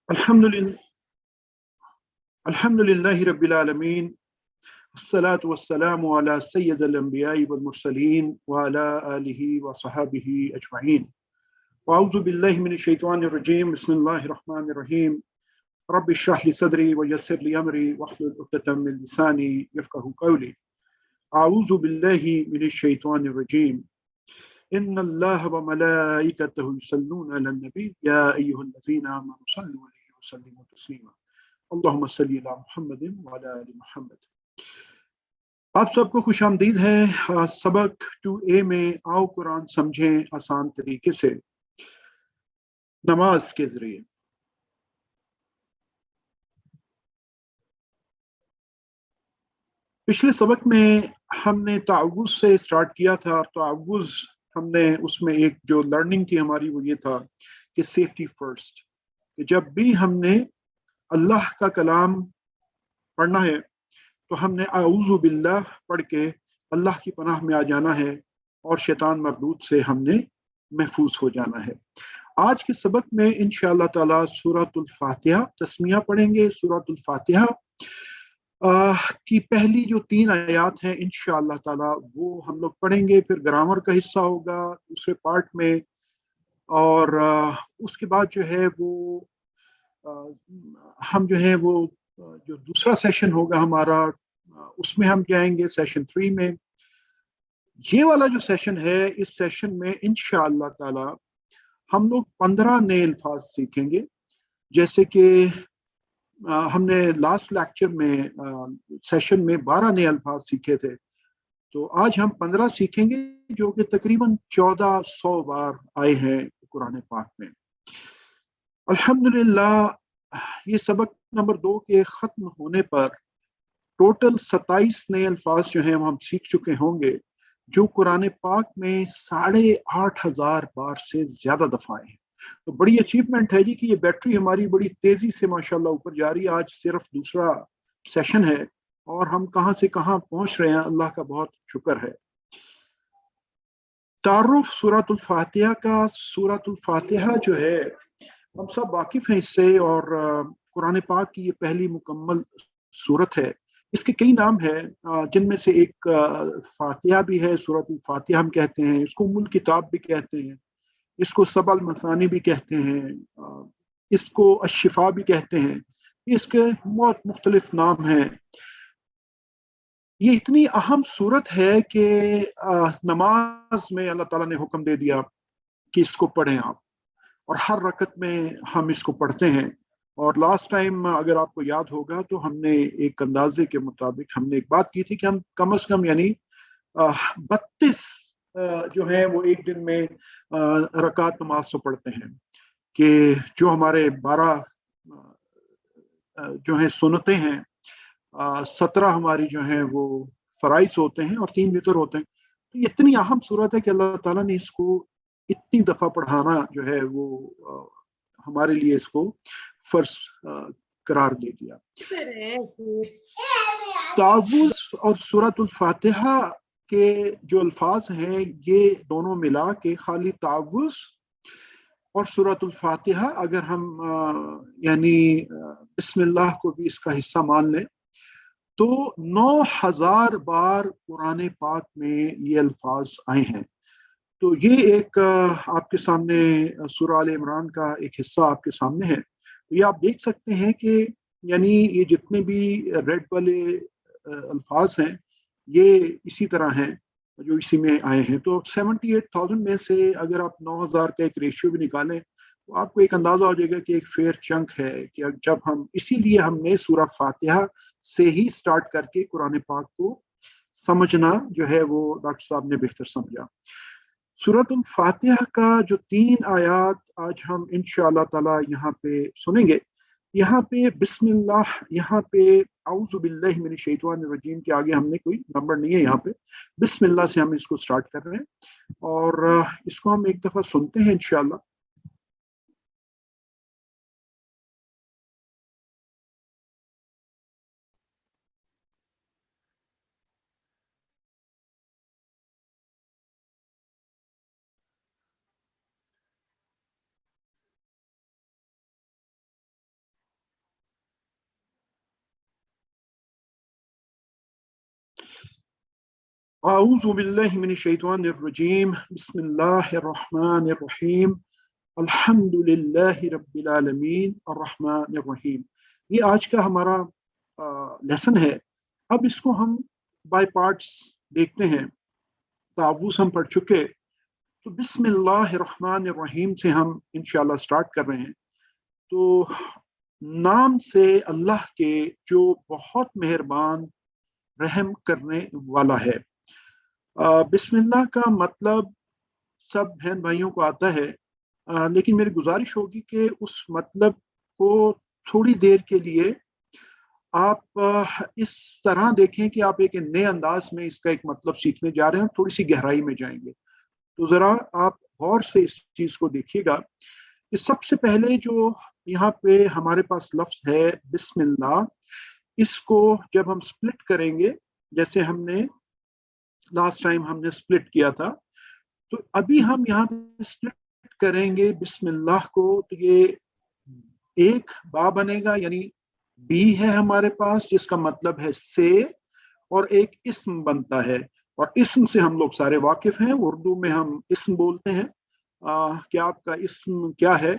अल्हम्दुलिल्लाह अल्हम्दुलिल्लाहि रब्बिल आलमीन अस्सलातु वस्सलामु अला सय्यिदिल अंबिया'i वल मुरसलीन व अला आलिहि व सहाबिहि अजमईन व अऊज़ु बिल्लाहि मिनश शैतानिर रजीम बिस्मिल्लाहिर रहमानिर रहीम रब्बि इश्रह ली सदरी व यस्सिर ली अमरी वहलुल उक़दतम मिन लिसानी यफ़क़हू क़ौली अऊज़ु बिल्लाहि मिनश शैतानिर रजीम इन्नल्लाह व मलाइकतहु युसल्लूना अलन नबी या अय्युहल्लज़ीना आमनू सल्लु अलैहि व सल्लिमू तस्लीमा अल्लाहुम्मा सल्लि अला मुहम्मदिन व अला आलि मुहम्मद। आप सबको खुश आमदीद है सबक 2A में आओ कुरान समझें आसान तरीके से नमाज के जरिए। पिछले सबक में हमने तावुज़ से स्टार्ट किया था। तावुज़ हमने उसमें एक जो लर्निंग थी हमारी वो ये था कि सेफ्टी फर्स्ट, कि जब भी हमने अल्लाह का कलाम पढ़ना है तो हमने आऊज़ु बिल्लाह पढ़ के अल्लाह की पनाह में आ जाना है और शैतान मरदूद से हमने महफूज हो जाना है। आज के सबक में इंशाअल्लाह ताला सूरतुल फातिहा तस्मिया पढ़ेंगे। सूरतुल फातिहा की पहली जो 3 आयात हैं इंशाअल्लाह ताला वो हम लोग पढ़ेंगे। फिर ग्रामर का हिस्सा होगा दूसरे पार्ट में, और उसके बाद जो है वो हम जो है वो जो दूसरा सेशन होगा हमारा उसमें हम जाएंगे सेशन 3 में। ये वाला जो सेशन है इस सेशन में इंशाअल्लाह ताला हम लोग 15 नए अल्फाज सीखेंगे। जैसे कि हमने लास्ट लेक्चर में सेशन में 12 नए अल्फाज सीखे थे, तो आज हम 15 सीखेंगे जो कि तकरीबन 1400 बार आए हैं कुरान पाक में। अल्हम्दुलिल्लाह ये सबक नंबर 2 के ख़त्म होने पर टोटल 27 नए अल्फाज जो हैं हम सीख चुके होंगे, जो कुरान पाक में 8,500 बार से ज़्यादा दफ़ा आए हैं। तो बड़ी अचीवमेंट है जी कि ये बैटरी हमारी बड़ी तेज़ी से माशाल्लाह ऊपर जा रही है। आज सिर्फ दूसरा सेशन है और हम कहाँ से कहाँ पहुँच रहे हैं, अल्लाह का बहुत शुक्र है। तारुफ सूरतुल फातिहा का। सूरतुल फातिहा जो है हम सब वाकिफ हैं इससे, और कुरान पाक की ये पहली मुकम्मल सूरत है। इसके कई नाम हैं जिनमें से एक फातिहा भी है। सूरतुल फातिहा हम कहते हैं, इसको उम्मुल किताब भी कहते हैं, इसको सबल मसानी भी कहते हैं, इसको अशिफा भी कहते हैं। इसके बहुत मुख्तलिफ नाम हैं। ये इतनी अहम सूरत है कि नमाज में अल्लाह ताला ने हुक्म दे दिया कि इसको पढ़ें आप, और हर रकत में हम इसको पढ़ते हैं। और लास्ट टाइम अगर आपको याद होगा तो हमने एक अंदाजे के मुताबिक हमने एक बात की थी कि हम कम से कम यानी 32 जो है वो एक दिन में रकात नमाज तो पढ़ते हैं, कि जो हमारे 12 जो है सुन्नतें हैं, 17 हमारी जो है वो फराइज होते हैं और 3 वितर होते हैं। तो ये इतनी अहम सूरत है कि अल्लाह ताला ने इसको इतनी दफ़ा पढ़ाना जो है वो हमारे लिए इसको फर्ज करार दे दिया। तावुज़ और सूरतुल फातिहा के जो अल्फाज हैं ये दोनों मिला के खाली तावुज़ और सूरतुल फातिहा अगर हम यानी बिस्मिल्लाह को भी इसका हिस्सा मान लें तो 9,000 बार कुरान पाक में ये अल्फाज आए हैं। तो ये एक आपके सामने सूरह आल इमरान का एक हिस्सा आपके सामने है। तो ये आप देख सकते हैं कि यानी ये जितने भी रेड वाले अल्फाज हैं ये इसी तरह हैं जो इसी में आए हैं। तो 78,000 में से अगर आप 9,000 का एक रेशियो भी निकालें तो आपको एक अंदाजा हो जाएगा कि एक फेयर चंक है कि जब हम, इसीलिए हमने सूरह फातिहा से ही स्टार्ट करके कुरान पाक को समझना जो है वो डॉक्टर साहब ने बेहतर समझा। सूरतुल फातिहा का जो 3 आयात आज हम इंशाअल्लाह ताला यहाँ पे सुनेंगे। यहाँ पे बिस्मिल्लाह, यहाँ पे औज़ु बिल्लाहि मिनश शैतानिर रजीम के आगे हमने कोई नंबर नहीं है। यहाँ पे बिस्मिल्लाह से हम इसको स्टार्ट कर रहे हैं और इसको हम एक दफ़ा सुनते हैं इंशाअल्लाह। आऊज़ु बिल्लाहि मिनश शैतानिर रजीम, बिस्मिल्लाहिर रहमानिर रहीम, अल्हम्दुलिल्लाहि रब्बिल आलमीन, अर्रहमानिर रहीम। ये आज का हमारा लेसन है। अब इसको हम बाय पार्ट्स देखते हैं। तावूस हम पढ़ चुके, तो बिस्मिल्लाहिर रहमानिर रहीम से हम इंशाल्लाह स्टार्ट कर रहे हैं। तो नाम से अल्लाह के जो बहुत मेहरबान रहम करने वाला है। बिस्मिल्लाह का मतलब सब बहन भाइयों को आता है, लेकिन मेरी गुजारिश होगी कि उस मतलब को थोड़ी देर के लिए आप इस तरह देखें कि आप एक नए अंदाज में इसका एक मतलब सीखने जा रहे हैं, थोड़ी सी गहराई में जाएंगे। तो ज़रा आप गौर से इस चीज़ को देखिएगा कि सबसे पहले जो यहाँ पे हमारे पास लफ्ज़ है बिस्मिल्लाह, इसको जब हम स्प्लिट करेंगे, जैसे हमने लास्ट टाइम हमने स्प्लिट किया था, तो अभी हम यहाँ पे स्प्लिट करेंगे बिस्मिल्लाह को, तो ये एक बा बनेगा, यानी बी है हमारे पास जिसका मतलब है से, और एक इस्म बनता है। और इस्म से हम लोग सारे वाकिफ हैं, उर्दू में हम इस्म बोलते हैं। क्या आपका इस्म क्या है?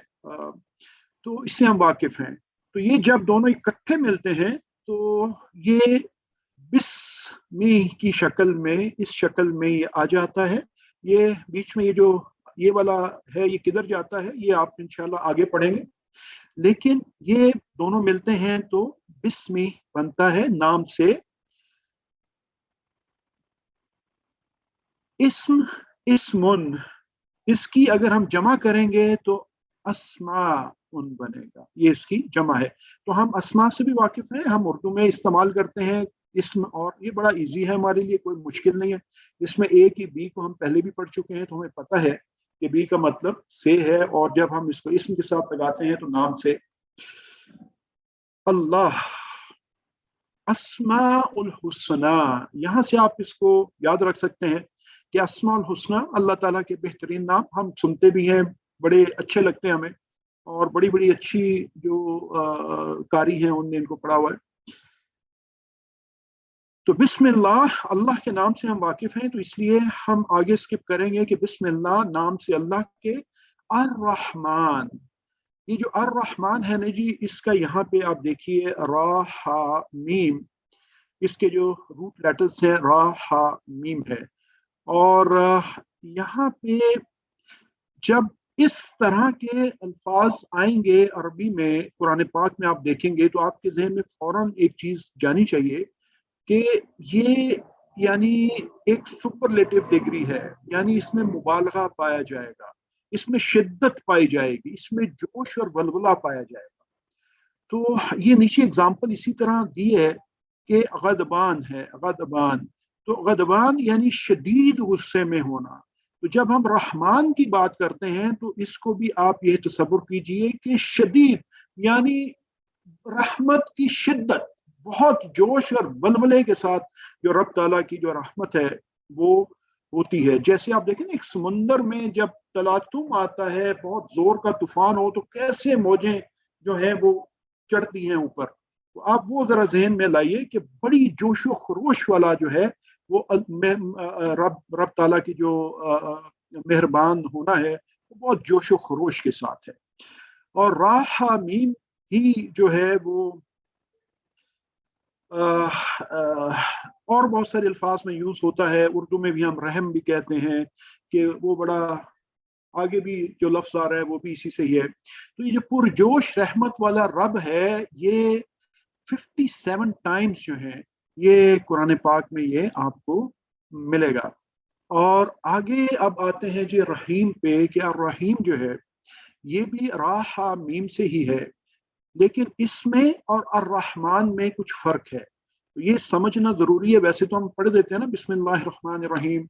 तो इससे हम वाकिफ हैं। तो ये जब दोनों इकट्ठे मिलते हैं तो ये बिस्मी की शक्ल में, इस शक्ल में ये आ जाता है। ये बीच में ये जो ये वाला है, ये किधर जाता है ये आप इंशाल्लाह आगे पढ़ेंगे, लेकिन ये दोनों मिलते हैं तो बिस्मी बनता है नाम से। इस्म, इस्मुन, इसकी अगर हम जमा करेंगे तो अस्मा उन बनेगा, ये इसकी जमा है। तो हम अस्मा से भी वाकिफ हैं, हम उर्दू में इस्तेमाल करते हैं इस्म, और ये बड़ा इजी है हमारे लिए, कोई मुश्किल नहीं है। इसमें ए की बी को हम पहले भी पढ़ चुके हैं, तो हमें पता है कि बी का मतलब से है, और जब हम इसको इस्म के साथ लगाते हैं तो नाम से। अल्लाह, अस्माउल हुस्ना, यहाँ से आप इसको याद रख सकते हैं कि अस्माउल हुस्ना अल्लाह ताला के बेहतरीन नाम। हम सुनते भी हैं, बड़े अच्छे लगते हैं हमें, और बड़ी बड़ी अच्छी जो कारी हैं उनने इनको पढ़ा हुआ है। तो बिस्मिल्लाह अल्लाह के नाम से हम वाकिफ हैं, तो इसलिए हम आगे स्किप करेंगे कि बिस्मिल्लाह नाम से अल्लाह के। अर्रहमान, ये जो अर्रहमान है ना जी, इसका यहाँ पे आप देखिए रा हा मीम, इसके जो रूट लेटर्स हैं रा हा मीम है। और यहाँ पे जब इस तरह के अल्फाज आएंगे अरबी में, कुरान पाक में आप देखेंगे, तो आपके जहन में फौरन एक चीज जानी चाहिए कि ये यानी एक सुपरलेटिव डिग्री है, यानी इसमें मुबालगा पाया जाएगा, इसमें शिद्दत पाई जाएगी, इसमें जोश और वलवला पाया जाएगा। तो ये नीचे एग्जाम्पल इसी तरह दी है कि गदबान है, गदबान, तो गदबान यानी शदीद गुस्से में होना। तो जब हम रहमान की बात करते हैं तो इसको भी आप ये तसव्वुर कीजिए कि शदीद यानी रहमत की शिद्दत, बहुत जोश और वलवले के साथ जो रब ताला की जो रहमत है वो होती है। जैसे आप देखें एक समुंदर में जब तलातुम आता है, बहुत जोर का तूफान हो, तो कैसे मौजें जो है वो चढ़ती हैं ऊपर। तो आप वो जरा जहन में लाइए कि बड़ी जोशो खरोश वाला जो है वो रब ताला की जो मेहरबान होना है वो बहुत जोशो खरोश के साथ है। और राह मीम ही जो है वो और बहुत सारे अल्फाज में यूज होता है। उर्दू में भी हम रहम भी कहते हैं, कि वो बड़ा आगे भी जो लफ्ज आ रहा है वो भी इसी से ही है। तो ये जो पुरजोश रहमत वाला रब है, ये 57 टाइम्स जो है ये कुरान पाक में ये आपको मिलेगा। और आगे अब आते हैं जी रहीम पे, कि रहीम जो है ये भी राह मीम से ही है, लेकिन इसमें और अर्रहमान में कुछ फर्क है, तो ये समझना जरूरी है। वैसे तो हम पढ़ देते हैं ना बिस्मिल्लाहिर्रहमानिर्रहीम,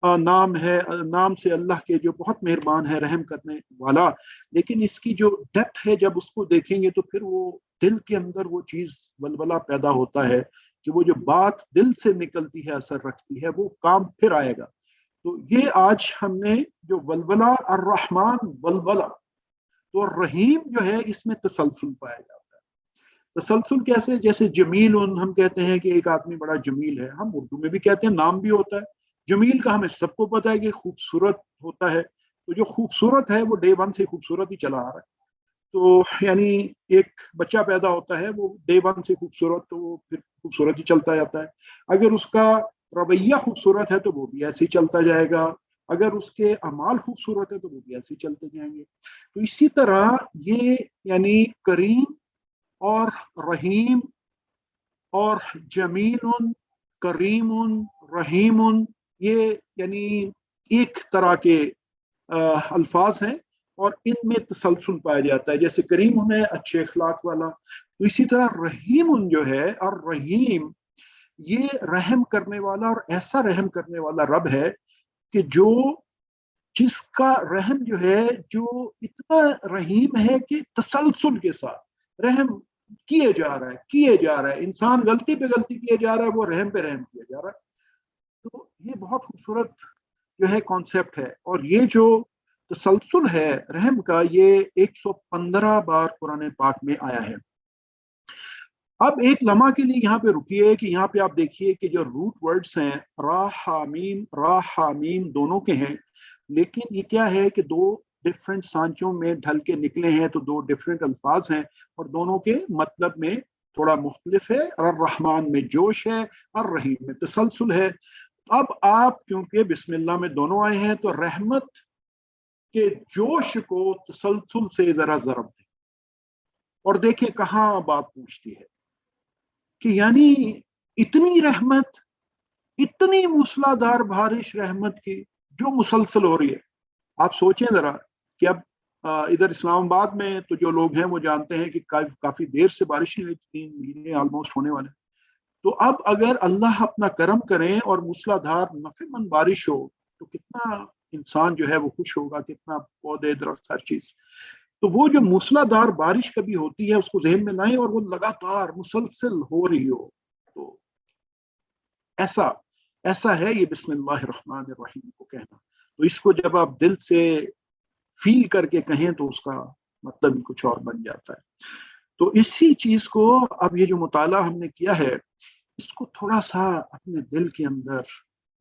नाम है, नाम से अल्लाह के जो बहुत मेहरबान है, रहम करने वाला, लेकिन इसकी जो डेप्थ है जब उसको देखेंगे तो फिर वो दिल के अंदर वो चीज वलवला पैदा होता है कि वो जो बात दिल से निकलती है, असर रखती है, वो काम फिर आएगा। तो ये आज हमने जो वलवला, अर्रहमान वलवला, तो रहीम जो है इसमें तसलसल पाया जाता है। तसलसल कैसे? जैसे जमील हम कहते हैं कि एक आदमी बड़ा जमील है, हम उर्दू में भी कहते हैं, नाम भी होता है, جمیل کا ہمیں سب کو پتا ہے کہ خوبصورت ہوتا ہے، تو جو خوبصورت ہے وہ ڈے ون سے خوبصورت ہی چلا آ رہا ہے. تو یعنی ایک بچہ پیدا ہوتا ہے وہ ڈے ون سے خوبصورت، تو وہ پھر خوبصورت ہی چلتا جاتا ہے. اگر اس کا رویہ خوبصورت ہے تو وہ بھی ایسے ہی چلتا جائے گا، اگر اس کے اعمال خوبصورت ہے تو وہ بھی ایسے ہی چلتے جائیں گے. تو اسی طرح یہ یعنی کریم اور رحیم اور جمیل، کریم، رحیم، یہ یعنی ایک طرح کے الفاظ ہیں اور ان میں تسلسل پایا جاتا ہے. جیسے کریم ہے اچھے اخلاق والا، تو اسی طرح رحیم جو ہے، اور رحیم یہ رحم کرنے والا، اور ایسا رحم کرنے والا رب ہے کہ جس کا رحم جو ہے، جو اتنا رحیم ہے کہ تسلسل کے ساتھ رحم کیے جا رہا ہے. انسان غلطی پہ غلطی کیے جا رہا ہے، وہ رحم پہ رحم کیا جا رہا ہے. تو یہ بہت خوبصورت جو ہے کانسیپٹ ہے. اور یہ جو تسلسل ہے رحم کا، یہ 115 بار قرآن پاک میں آیا ہے. اب ایک لمحہ کے لیے یہاں پہ رکیے کہ یہاں پہ آپ دیکھیے کہ جو روٹ ورڈز ہیں را حامیم دونوں کے ہیں، لیکن یہ کیا ہے کہ دو ڈفرینٹ سانچوں میں ڈھل کے نکلے ہیں، تو دو ڈفرینٹ الفاظ ہیں اور دونوں کے مطلب میں تھوڑا مختلف ہے. الرحمن میں جوش ہے، الرحیم میں تسلسل ہے. اب آپ کیونکہ بسم اللہ میں دونوں آئے ہیں تو رحمت کے جوش کو تسلسل سے ذرا ضرب دیں اور دیکھیں کہاں بات پوچھتی ہے کہ یعنی اتنی رحمت، اتنی موسلادھار بارش رحمت کی جو مسلسل ہو رہی ہے. آپ سوچیں ذرا کہ اب ادھر اسلام آباد میں تو جو لوگ ہیں وہ جانتے ہیں کہ کافی دیر سے بارش نہیں ہوئی، 3 مہینے آلموسٹ ہونے والے. تو اب اگر اللہ اپنا کرم کریں اور موسلادھار نفع مند بارش ہو تو کتنا انسان جو ہے وہ خوش ہوگا، کتنا پودے درخت ہر چیز. تو وہ جو موسلادھار بارش کبھی ہوتی ہے اس کو ذہن میں لائیں، اور وہ لگاتار مسلسل ہو رہی ہو، تو ایسا ہے یہ بسم اللہ الرحمن الرحیم کو کہنا. تو اس کو جب آپ دل سے فیل کر کے کہیں تو اس کا مطلب ہی کچھ اور بن جاتا ہے. تو اسی چیز کو اب یہ جو مطالعہ ہم نے کیا ہے اس کو تھوڑا سا اپنے دل کے اندر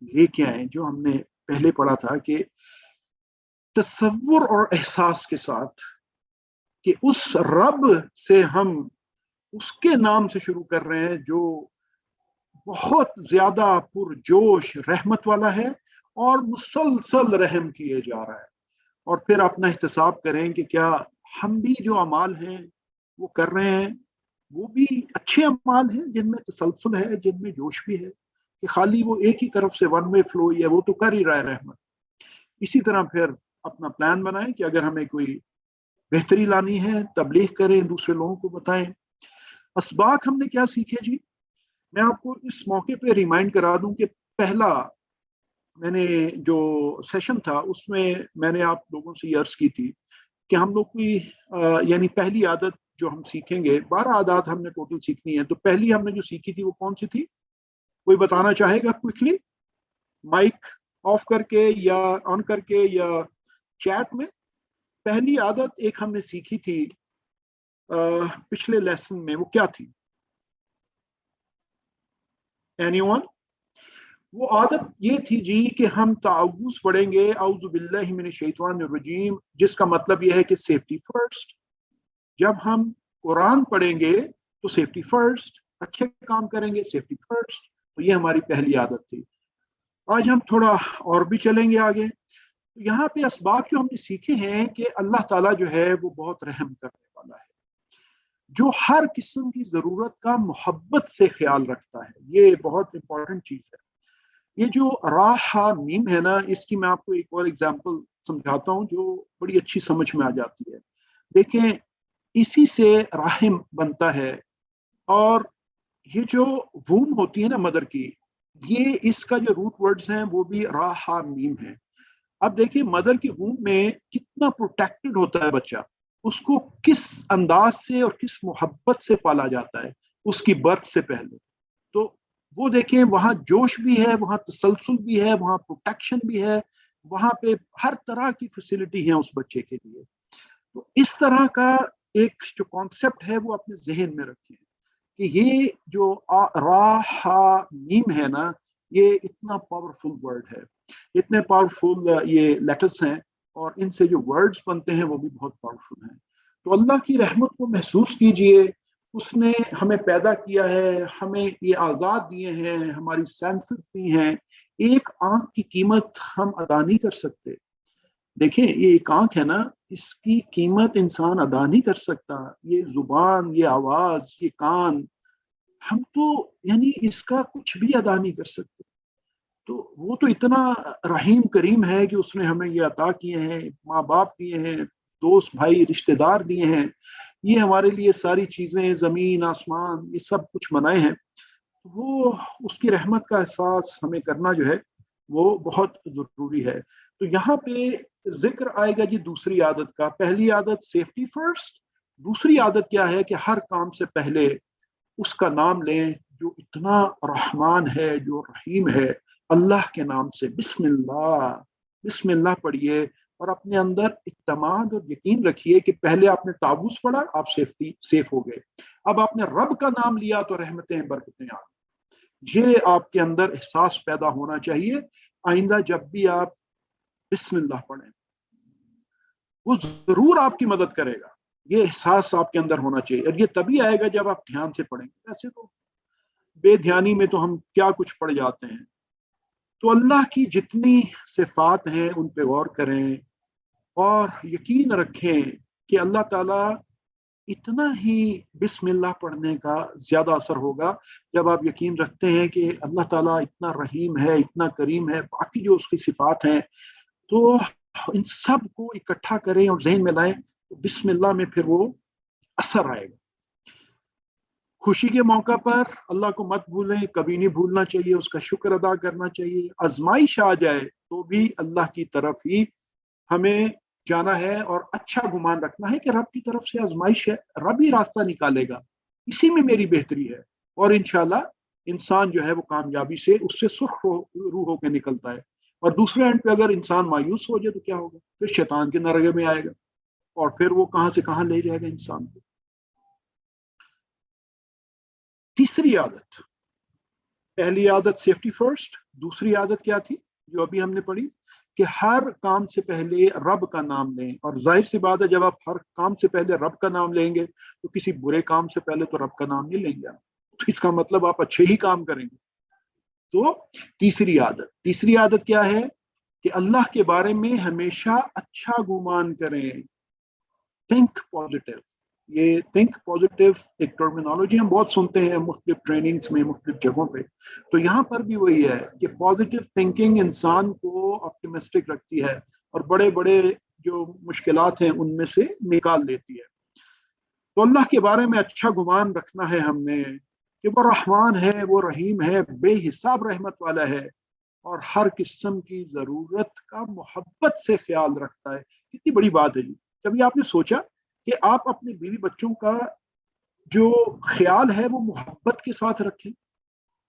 لے کے آئیں، جو ہم نے پہلے پڑھا تھا کہ تصور اور احساس کے ساتھ کہ اس رب سے ہم اس کے نام سے شروع کر رہے ہیں جو بہت زیادہ پرجوش رحمت والا ہے اور مسلسل رحم کیے جا رہا ہے. اور پھر اپنا احتساب کریں کہ کیا ہم بھی جو اعمال ہیں وہ کر رہے ہیں، وہ بھی اچھے اعمال ہیں جن میں تسلسل ہے، جن میں جوش بھی ہے، کہ خالی وہ ایک ہی طرف سے ون وے فلو ہی ہے، وہ تو کر ہی رہا ہے رحمت. اسی طرح پھر اپنا پلان بنائیں کہ اگر ہمیں کوئی بہتری لانی ہے تبلیغ کریں، دوسرے لوگوں کو بتائیں. اسباق ہم نے کیا سیکھے جی؟ میں آپ کو اس موقع پہ ریمائنڈ کرا دوں کہ پہلا میں نے جو سیشن تھا اس میں نے آپ لوگوں سے یہ عرض کی تھی کہ ہم لوگ کی یعنی پہلی عادت جو ہم سیکھیں گے، 12 عادات ہم نے ٹوٹل سیکھنی ہے. تو پہلی ہم نے جو سیکھی تھی وہ کون سی تھی؟ کوئی بتانا چاہے گا کوئکلی؟ مائک آف کر کے یا آن کر کے یا چیٹ میں. پہلی عادت ایک ہم نے سیکھی تھی پچھلے لیسن میں، وہ کیا تھی؟ Any one? وہ عادت یہ تھی جی کہ ہم تعوذ پڑھیں گے، اعوذ باللہ من الشیطان الرجیم، جس کا مطلب یہ ہے کہ سیفٹی فرسٹ. جب ہم قرآن پڑھیں گے تو سیفٹی فرسٹ، اچھے کام کریں گے سیفٹی فرسٹ. تو یہ ہماری پہلی عادت تھی. آج ہم تھوڑا اور بھی چلیں گے آگے. یہاں پہ اسباق جو ہم نے سیکھے ہیں کہ اللہ تعالیٰ جو ہے وہ بہت رحم کرنے والا ہے، جو ہر قسم کی ضرورت کا محبت سے خیال رکھتا ہے. یہ بہت امپورٹنٹ چیز ہے. یہ جو را میم ہے نا، اس کی میں آپ کو ایک اور ایگزامپل سمجھاتا ہوں جو بڑی اچھی سمجھ میں آ جاتی ہے. دیکھیں اسی سے رحم بنتا ہے، اور یہ جو ووم ہوتی ہے نا مدر کی، یہ اس کا جو روٹ ورڈز ہیں وہ بھی را میم ہے. اب دیکھیں مدر کی ووم میں کتنا پروٹیکٹڈ ہوتا ہے بچہ، اس کو کس انداز سے اور کس محبت سے پالا جاتا ہے اس کی برتھ سے پہلے. تو وہ دیکھیں وہاں جوش بھی ہے، وہاں تسلسل بھی ہے، وہاں پروٹیکشن بھی ہے، وہاں پہ ہر طرح کی فیسلٹی ہے اس بچے کے لیے. تو اس طرح کا ایک جو کانسیپٹ ہے وہ اپنے ذہن میں رکھیں کہ یہ جو را میم ہے نا، یہ اتنا پاورفل ورڈ ہے، اتنے پاورفل یہ لیٹرز ہیں، اور ان سے جو ورڈز بنتے ہیں وہ بھی بہت پاورفل ہیں۔ تو اللہ کی رحمت کو محسوس کیجئے، اس نے ہمیں پیدا کیا ہے، ہمیں یہ آزاد دیے ہیں، ہماری سینسز دی ہیں۔ ایک آنکھ کی قیمت ہم ادا نہیں کر سکتے۔ دیکھیں یہ ایک آنکھ ہے نا، اس کی قیمت انسان ادا نہیں کر سکتا۔ یہ زبان، یہ آواز، یہ کان، ہم تو یعنی اس کا کچھ بھی ادا نہیں کر سکتے۔ تو وہ تو اتنا رحیم کریم ہے کہ اس نے ہمیں یہ عطا کیے ہیں، ماں باپ دیے ہیں، دوست بھائی رشتہ دار دیے ہیں، یہ ہمارے لیے ساری چیزیں، زمین آسمان، یہ سب کچھ بنائے ہیں۔ وہ اس کی رحمت کا احساس ہمیں کرنا جو ہے وہ بہت ضروری ہے۔ تو یہاں پہ ذکر آئے گا جی دوسری عادت کا۔ پہلی عادت سیفٹی فرسٹ، دوسری عادت کیا ہے کہ ہر کام سے پہلے اس کا نام لیں جو اتنا رحمان ہے، جو رحیم ہے۔ اللہ کے نام سے بسم اللہ، بسم اللہ پڑھیے، اور اپنے اندر اعتماد اور یقین رکھیے کہ پہلے آپ نے تعوذ پڑھا، آپ سیف ہو گئے، اب آپ نے رب کا نام لیا تو رحمتیں برکتیں آ گئی۔ یہ آپ کے اندر احساس پیدا ہونا چاہیے۔ آئندہ جب بھی آپ بسم اللہ پڑھیں، وہ ضرور آپ کی مدد کرے گا۔ یہ احساس آپ کے اندر ہونا چاہیے، اور یہ تبھی آئے گا جب آپ دھیان سے پڑھیں گے۔ ویسے تو بے دھیانی میں تو ہم کیا کچھ پڑھ جاتے ہیں۔ تو اللہ کی جتنی صفات ہیں ان پہ غور کریں، اور یقین رکھیں کہ اللہ تعالیٰ اتنا ہی بسم اللہ پڑھنے کا زیادہ اثر ہوگا جب آپ یقین رکھتے ہیں کہ اللہ تعالیٰ اتنا رحیم ہے، اتنا کریم ہے، باقی جو اس کی صفات ہیں، تو ان سب کو اکٹھا کریں اور ذہن میں لائیں، تو بسم اللہ میں پھر وہ اثر آئے گا۔ خوشی کے موقع پر اللہ کو مت بھولیں، کبھی نہیں بھولنا چاہیے، اس کا شکر ادا کرنا چاہیے۔ آزمائش آ جائے تو بھی اللہ کی طرف ہی ہمیں جانا ہے، اور اچھا گمان رکھنا ہے کہ رب کی طرف سے آزمائش ہے، رب ہی راستہ نکالے گا، اسی میں میری بہتری ہے، اور انشاءاللہ انسان جو ہے وہ کامیابی سے اس سے سرخ روح ہو کے نکلتا ہے۔ اور دوسرے اینڈ پہ اگر انسان مایوس ہو جائے تو کیا ہوگا؟ پھر شیطان کے نرغے میں آئے گا، اور پھر وہ کہاں سے کہاں لے جائے گا انسان کو۔ تیسری عادت، پہلی عادت سیفٹی فرسٹ، دوسری عادت کیا تھی جو ابھی ہم نے پڑھی کہ ہر کام سے پہلے رب کا نام لیں۔ اور ظاہر سی بات ہے جب آپ ہر کام سے پہلے رب کا نام لیں گے تو کسی برے کام سے پہلے تو رب کا نام نہیں لیں گے، تو اس کا مطلب آپ اچھے ہی کام کریں گے۔ تو تیسری عادت کیا ہے کہ اللہ کے بارے میں ہمیشہ اچھا گمان کریں، تھنک پازیٹیو۔ یہ تھنک پازیٹیو ایک ٹرمینالوجی ہم بہت سنتے ہیں مختلف ٹریننگز میں، مختلف جگہوں پہ، تو یہاں پر بھی وہی ہے کہ پازیٹیو تھنکنگ انسان کو آپٹیمسٹک رکھتی ہے، اور بڑے بڑے جو مشکلات ہیں ان میں سے نکال لیتی ہے۔ تو اللہ کے بارے میں اچھا گمان رکھنا ہے ہم نے کہ وہ رحمان ہے، وہ رحیم ہے، بے حساب رحمت والا ہے، اور ہر قسم کی ضرورت کا محبت سے خیال رکھتا ہے۔ کتنی بڑی بات ہے جی! کبھی آپ نے سوچا کہ آپ اپنے بیوی بچوں کا جو خیال ہے وہ محبت کے ساتھ رکھیں؟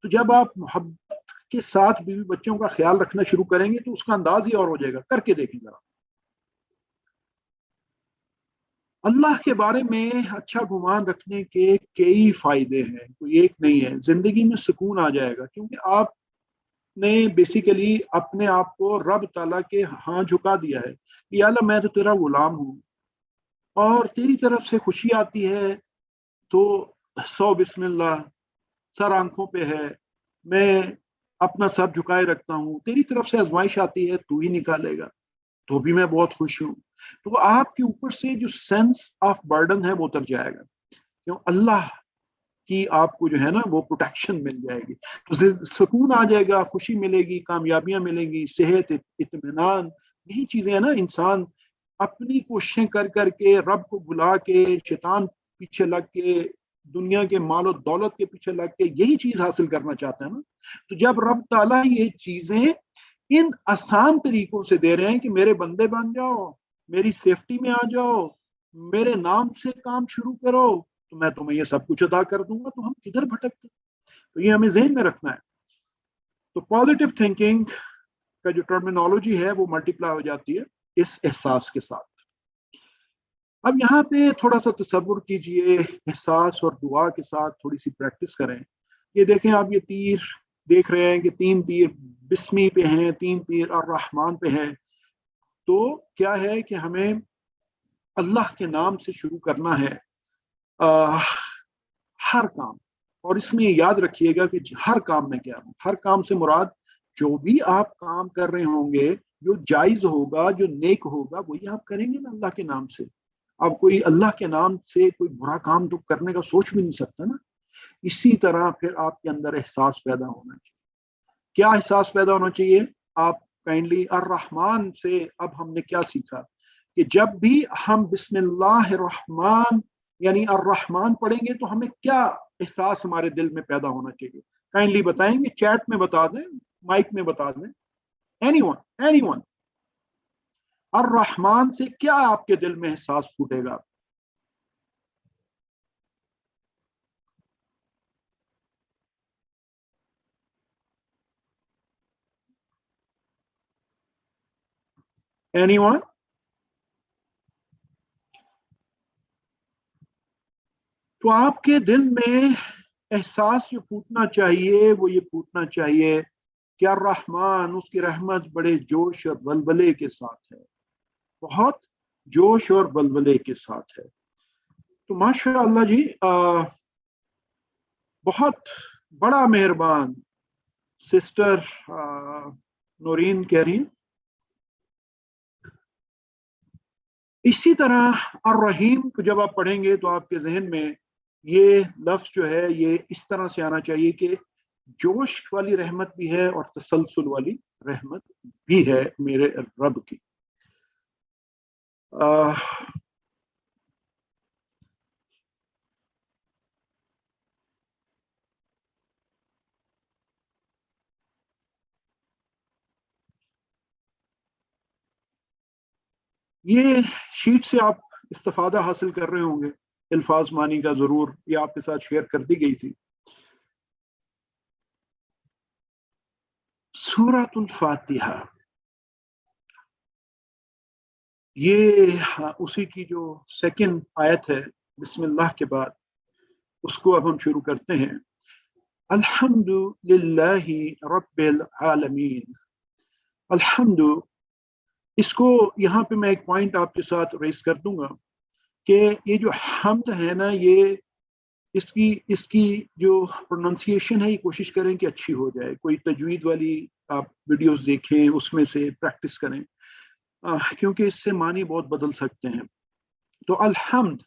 تو جب آپ محبت کے ساتھ بیوی بچوں کا خیال رکھنا شروع کریں گے تو اس کا انداز ہی اور ہو جائے گا۔ کر کے دیکھیں ذرا۔ اللہ کے بارے میں اچھا گمان رکھنے کے کئی فائدے ہیں، کوئی ایک نہیں ہے۔ زندگی میں سکون آ جائے گا، کیونکہ آپ نے بیسیکلی اپنے آپ کو رب تعالیٰ کے ہاں جھکا دیا ہے، یا اللہ میں تو تیرا غلام ہوں، اور تیری طرف سے خوشی آتی ہے تو سو بسم اللہ، سر آنکھوں پہ ہے، میں اپنا سر جھکائے رکھتا ہوں، تیری طرف سے آزمائش آتی ہے تو ہی نکالے گا، تو بھی میں بہت خوش ہوں۔ تو آپ کے اوپر سے جو سینس آف برڈن ہے وہ اتر جائے گا، کیوں اللہ کی آپ کو جو ہے نا وہ پروٹیکشن مل جائے گی، تو سکون آ جائے گا، خوشی ملے گی، کامیابیاں ملیں گی، صحت، اطمینان، یہی چیزیں ہیں نا۔ انسان اپنی کوششیں کر کر کے، رب کو بلا کے، شیطان پیچھے لگ کے، دنیا کے مال و دولت کے پیچھے لگ کے یہی چیز حاصل کرنا چاہتا ہے نا۔ تو جب رب تعالیٰ یہ چیزیں ان آسان طریقوں سے دے رہے ہیں کہ میرے بندے بن جاؤ، میری سیفٹی میں آ جاؤ، میرے نام سے کام شروع کرو، تو میں تمہیں یہ سب کچھ ادا کر دوں گا، تو ہم کدھر بھٹکتے؟ تو یہ ہمیں ذہن میں رکھنا ہے۔ تو پازیٹیو تھنکنگ کا جو ٹرمینالوجی ہے وہ ملٹیپلائی ہو جاتی ہے اس احساس کے ساتھ۔ اب یہاں پہ تھوڑا سا تصور کیجئے، احساس اور دعا کے ساتھ تھوڑی سی پریکٹس کریں۔ یہ دیکھیں آپ، یہ تیر देख रहे हैं कि 3 तीर बिस्मी पे हैं, 3 तीर अर्रहमान पे हैं, तो क्या है कि हमें अल्लाह के नाम से शुरू करना है हर काम। और इसमें याद रखिएगा कि हर काम में क्या है, हर काम से मुराद जो भी आप काम कर रहे होंगे, जो जायज होगा, जो नेक होगा, वही आप करेंगे ना अल्लाह के नाम से। आप कोई अल्लाह के नाम से कोई बुरा काम तो करने का सोच भी नहीं सकता ना। इसी तरह फिर आपके अंदर एहसास पैदा होना चाहिए। क्या एहसास पैदा होना चाहिए? आप काइंडली अर्रहमान से अब हमने क्या सीखा कि जब भी हम बिस्मिल्लाहिर्रहमान यानी अर्रहमान पढ़ेंगे तो हमें क्या एहसास हमारे दिल में पैदा होना चाहिए? काइंडली बताएंगे, चैट में बता दें, माइक में बता दें। एनीवन एनीवन, अर्रहमान से क्या आपके दिल में एहसास फूटेगा? एनीवन? तो आपके दिल में एहसास जो फूटना चाहिए वो ये फूटना चाहिए कि अर्रहमान, उसकी रहमत बड़े जोश और बलबले के साथ है, बहुत जोश और बलबले के साथ है। तो माशाअल्लाह जी, बहुत बड़ा मेहरबान सिस्टर नौरीन कह रही हैं। इसी तरह और रहीम को जब आप पढ़ेंगे तो आपके जहन में ये लफ्ज जो है ये इस तरह से आना चाहिए कि जोश वाली रहमत भी है और तसलसल वाली रहमत भी है मेरे रब की। आ, ये शीट से आप इस्तेफादा हासिल कर रहे होंगे, अल्फाज मानी का जरूर ये आपके साथ शेयर कर दी गई थी। सूरतुल फातिहा, ये उसी की जो सेकंड आयत है बिस्मिल्लाह के बाद, उसको अब हम शुरू करते हैं। अल्हम्दुलिल्लाहि रब्बिल आलमीन। अल्हम्दु, इसको यहाँ पे मैं एक पॉइंट आपके साथ रेस कर दूंगा कि ये जो हम्द है ना, ये इसकी इसकी जो प्रोनाउंसिएशन है ये कोशिश करें कि अच्छी हो जाए। कोई तजवीद वाली आप वीडियोस देखें, उसमें से प्रैक्टिस करें, क्योंकि इससे मानी बहुत बदल सकते हैं। तो अल्हम्द,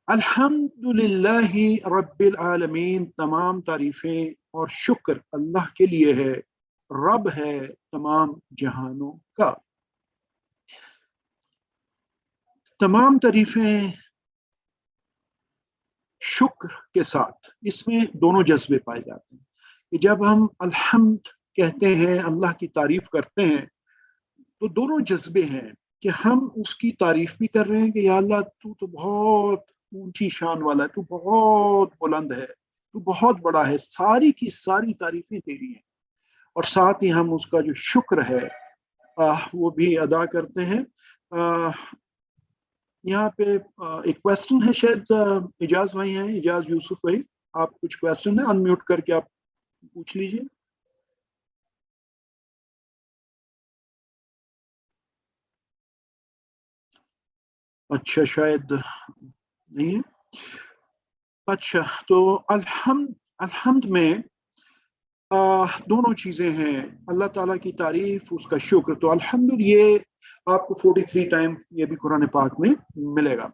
अल्हम्दुलिल्लाहि रब्बिल आलमीन, तमाम तारीफें और शुक्र अल्लाह के लिए है, रब है तमाम जहानों का। तमाम तारीफें शुक्र के साथ, इसमें दोनों जज्बे पाए जाते हैं कि जब हम अल्हम्द कहते हैं, अल्लाह की तारीफ करते हैं, तो दोनों जज्बे हैं कि हम उसकी तारीफ भी कर रहे हैं कि या अल्लाह तू तो बहुत ऊंची शान वाला है, तू बहुत बुलंद है, तू बहुत बड़ा है, सारी की सारी तारीफें तेरी हैं। और साथ ही हम उसका जो शुक्र है वो भी अदा करते हैं। यहाँ पे एक क्वेश्चन है, शायद इजाज भाई हैं, इजाज यूसुफ भाई, आप कुछ क्वेश्चन है, अनम्यूट करके आप पूछ लीजिए। अच्छा, शायद नहीं है। अच्छा, तो अल्हम्द, अल्हम्द में दोनों चीजें हैं, अल्लाह ताला की तारीफ, उसका शुक्र। तो अल्हम्दुलिल्लाह ये आपको 43 टाइम ये भी कुरान पाक में मिलेगा।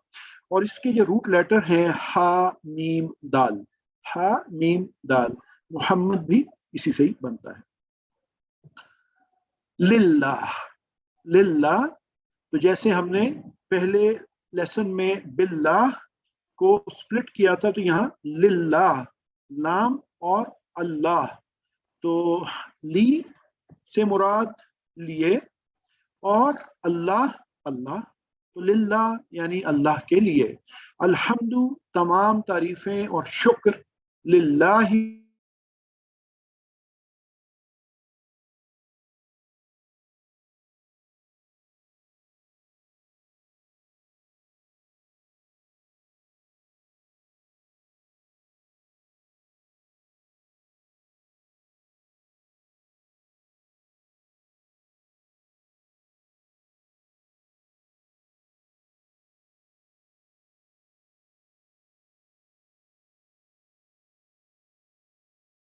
और इसके जो रूट लेटर हैं हा मीम दाल, हा मीम दाल, मोहम्मद भी इसी से ही बनता है। लिल्लाह, लिल्लाह, तो जैसे हमने पहले लेसन में बिल्लाह को स्प्लिट किया था, तो यहाँ लिल्लाह, लाम और अल्लाह, तो ली से मुराद लिए और अल्लाह अल्लाह, तो लिल्लाह यानी अल्लाह के लिए। अल्हम्दु, तमाम तारीफें और शुक्र लिल्लाही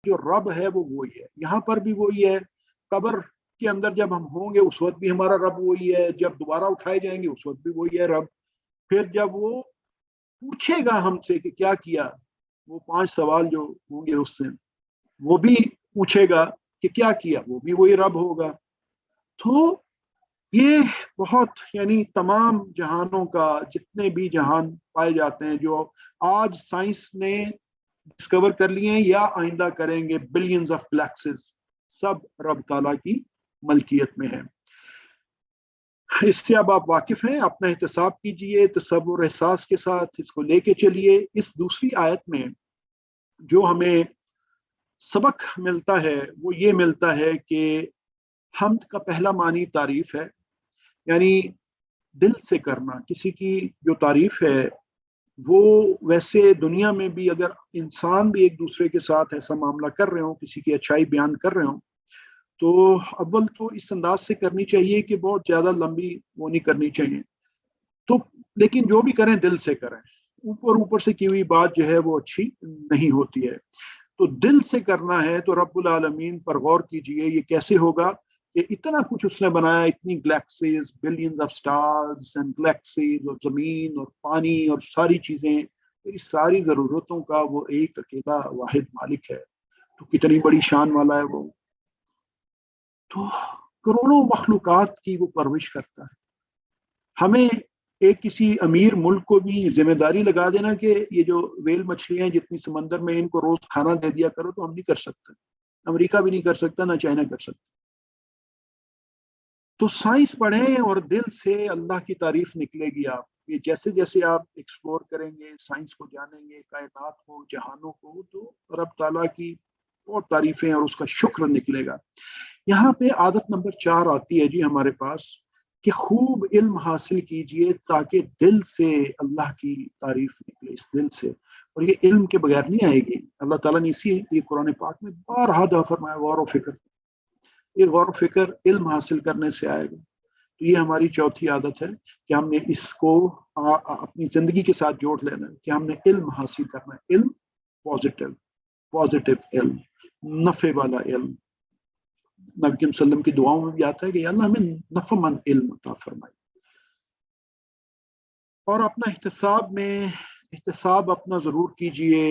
جو رب ہے وہ وہی ہے، یہاں پر بھی وہی ہے، قبر کے اندر جب ہم ہوں گے اس وقت بھی ہمارا رب وہی ہے، جب دوبارہ اٹھائے جائیں گے اس وقت بھی وہی ہے رب. پھر جب وہ پوچھے گا ہم سے کہ کیا کیا، وہ 5 سوال جو ہوں گے اس سے وہ بھی پوچھے گا کہ کیا کیا، وہ بھی وہی رب ہوگا. تو یہ بہت یعنی تمام جہانوں کا جتنے بھی جہان پائے جاتے ہیں جو آج سائنس نے ڈسکور کر لیے ہیں یا آئندہ کریں گے، بلینز آف گلیکسیز، سب رب تعالیٰ کی ملکیت میں ہے. اس سے اب آپ واقف ہیں، اپنا احتساب کیجئے، تصور احساس کے ساتھ اس کو لے کے چلیے. اس دوسری آیت میں جو ہمیں سبق ملتا ہے وہ یہ ملتا ہے کہ حمد کا پہلا معنی تعریف ہے، یعنی دل سے کرنا. کسی کی جو تعریف ہے وہ ویسے دنیا میں بھی اگر انسان بھی ایک دوسرے کے ساتھ ایسا معاملہ کر رہے ہوں، کسی کی اچھائی بیان کر رہے ہوں، تو اول تو اس انداز سے کرنی چاہیے کہ بہت زیادہ لمبی وہ نہیں کرنی چاہیے، تو لیکن جو بھی کریں دل سے کریں. اوپر سے کی ہوئی بات جو ہے وہ اچھی نہیں ہوتی ہے. تو دل سے کرنا ہے تو رب العالمین پر غور کیجئے یہ کیسے ہوگا کہ اتنا کچھ اس نے بنایا، اتنی galaxies, billions of stars and galaxies, اور زمین اور پانی اور ساری چیزیں، اس ساری ضرورتوں کا وہ ایک اکیلا واحد مالک ہے. تو کتنی بڑی شان والا ہے وہ. تو کروڑوں مخلوقات کی وہ پرورش کرتا ہے. ہمیں ایک کسی امیر ملک کو بھی ذمہ داری لگا دینا کہ یہ جو ویل مچھلیاں ہیں جتنی سمندر میں ان کو روز کھانا دے دیا کرو، تو ہم نہیں کر سکتے، امریکہ بھی نہیں کر سکتا، نہ چائنا کر سکتا. تو سائنس پڑھیں اور دل سے اللہ کی تعریف نکلے گی. آپ یہ جیسے جیسے آپ ایکسپلور کریں گے، سائنس کو جانیں گے، کائنات کو، جہانوں کو، تو رب تعالیٰ کی بہت تعریفیں اور اس کا شکر نکلے گا. یہاں پہ عادت نمبر 4 آتی ہے جی ہمارے پاس کہ خوب علم حاصل کیجئے تاکہ دل سے اللہ کی تعریف نکلے، اس دل سے. اور یہ علم کے بغیر نہیں آئے گی. اللہ تعالیٰ نے اسی لیے قرآن پاک میں بارہا دفعہ فرمایا غور و فکر. یہ غور و فکر علم حاصل کرنے سے آئے گا. تو یہ ہماری چوتھی عادت ہے کہ ہم نے اس کو اپنی زندگی کے ساتھ جوڑ لینا ہے کہ ہم نے علم حاصل کرنا ہے. علم پازیٹیو علم، نفع والا علم. نبی صلی اللہ علیہ وسلم کی دعاؤں میں بھی آتا ہے کہ اللہ ہمیں نفع مند علم عطا فرمائے. اور اپنا احتساب اپنا ضرور کیجئے.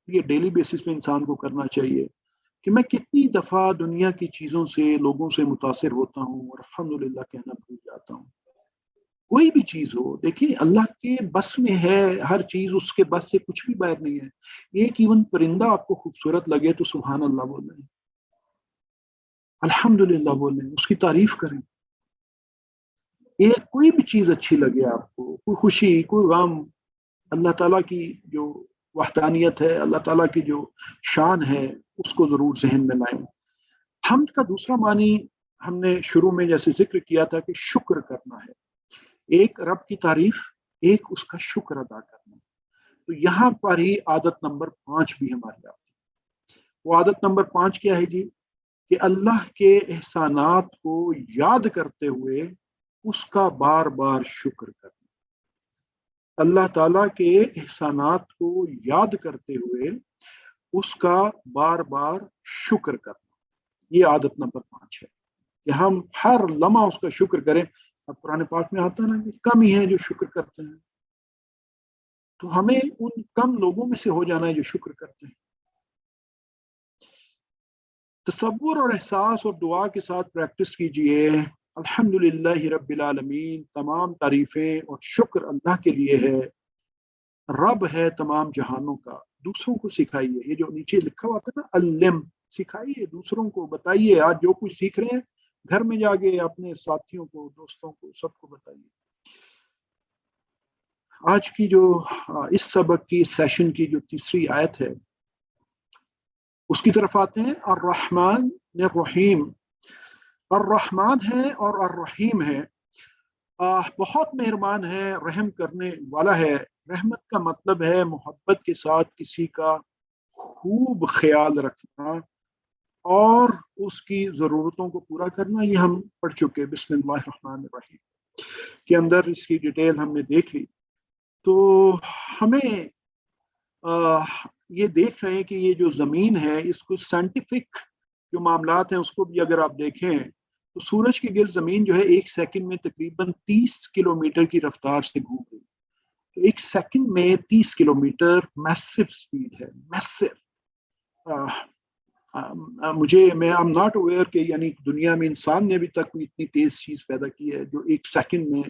یہ ڈیلی بیسس پہ انسان کو کرنا چاہیے کہ میں کتنی دفعہ دنیا کی چیزوں سے، لوگوں سے متاثر ہوتا ہوں اور الحمدللہ کہنا بھول جاتا ہوں. کوئی بھی چیز ہو، دیکھیں اللہ کے بس میں ہے ہر چیز، اس کے بس سے کچھ بھی باہر نہیں ہے. ایک ایون پرندہ آپ کو خوبصورت لگے تو سبحان اللہ بول رہے ہیں، الحمدللہ بول رہے ہیں، اس کی تعریف کریں. ایک کوئی بھی چیز اچھی لگے آپ کو، کوئی خوشی، کوئی غم، اللہ تعالیٰ کی جو وحدانیت ہے، اللہ تعالیٰ کی جو شان ہے، اس کو ضرور ذہن میں لائیں. حمد کا دوسرا معنی ہم نے شروع میں جیسے ذکر کیا تھا کہ شکر کرنا ہے. ایک رب کی تعریف، ایک اس کا شکر ادا کرنا. تو یہاں پر ہی عادت نمبر 5 بھی ہماری آتی ہے. وہ عادت نمبر 5 کیا ہے جی؟ کہ اللہ کے احسانات کو یاد کرتے ہوئے اس کا بار بار شکر کرنا. اللہ تعالیٰ کے احسانات کو یاد کرتے ہوئے اس کا بار بار شکر کرنا. یہ عادت نمبر 5 ہے کہ ہم ہر لمحہ اس کا شکر کریں. اب قرآن پاک میں آتا ہے نا کہ کم ہی ہیں جو شکر کرتے ہیں. تو ہمیں ان کم لوگوں میں سے ہو جانا ہے جو شکر کرتے ہیں. تصور اور احساس اور دعا کے ساتھ پریکٹس کیجئے. الحمدللہ رب العالمین، تمام تعریفیں اور شکر اللہ کے لیے ہے، رب ہے تمام جہانوں کا. دوسروں کو سکھائیے. یہ جو نیچے لکھا ہوا تھا نا علم، سکھائیے، دوسروں کو بتائیے. آج جو کچھ سیکھ رہے ہیں گھر میں جا کے اپنے ساتھیوں کو، دوستوں کو، سب کو بتائیے. آج کی جو اس سبق کی، اس سیشن کی جو تیسری آیت ہے اس کی طرف آتے ہیں. الرحمن الرحیم. الرحمن ہے اور الرحیم ہے، بہت مہربان ہے، رحم کرنے والا ہے. رحمت کا مطلب ہے محبت کے ساتھ کسی کا خوب خیال رکھنا اور اس کی ضرورتوں کو پورا کرنا. یہ ہم پڑھ چکے بسم اللہ الرحمن الرحیم کے اندر، اس کی ڈیٹیل ہم نے دیکھ لی. تو ہمیں یہ دیکھ رہے ہیں کہ یہ جو زمین ہے اس کو سائنٹیفک جو معاملات ہیں اس کو بھی اگر آپ دیکھیں تو سورج کے گرد زمین جو ہے 1 سیکنڈ میں تقریباً 30 کلومیٹر کی رفتار سے گھوم رہی ہے. تو 1 سیکنڈ میں 30 کلومیٹر میسو اسپیڈ ہے، میسو. مجھے میں ایم ناٹ اویئر کہ یعنی دنیا میں انسان نے ابھی تک کوئی اتنی تیز چیز پیدا کی ہے جو 1 سیکنڈ میں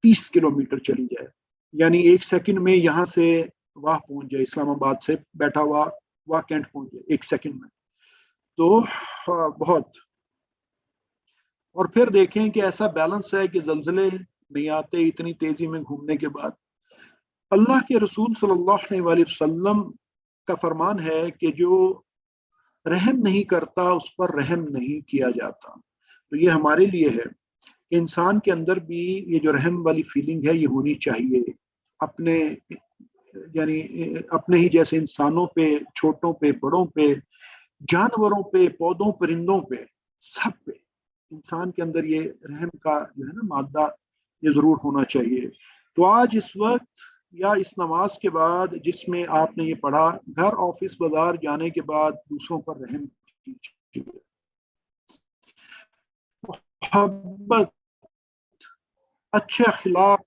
30 کلومیٹر چلی جائے. یعنی 1 سیکنڈ میں یہاں سے وہاں پہنچ جائے، اسلام آباد سے بیٹھا ہوا وہاں کینٹ پہنچ جائے 1 سیکنڈ میں. تو بہت. اور پھر دیکھیں کہ ایسا بیلنس ہے کہ زلزلے نہیں آتے اتنی تیزی میں گھومنے کے بعد. اللہ کے رسول صلی اللہ علیہ وسلم کا فرمان ہے کہ جو رحم نہیں کرتا اس پر رحم نہیں کیا جاتا. تو یہ ہمارے لیے ہے کہ انسان کے اندر بھی یہ جو رحم والی فیلنگ ہے یہ ہونی چاہیے، اپنے یعنی اپنے ہی جیسے انسانوں پہ، چھوٹوں پہ، بڑوں پہ، جانوروں پہ، پودوں پرندوں پہ، سب پہ انسان کے اندر یہ رحم کا جو ہے نا مادہ یہ ضرور ہونا چاہیے. تو آج اس وقت یا اس نماز کے بعد جس میں آپ نے یہ پڑھا، گھر آفس بازار جانے کے بعد دوسروں پر رحم کیجیے، محبت، اچھے اخلاق،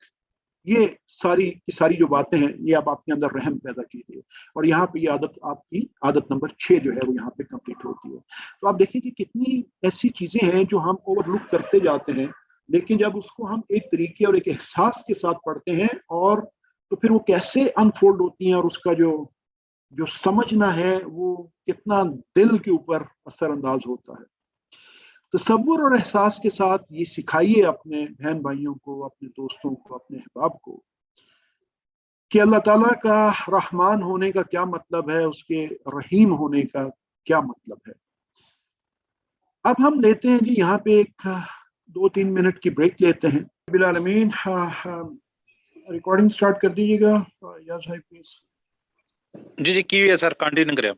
یہ ساری کی ساری جو باتیں ہیں یہ آپ کے اندر رحم پیدا کیجیے. اور یہاں پہ یہ عادت آپ کی عادت نمبر 6 جو ہے وہ یہاں پہ کمپلیٹ ہوتی ہے. تو آپ دیکھیں کہ کتنی ایسی چیزیں ہیں جو ہم اوور لک کرتے جاتے ہیں، لیکن جب اس کو ہم ایک طریقے اور ایک احساس کے ساتھ پڑھتے ہیں اور تو پھر وہ کیسے انفولڈ ہوتی ہیں اور اس کا جو سمجھنا ہے وہ کتنا دل کے اوپر اثر انداز ہوتا ہے. تصور اور احساس کے ساتھ یہ سکھائیے اپنے بہن بھائیوں کو، اپنے دوستوں کو، اپنے احباب کو کہ اللہ تعالیٰ کا رحمان ہونے کا کیا مطلب ہے، اس کے رحیم ہونے کا کیا مطلب ہے. اب ہم لیتے ہیں جی یہاں پہ ایک 2-3 منٹ کی بریک لیتے ہیں. رب العالمین ریکارڈنگ سٹارٹ کر دیجیے گا. یس بھائی پلیز. جی کی ہوئی ہے سر، کنٹینیو کریں.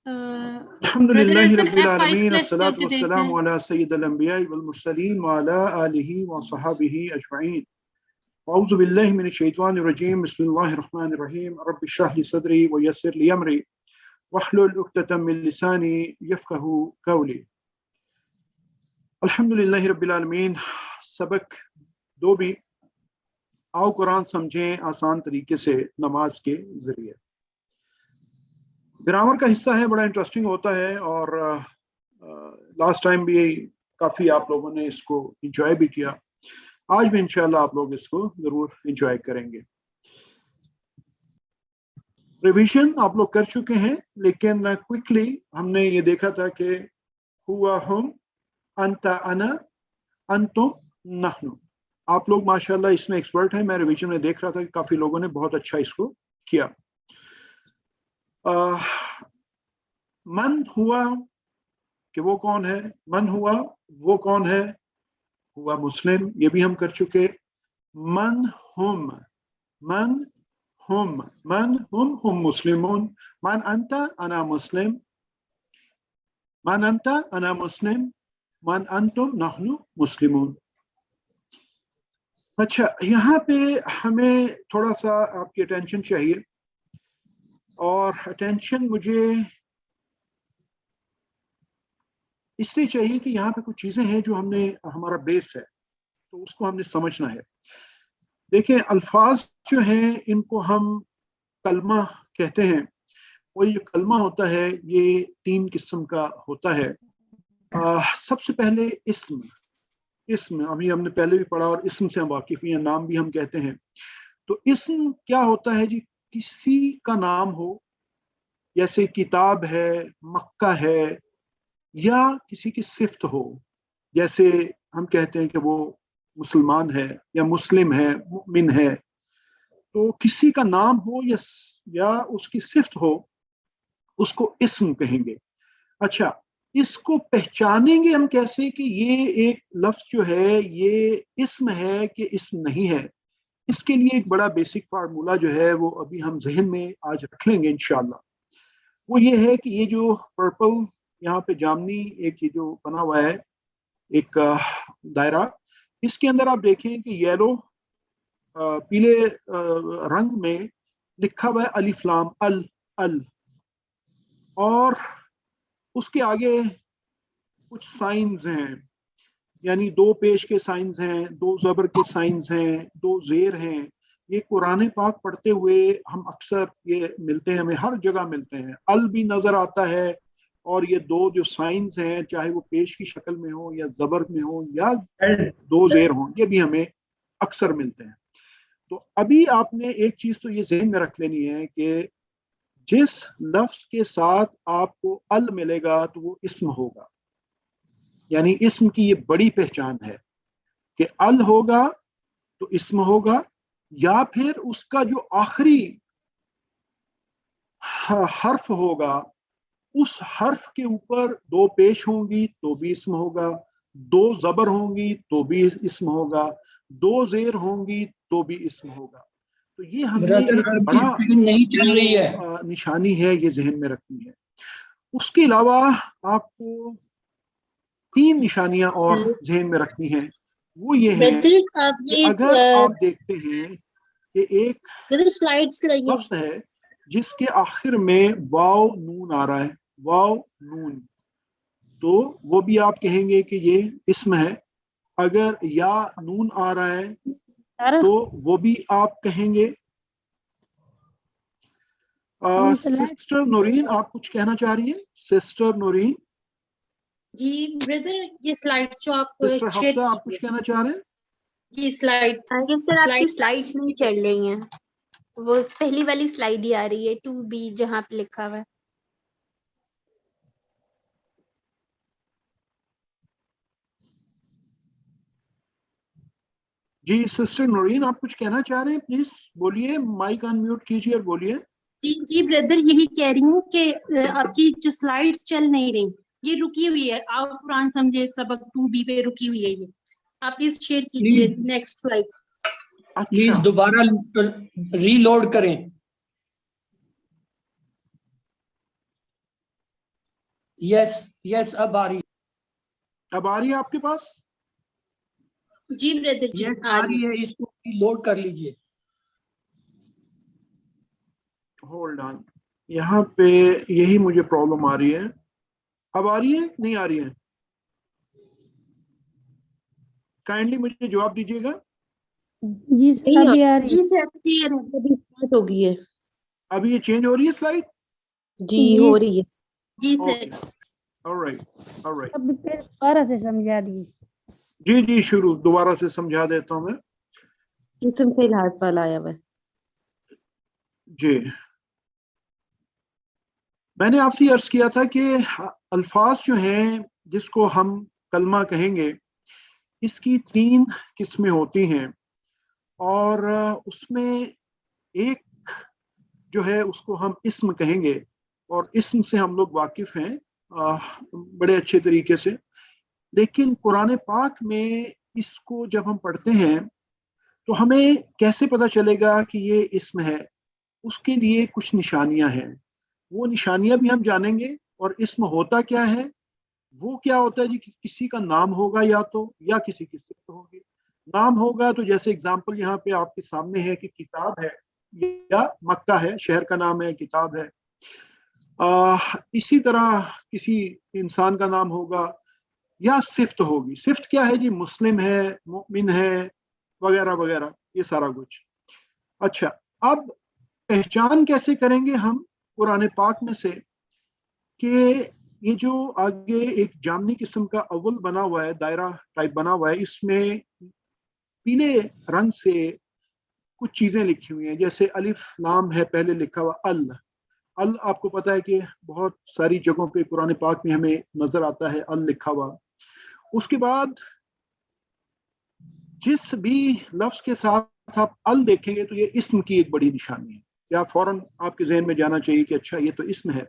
الحمد للہ رب العالمین، الصلاۃ والسلام علی سید الانبیاء والمرسلین وعلی آلہ وصحبہ اجمعین. اعوذ باللہ من الشیطان الرجیم، بسم اللہ الرحمن الرحیم. رب اشرح لی صدری ویسر لی امری واحلل عقدۃ من لسانی یفقہوا قولی. الحمد للہ رب العالمین. سبق 2 بھی آؤ قرآن سمجھیں آسان طریقے سے نماز کے ذریعے. گرامر کا حصہ ہے، بڑا انٹرسٹنگ ہوتا ہے اور لاسٹ ٹائم بھی کافی آپ لوگوں نے اس کو انجوائے بھی کیا. آج بھی انشاءاللہ آپ لوگ اس کو ضرور انجوائے کریں گے. ریویژن آپ لوگ کر چکے ہیں، لیکن کوئکلی ہم نے یہ دیکھا تھا کہ ہوا ہم، انت انا، انتم نحن. آپ لوگ ماشاءاللہ اس میں ایکسپرٹ ہیں. میں ریویژن میں دیکھ رہا تھا کہ کافی لوگوں نے بہت اچھا اس کو کیا. من ہوا کہ وہ کون ہے، من ہوا وہ کون ہے، ہوا مسلم، یہ بھی ہم کر چکے. من ہم، من ہم، من ہم مسلمون. من انت انا مسلم، من انت انا مسلم، من انتم نحن مسلمون. اچھا یہاں پہ ہمیں تھوڑا سا آپ کی اٹینشن چاہیے، اور اٹینشن مجھے اس لیے چاہیے کہ یہاں پہ کچھ چیزیں ہیں جو ہمارا بیس ہے تو اس کو ہم نے سمجھنا ہے. دیکھیں الفاظ جو ہیں ان کو ہم کلمہ کہتے ہیں، اور یہ کلمہ ہوتا ہے یہ 3 قسم کا ہوتا ہے. سب سے پہلے اسم ابھی ہم نے پہلے بھی پڑھا اور اسم سے ہم واقف ہیں، نام بھی ہم کہتے ہیں. تو اسم کیا ہوتا ہے جی؟ کسی کا نام ہو، جیسے کتاب ہے، مکہ ہے، یا کسی کی صفت ہو، جیسے ہم کہتے ہیں کہ وہ مسلمان ہے یا مسلم ہے، مؤمن ہے. تو کسی کا نام ہو یا اس کی صفت ہو اس کو اسم کہیں گے. اچھا اس کو پہچانیں گے ہم کیسے کہ یہ ایک لفظ جو ہے یہ اسم ہے کہ اسم نہیں ہے؟ اس کے لیے ایک بڑا بیسک فارمولا جو ہے وہ ابھی ہم ذہن میں آج رکھ لیں گے انشاءاللہ. وہ یہ ہے کہ یہ جو پرپل यहाँ पे जामनी एक ये जो बना हुआ है एक दायरा, इसके अंदर आप देखें कि येलो पीले रंग में लिखा हुआ है अलिफ लाम अल अल, और उसके आगे कुछ साइंस हैं, यानी दो पेश के साइंस हैं, दो जबर के साइंस हैं, दो जेर हैं। ये कुरान पाक पढ़ते हुए हम अक्सर ये मिलते हैं, हमें हर जगह मिलते हैं। अल भी नजर आता है, और ये दो जो साइंस हैं, चाहे वो पेश की शक्ल में हो या जबर में हो या दो जेर हो, ये भी हमें अक्सर मिलते हैं। तो अभी आपने एक चीज तो ये ज़हन में रख लेनी है कि जिस लफ्ज के साथ आपको अल मिलेगा तो वो इस्म होगा, यानी इस्म की ये बड़ी पहचान है कि अल होगा तो इस्म होगा, या फिर उसका जो आखिरी हर्फ होगा उस हर्फ के ऊपर दो पेश होंगी तो भी इस्म होगा, दो जबर होंगी तो भी इस्म होगा, दो जेर होंगी तो भी इस्म होगा। तो ये हमने एक बड़ा नहीं चल रही है निशानी है, ये जहन में रखनी है। उसके अलावा आपको तीन निशानियां और जहन में रखनी है, वो ये है कि अगर आप देखते हैं कि एक स्लाइड्स लफ्ज है जिसके आखिर में वाव नून आ रहा है, वाव नून, तो वो भी आप कहेंगे कि ये इस्म है। अगर या नून आ रहा है तो वो भी आप कहेंगे। सिस्टर नूरीन, आप कुछ कहना चाह रही है? सिस्टर नूरीन जी ब्रदर, ये स्लाइड्स जो आप सिस्टर हफ्सा, आप कुछ कहना चाह रहे हैं? जी स्लाइड्स नहीं चल रही हैं, वो पहली वाली स्लाइड ही आ रही है 2B जहाँ पे लिखा हुआ है। जी सिस्टर नूरीन, आप कुछ कहना चाह रहे हैं? प्लीज बोलिए, माइक अनम्यूट कीजिए और बोलिए। जी ब्रदर, यही कह रही हूँ कि आपकी जो स्लाइड्स चल नहीं रही, ये रुकी हुई है। आप कुरान समझे सबक 2B पे रुकी हुई है ये। आप प्लीज शेयर कीजिए नेक्स्ट स्लाइड। प्लीज दोबारा रीलोड करें। यस अब आ रही है आपके पास? जी ब्रदर जी आ रही है, इसको रीलोड कर लीजिए। होल्ड ऑन, यहाँ पे यही मुझे प्रॉब्लम आ रही है। अब आ रही है नहीं आ रही है? काइंडली मुझे जवाब दीजिएगा। जी सर अभी आ रही जी सर, क्लियर अभी स्टार्ट हो गई है। अभी ये चेंज हो रही है स्लाइड? जी हो रही है जी सर। ऑलराइट ऑलराइट, अब फिर दोबारा से समझा दी। जी शुरू दोबारा से समझा देता हूँ मैं। इसम से लाट वाला आया हुआ जी, मैंने आपसे अर्ज किया था कि अल्फाज जो हैं जिसको हम कलमा कहेंगे, इसकी तीन किस्में होती हैं, और उसमें एक जो है उसको हम इस्म कहेंगे, और इस्म से हम लोग वाकिफ हैं बड़े अच्छे तरीके से। लेकिन कुरान पाक में इसको जब हम पढ़ते हैं तो हमें कैसे पता चलेगा कि ये इस्म है? उसके लिए कुछ निशानियां हैं, वो निशानियां भी हम जानेंगे। और इस्म होता क्या है? वो क्या होता है जी, कि किसी का नाम होगा या किसी की सिफत होगी। नाम होगा तो जैसे एग्जाम्पल यहाँ पे आपके सामने है कि किताब है, या मक्का है, शहर का नाम है, किताब है। इसी तरह किसी इंसान का नाम होगा या सिफ्त होगी। सिफ्त क्या है जी? मुस्लिम है, मुमिन है, वगैरह वगैरह, ये सारा कुछ। अच्छा, अब पहचान कैसे करेंगे हम कुरान पाक में से कि ये जो आगे एक जामनी किस्म का अव्वल बना हुआ है, दायरा टाइप बना हुआ है, इसमें पीले रंग से कुछ चीजें लिखी हुई हैं, जैसे अलिफ लाम है, पहले लिखा हुआ अल। अल आपको पता है कि बहुत सारी जगहों पे कुरान पाक में हमें नजर आता है अल लिखा हुआ। उसके बाद जिस भी लफ्ज के साथ आप अल देखेंगे तो ये इस्म की एक बड़ी निशानी है, या फौरन आपके जहन में जाना चाहिए कि अच्छा ये तो इस्म है।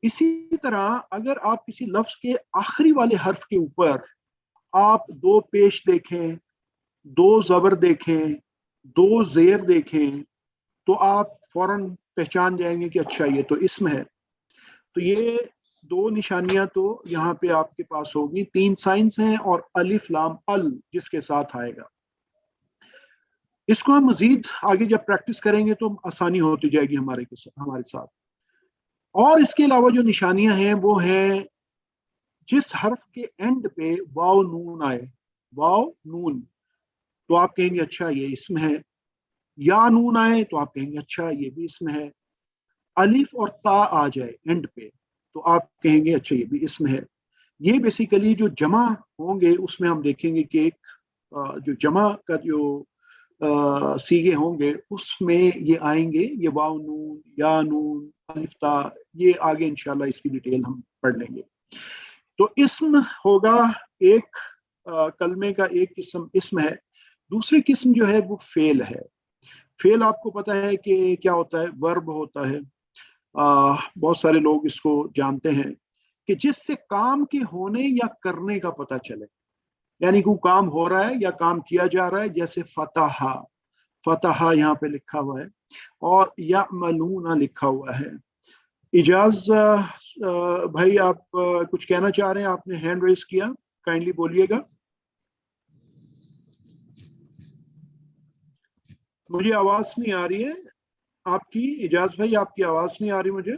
इसी तरह अगर आप किसी लफ्ज के आखिरी वाले हर्फ के ऊपर आप दो पेश देखें, दो जबर देखें, दो जेर देखें, तो आप फौरन पहचान जाएंगे कि अच्छा ये तो इस्म है। तो ये دو نشانیاں تو یہاں پہ آپ کے پاس ہوگی, 3 سائنس ہیں اور الف لام ال جس کے ساتھ آئے گا. اس کو ہم مزید آگے جب پریکٹس کریں گے تو آسانی ہوتی جائے گی ہمارے ساتھ. اور اس کے علاوہ جو نشانیاں ہیں وہ ہیں جس حرف کے اینڈ پہ واو نون آئے, واو نون, تو آپ کہیں گے اچھا یہ اسم ہے. یا نون آئے تو آپ کہیں گے اچھا یہ بھی اسم ہے. الف اور تا آ جائے اینڈ پہ تو آپ کہیں گے اچھا یہ بھی اسم ہے. یہ بیسیکلی جو جمع ہوں گے اس میں ہم دیکھیں گے کہ ایک جو جمع کا جو سیگے ہوں گے اس میں یہ آئیں گے, یہ واو نون, یا نون, الف تا, یہ آگے انشاءاللہ اس کی ڈیٹیل ہم پڑھ لیں گے. تو اسم ہوگا ایک کلمے کا ایک قسم اسم ہے. دوسری قسم جو ہے وہ فعل ہے. فعل آپ کو پتہ ہے کہ کیا ہوتا ہے, ورب ہوتا ہے. بہت سارے لوگ اس کو جانتے ہیں کہ جس سے کام کے ہونے یا کرنے کا پتہ چلے, یعنی کوئی کام ہو رہا ہے یا کام کیا جا رہا ہے, جیسے فتح, فتح یہاں پہ لکھا ہوا ہے اور یعملون لکھا ہوا ہے. اجاز بھائی آپ کچھ کہنا چاہ رہے ہیں, آپ نے ہینڈ ریز کیا, کائنڈلی بولیے گا. مجھے آواز نہیں آ رہی ہے آپ کی, اجاز بھائی آپ کی آواز نہیں آ رہی مجھے.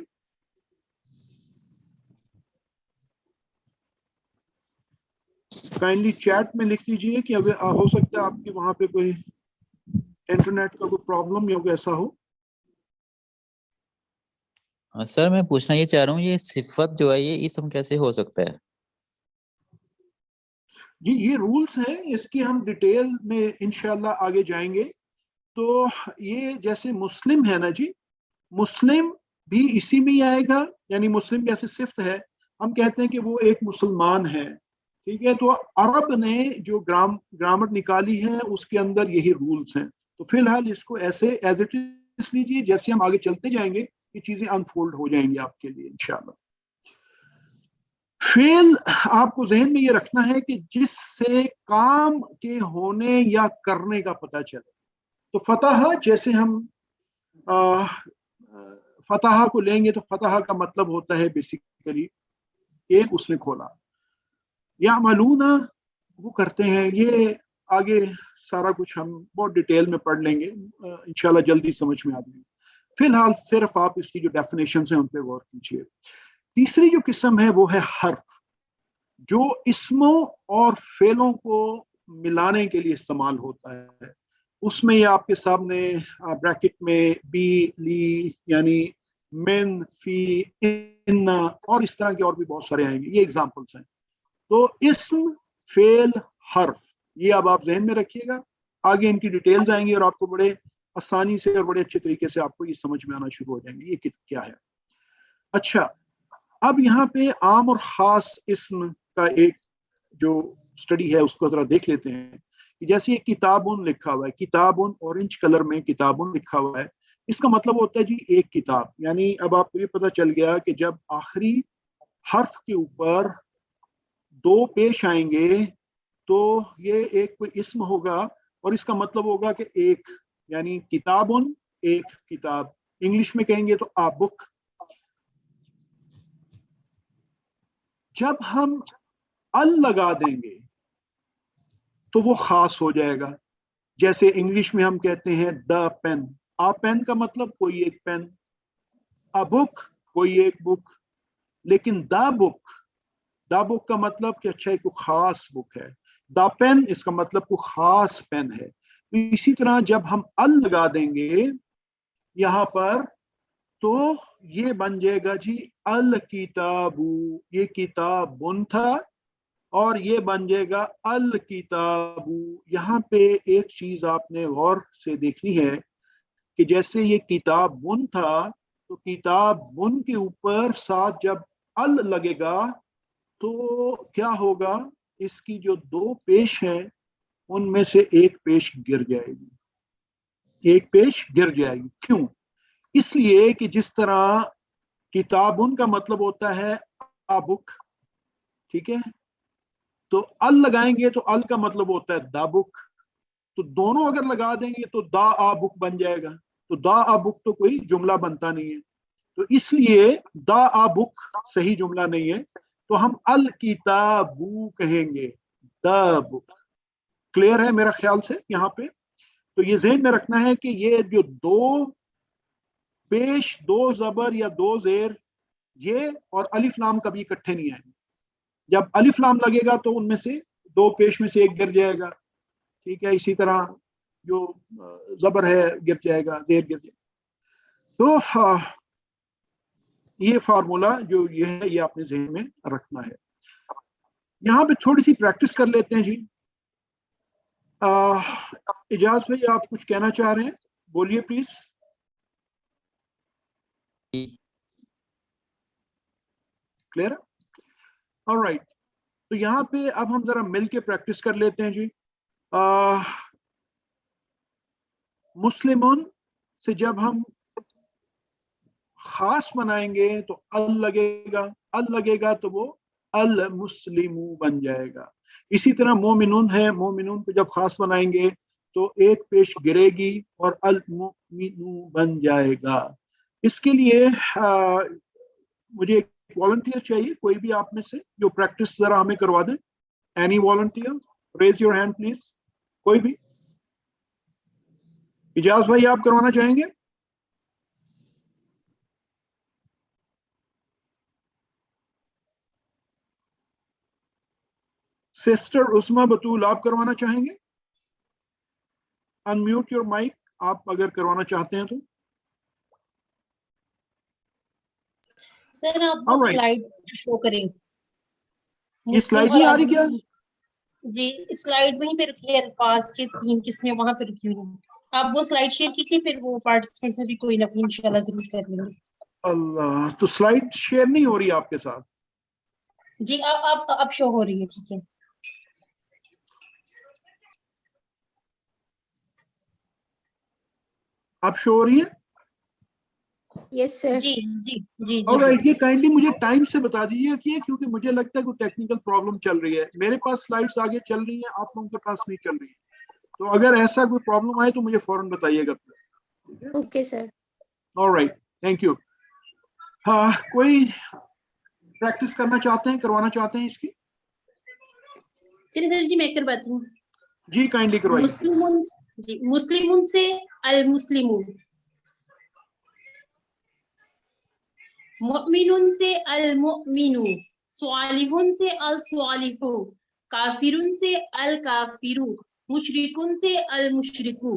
کائنڈلی چیٹ میں لکھ دیجئے کہ اگر ہو سکتا ہے آپ کے وہاں پہ کوئی انٹرنیٹ کا کوئی پرابلم یا کوئی ایسا ہو. سر میں پوچھنا یہ چاہ رہا ہوں, یہ صفت جو ہے یہ اسم کیسے ہو سکتا ہے؟ جی یہ رولز ہیں, اس کی ہم ڈیٹیل میں انشاءاللہ آگے جائیں گے. تو یہ جیسے مسلم ہے نا جی, مسلم بھی اسی میں ہی آئے گا, یعنی مسلم جیسے صفت ہے, ہم کہتے ہیں کہ وہ ایک مسلمان ہے, ٹھیک ہے. تو عرب نے جو گرامر نکالی ہے اس کے اندر یہی رولز ہیں. تو فی الحال اس کو ایسے ایز اٹ از لیجیے, جیسے ہم آگے چلتے جائیں گے یہ چیزیں انفولڈ ہو جائیں گی آپ کے لیے انشاءاللہ. فعل آپ کو ذہن میں یہ رکھنا ہے کہ جس سے کام کے ہونے یا کرنے کا پتہ چلے. تو فتح, جیسے ہم فتح کو لیں گے تو فتح کا مطلب ہوتا ہے بیسیکلی ایک اس نے کھولا. یعملون وہ کرتے ہیں, یہ آگے سارا کچھ ہم بہت ڈیٹیل میں پڑھ لیں گے انشاءاللہ, جلدی سمجھ میں آ جائے گی. فی الحال صرف آپ اس کی جو ڈیفینیشنز ہیں ان پہ غور کیجیے. تیسری جو قسم ہے وہ ہے حرف, جو اسموں اور فعلوں کو ملانے کے لیے استعمال ہوتا ہے. اس میں یہ آپ کے سامنے بریکٹ میں بی, لی, یعنی من, فی, ان اور اس طرح کے اور بھی بہت سارے آئیں گے, یہ ایگزامپلس ہیں. تو اسم, فعل, حرف, یہ اب آپ ذہن میں رکھیے گا. آگے ان کی ڈیٹیلز آئیں گی اور آپ کو بڑے آسانی سے اور بڑے اچھے طریقے سے آپ کو یہ سمجھ میں آنا شروع ہو جائیں گے یہ کیا ہے. اچھا, اب یہاں پہ عام اور خاص اسم کا ایک جو اسٹڈی ہے اس کو ذرا دیکھ لیتے ہیں. جیسے یہ کتابن لکھا ہوا ہے, کتابن اورنج کلر میں کتابن لکھا ہوا ہے, اس کا مطلب ہوتا ہے جی ایک کتاب. یعنی اب آپ کو یہ پتہ چل گیا کہ جب آخری حرف کے اوپر 2 پیش آئیں گے تو یہ ایک کوئی اسم ہوگا اور اس کا مطلب ہوگا کہ ایک, یعنی کتابن ایک کتاب. انگلش میں کہیں گے تو a book. جب ہم ال لگا دیں گے تو وہ خاص ہو جائے گا. جیسے انگلش میں ہم کہتے ہیں دا پین, آ پین کا مطلب کوئی ایک پین, a book کوئی ایک بک. لیکن دا بک کا مطلب کہ اچھا ایک خاص بک ہے. دا پین اس کا مطلب کوئی خاص پین ہے. اسی طرح جب ہم ال لگا دیں گے یہاں پر تو یہ بن جائے گا جی الکتابو, یہ کتابن تھا اور یہ بن جائے گا الکتابو. یہاں پہ ایک چیز آپ نے غور سے دیکھنی ہے کہ جیسے یہ کتابن تھا تو کتابن کے اوپر ساتھ جب ال لگے گا تو کیا ہوگا, اس کی جو 2 پیش ہیں ان میں سے ایک پیش گر جائے گی, ایک پیش گر جائے گی. کیوں؟ اس لیے کہ جس طرح کتابن کا مطلب ہوتا ہے آ بک, ٹھیک ہے, تو ال لگائیں گے تو ال کا مطلب ہوتا ہے دا بک. تو دونوں اگر لگا دیں گے تو دا آ بک بن جائے گا. تو دا آ بک تو کوئی جملہ بنتا نہیں ہے. تو اس لیے دا آ بک صحیح جملہ نہیں ہے, تو ہم الکتابو کہیں گے, دا بک. کلیئر ہے میرا خیال سے یہاں پہ؟ تو یہ ذہن میں رکھنا ہے کہ یہ جو دو پیش, دو زبر یا دو زیر, یہ اور الف لام کبھی اکٹھے نہیں آئیں گے. جب الف لام لگے گا تو ان میں سے دو پیش میں سے ایک گر جائے گا, ٹھیک ہے, اسی طرح جو زبر ہے گر جائے گا, زیر گر جائے گا. تو یہ فارمولا جو یہ ہے یہ اپنے ذہن میں رکھنا ہے. یہاں پہ تھوڑی سی پریکٹس کر لیتے ہیں جی. اجاز بھائی آپ کچھ کہنا چاہ رہے ہیں, بولیے پلیز. کلیئر؟ آلرائٹ. تو یہاں پہ اب ہم ذرا مل کے پریکٹس کر لیتے ہیں جی. مسلمون سے جب ہم خاص بنائیں گے تو ال لگے گا تو وہ المسلمو بن جائے گا. اسی طرح مومنون ہے, مومنون کو جب خاص بنائیں گے تو ایک پیش گرے گی اور المؤمنو بن جائے گا. اس کے لیے مجھے ایک والنٹیئر چاہیے, کوئی بھی آپ میں سے جو پریکٹس ذرا ہمیں کروا دیں. Any volunteer, raise your hand please. کوئی بھی؟ اجاز بھائی آپ کروانا چاہیں گے؟ سسٹر عثمہ بطول آپ کروانا چاہیں گے؟ انمیوٹ یور مائک آپ اگر کروانا چاہتے ہیں تو. سر آپ وہ سلائیڈ شو کریں. یہ سلائیڈ نہیں آ رہی کیا؟ جی سلائیڈ وہیں پہ رکھی ہے, الفاظ کے 3 قسمیں وہاں پہ رکھی ہوئی ہیں. آپ وہ سلائیڈ شیئر کیجیے, پھر وہ پارٹیسپینٹس بھی کوئی نہ کوئی انشاءاللہ ضرور کر لیں گے. اللہ, تو سلائیڈ شیئر نہیں ہو رہی آپ کے ساتھ؟ جی اب شو ہو رہی ہے, ٹھیک ہے. اب شو ہو رہی ہے؟ یس سر. جی جی جی یہ کائنڈلی مجھے ٹائم سے بتا دیجیے کہ کیونکہ مجھے لگتا ہے کوئی ٹیکنیکل پرابلم چل رہی ہے. میرے پاس سلائیڈز آگے چل رہی ہیں, آپ لوگوں کے پاس نہیں چل رہی ہیں. تو اگر ایسا کوئی پرابلم آئے تو مجھے فوراً بتائیے گا. Okay sir. Alright, thank you. ہاں, کوئی پریکٹس کرنا چاہتے ہیں, کروانا چاہتے ہیں اس کی؟ چلیے سر جی میں کرواتی ہوں. جی کائنڈلی کروائیے. مسلمون, جی مسلمون سے المسلمون, مؤمنون سے المؤمنو, صالحون سے الصالحو, کافرون سے الکافرو, مشرکون سے المشرکو.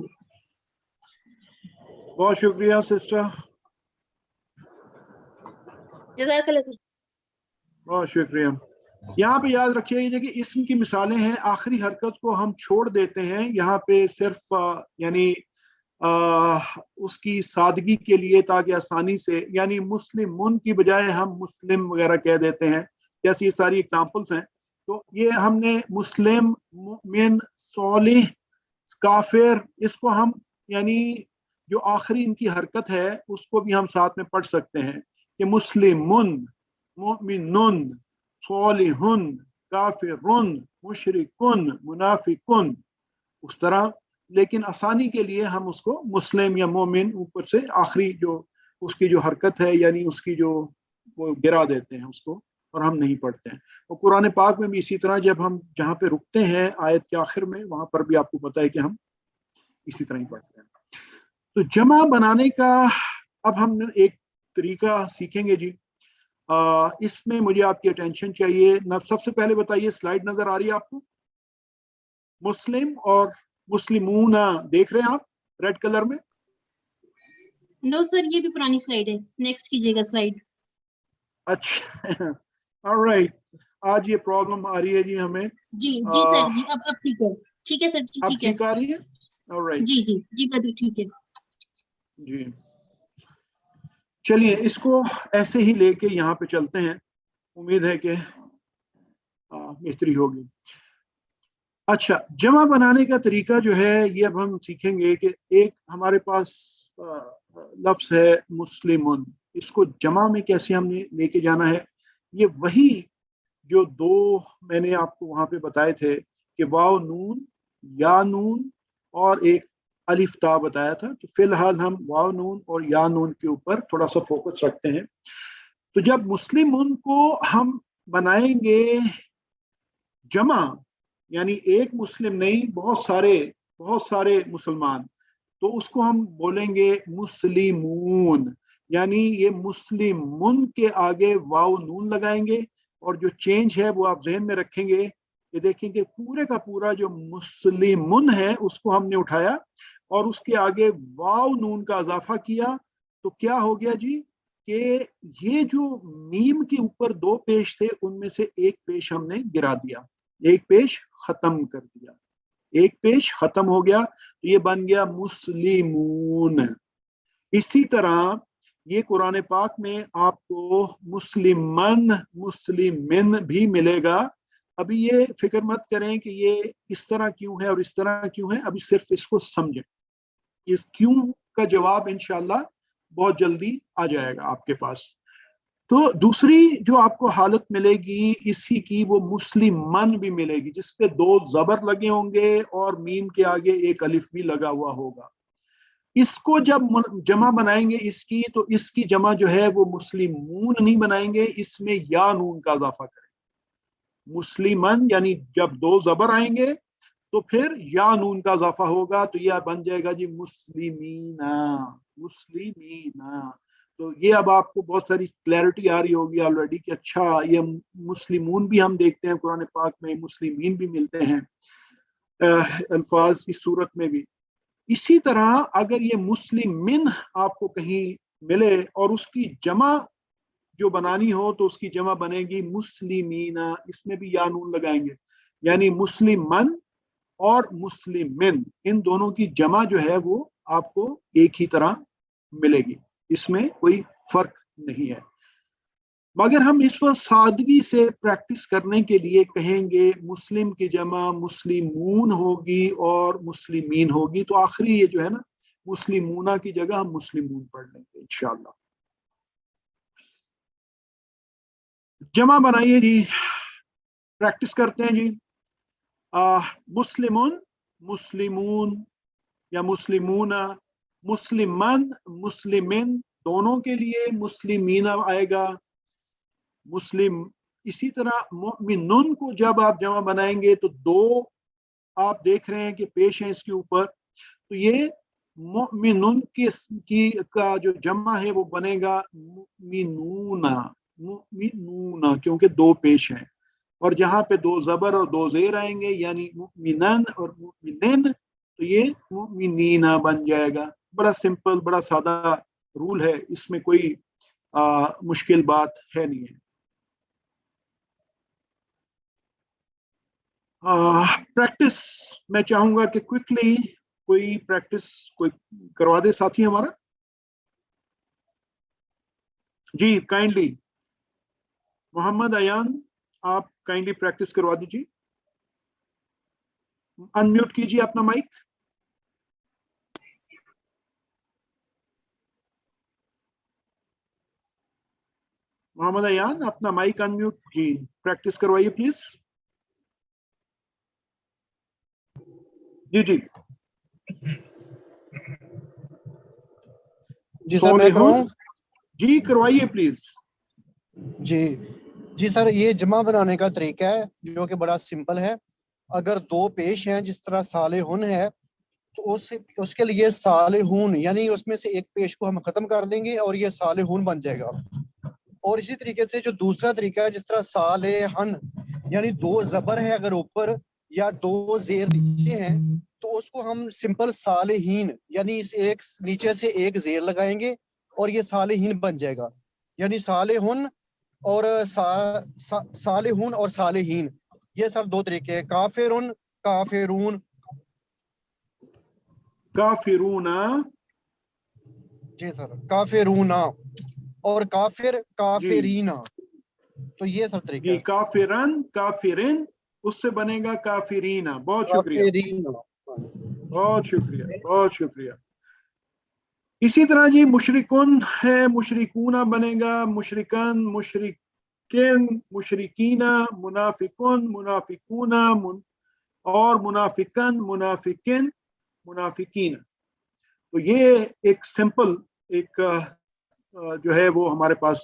بہت شکریہ سسٹر, جزاک اللہ سر. بہت شکریہ. یہاں پہ یاد رکھیے کہ اسم کی مثالیں ہیں, آخری حرکت کو ہم چھوڑ دیتے ہیں یہاں پہ صرف یعنی اس کی سادگی کے لیے, تاکہ آسانی سے, یعنی مسلمون کی بجائے ہم مسلم وغیرہ کہہ دیتے ہیں, جیسے یہ ساری ایگزامپلس ہیں. تو یہ ہم نے مسلم, مومن, صالح, کافر, اس کو ہم یعنی جو آخری ان کی حرکت ہے اس کو بھی ہم ساتھ میں پڑھ سکتے ہیں کہ مسلمون, مومنون, صالحون, کافرون, مشرکون, منافقون, اس طرح. لیکن آسانی کے لیے ہم اس کو مسلم یا مومن اوپر سے آخری جو اس کی جو حرکت ہے یعنی اس کی جو وہ گرا دیتے ہیں اس کو, اور ہم نہیں پڑھتے ہیں. اور قرآن پاک میں بھی اسی طرح جب ہم جہاں پہ رکتے ہیں آیت کے آخر میں, وہاں پر بھی آپ کو پتہ ہے کہ ہم اسی طرح ہی پڑھتے ہیں. تو جمع بنانے کا اب ہم ایک طریقہ سیکھیں گے جی. اس میں مجھے آپ کی اٹینشن چاہیے. سب سے پہلے بتائیے, سلائیڈ نظر آ رہی ہے آپ کو؟ مسلم اور مسلمون دیکھ رہے ہیں آپ ریڈ کلر میں؟ نو سر, یہ بھی پرانی سلائیڈ ہے, نیکسٹ کیجیے گا سلائیڈ. اچھا, آلرائٹ. آج یہ پرابلم آ رہی ہے جی ہمیں. جی جی سر جی, اب ٹھیک ہے. ٹھیک ہے سر جی, اب ٹھیک ہے. ٹھیک آ رہی ہے؟ آلرائٹ. جی جی جی بدر, ٹھیک ہے. جی چلیے اس کو ایسے ہی لے کے یہاں پہ چلتے ہیں, امید ہے کہ بہتری ہوگی. اچھا, جمع بنانے کا طریقہ جو ہے یہ اب ہم سیکھیں گے کہ ایک ہمارے پاس لفظ ہے مسلمون, اس کو جمع میں کیسے ہم نے لے کے جانا ہے. یہ وہی جو دو میں نے آپ کو وہاں پہ بتائے تھے کہ واو نون, یا نون, اور ایک अलिफ ता बताया था। तो फिलहाल हम वाव नून और या नून के ऊपर थोड़ा सा फोकस रखते हैं। तो जब मुस्लिमून को हम बनाएंगे जमा, यानी एक मुस्लिम नहीं, बहुत सारे मुसलमान, तो उसको हम बोलेंगे मुस्लिमून। यानी ये मुस्लिमुन के आगे वाव नून लगाएंगे, और जो चेंज है वो आप जहन में रखेंगे। ये देखेंगे पूरे का पूरा जो मुस्लिमुन है उसको हमने उठाया और उसके आगे वाव नून का इजाफा किया, तो क्या हो गया जी कि ये जो मीम के ऊपर दो पेश थे उनमें से एक पेश हमने गिरा दिया, एक पेश खत्म कर दिया, एक पेश खत्म हो गया, तो ये बन गया मुस्लिमून। इसी तरह ये कुरान पाक में आपको मुस्लिमन मुस्लिमिन भी मिलेगा। अभी ये फिक्र मत करें कि ये इस तरह क्यों है और इस तरह क्यों है, अभी सिर्फ इसको समझें। इस क्यों का जवाब इंशाल्लाह बहुत जल्दी आ जाएगा आपके पास। तो दूसरी जो आपको हालत मिलेगी इसी की, वो मुस्लिमन भी मिलेगी, जिसपे दो जबर लगे होंगे और मीम के आगे एक अलिफ भी लगा हुआ होगा। इसको जब जमा बनाएंगे इसकी, तो इसकी जमा जो है वो मुस्लिमून नहीं बनाएंगे, इसमें या नून का इजाफा करेंगे। मुस्लिमन यानी जब दो जबर आएंगे तो फिर या नून का इजाफा होगा, तो यह बन जाएगा जी मुस्लिमीना, मुस्लिमीना। तो ये अब आपको बहुत सारी क्लैरिटी आ रही होगी ऑलरेडी कि अच्छा ये मुस्लिमून भी हम देखते हैं कुरान पाक में, मुस्लिमीन भी मिलते हैं अल्फाज इस सूरत में भी। इसी तरह अगर ये मुस्लिमिन आपको कहीं मिले और उसकी जमा जो बनानी हो तो उसकी जमा बनेगी मुस्लिमीना, इसमें भी या नून लगाएंगे, यानी मुस्लिमन और मुस्लिमिन इन दोनों की जमा जो है वो आपको एक ही तरह मिलेगी, इसमें कोई फर्क नहीं है। मगर हम इस वक्त सादगी से प्रैक्टिस करने के लिए कहेंगे मुस्लिम की जमा मुस्लिमून होगी और मुस्लिमीन होगी, तो आखिरी ये जो है ना मुस्लिमूना की जगह हम मुस्लिमून पढ़ लेंगे इंशाअल्लाह। जमा बनाइए जी, प्रैक्टिस करते हैं जी। मुस्लिमुन मुस्लिमून या मुस्लिमूना, मुस्लिमन मुस्लिमिन दोनों के लिए मुस्लिमीना आएगा, मुस्लिम। इसी तरह मोमिनुन को जब आप जमा बनाएंगे तो दो आप देख रहे हैं कि पेश है इसके ऊपर, तो ये मोमिनुन की का जो जमा है वो बनेगा मुमिनूना, मुमिनूना, क्योंकि दो पेश हैं। और जहाँ पे दो जबर और दो जेर आएंगे यानी मुमिनन और मुमिनिन, तो ये मुमिनीना बन जाएगा। बड़ा सिंपल, बड़ा सादा रूल है, इसमें कोई मुश्किल बात है नहीं है। प्रैक्टिस मैं चाहूंगा कि क्विकली कोई प्रैक्टिस कोई करवा दे साथी हमारा जी, काइंडली। मोहम्मद अयान आप काइंडली प्रैक्टिस करवा दीजिए, अनम्यूट कीजिए अपना माइक। मोहम्मद अयान अपना माइक अनम्यूट जी, प्रैक्टिस करवाइए प्लीज। जी जी जी सर, मैं करवाऊं? जी करवाइए प्लीज। जी जी सर, ये जमा बनाने का तरीका है जो कि बड़ा सिंपल है। अगर दो पेश हैं जिस तरह सालेहुन है, तो उसके लिए सालेहुन यानी उसमें से एक पेश को हम खत्म कर देंगे और ये सालेहुन बन जाएगा। और इसी तरीके से जो दूसरा तरीका है, जिस तरह सालेहन यानी दो जबर है अगर ऊपर या दो जेर नीचे हैं, तो उसको हम सिंपल सालेहीन यानी इस एक नीचे से एक जेर लगाएंगे और ये सालेहीन बन जाएगा। यानी सालेहुन और सालेहुन और सालेहीन, ये सर दो तरीके हैं। काफिरुन काफिरून, काफिरूना जी सर, काफिरूना और काफिर काफिरीना, तो ये सब तरीका जी। है। काफिरन काफिरिन उससे बनेगा काफिरीना। बहुत शुक्रिया, काफिरीना, बहुत शुक्रिया, बहुत शुक्रिया। इसी तरह जी मुशरिकुन है, मुशरिकूना बनेगा, मुशरिकन मुशरिकिन मुशरिकीना, मुनाफिकुन मुनाफिकूना और मुनाफिकन मुनाफिकिन मुनाफिकीना। تو یہ ایک سمپل ایک جو ہے وہ ہمارے پاس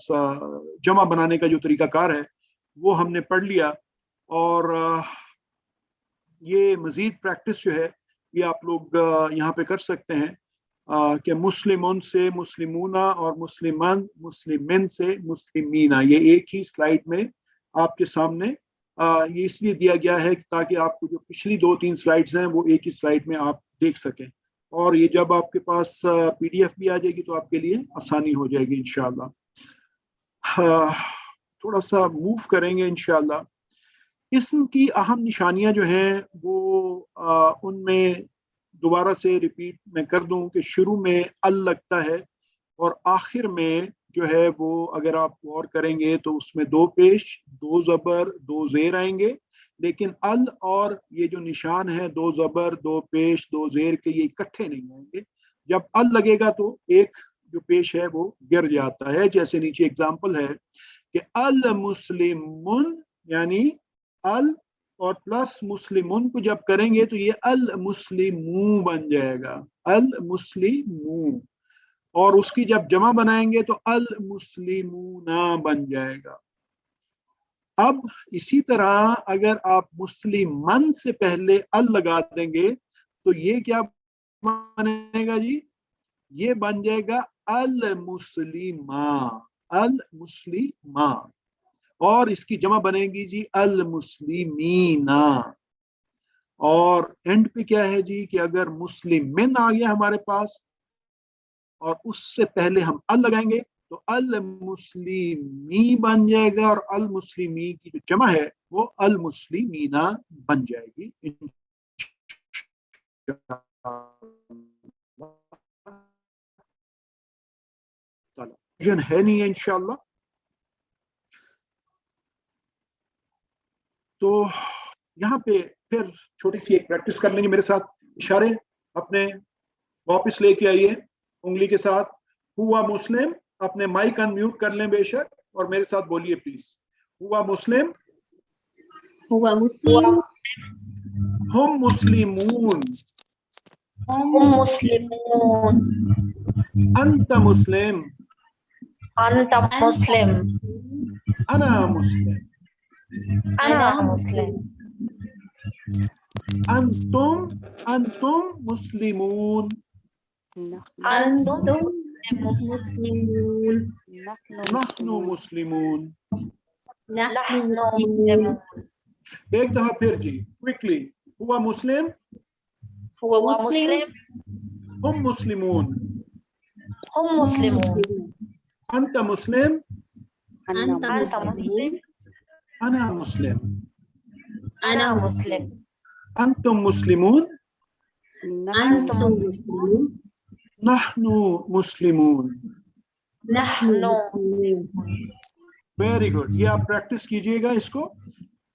جمع بنانے کا جو طریقہ کار ہے وہ ہم نے پڑھ لیا، اور یہ مزید پریکٹس جو ہے یہ آپ لوگ یہاں پہ کر سکتے ہیں کہ مسلمون سے مسلمونہ اور مسلمان مسلمین سے مسلمینہ، یہ ایک ہی سلائیڈ میں آپ کے سامنے یہ اس لیے دیا گیا ہے تاکہ آپ کو جو پچھلی 2-3 سلائیڈز ہیں وہ ایک ہی سلائیڈ میں آپ دیکھ سکیں، اور یہ جب آپ کے پاس پی ڈی ایف بھی آ جائے گی تو آپ کے لیے آسانی ہو جائے گی انشاءاللہ۔ تھوڑا سا موو کریں گے انشاءاللہ۔ اسم کی اہم نشانیاں جو ہیں وہ ان میں دوبارہ سے ریپیٹ میں کر دوں کہ شروع میں ال لگتا ہے، اور آخر میں جو ہے وہ اگر آپ غور کریں گے تو اس میں 2 پیش 2 زبر 2 زیر آئیں گے، لیکن ال اور یہ جو نشان ہے 2 زبر 2 پیش 2 زیر کے یہ اکٹھے نہیں آئیں گے۔ جب ال لگے گا تو ایک جو پیش ہے وہ گر جاتا ہے، جیسے نیچے ایگزامپل ہے کہ المسلمون، یعنی ال اور پلس مسلمون کو جب کریں گے تو یہ المسلمون بن جائے گا، المسلمون، اور اس کی جب جمع بنائیں گے تو المسلمون بن جائے گا۔ اب اسی طرح اگر آپ مسلمان سے پہلے ال لگا دیں گے تو یہ کیا بنے گا جی؟ یہ بن جائے گا المسلمہ، المسلمہ، اور اس کی جمع بنے گی جی المسلمین۔ اور اینڈ پہ کیا ہے جی کہ اگر مسلمین آ گیا ہمارے پاس اور اس سے پہلے ہم ال لگائیں گے تو المسلمی بن جائے گا، اور المسلمی کی جو جمع ہے وہ المسلمینہ بن جائے گی۔ ہے نہیں ہے انشاءاللہ۔ تو یہاں پہ پھر چھوٹی سی ایک پریکٹس کر لیں گے، میرے ساتھ اشارے اپنے واپس لے کے آئیے انگلی کے ساتھ۔ ہوا مسلم، اپنے مائک ان میوٹ کر لیں بے شک، اور میرے ساتھ بولیے پلیز۔ ہوا مسلم، ہوا مسلم، ہم مسلمون، ہم مسلمون، انت مسلم، انت مسلم، انا مسلم، انا مسلم، انتم مسلمون، انتم مسلمون، نحن مسلمون۔ نحن مسلمون۔ ایک دفعہ پھر جی کوئکلی۔ ہوا مسلم، ہوا مسلم، ہم مسلمون، ہم مسلمون، انت مسلم، انت مسلم، انا مسلم، انا مسلم، انتم مسلمون، انتم مسلمون، نحن مسلمون۔ نحن مسلمون۔ ویری گڈ، یہ آپ پریکٹس کیجئے گا اس کو۔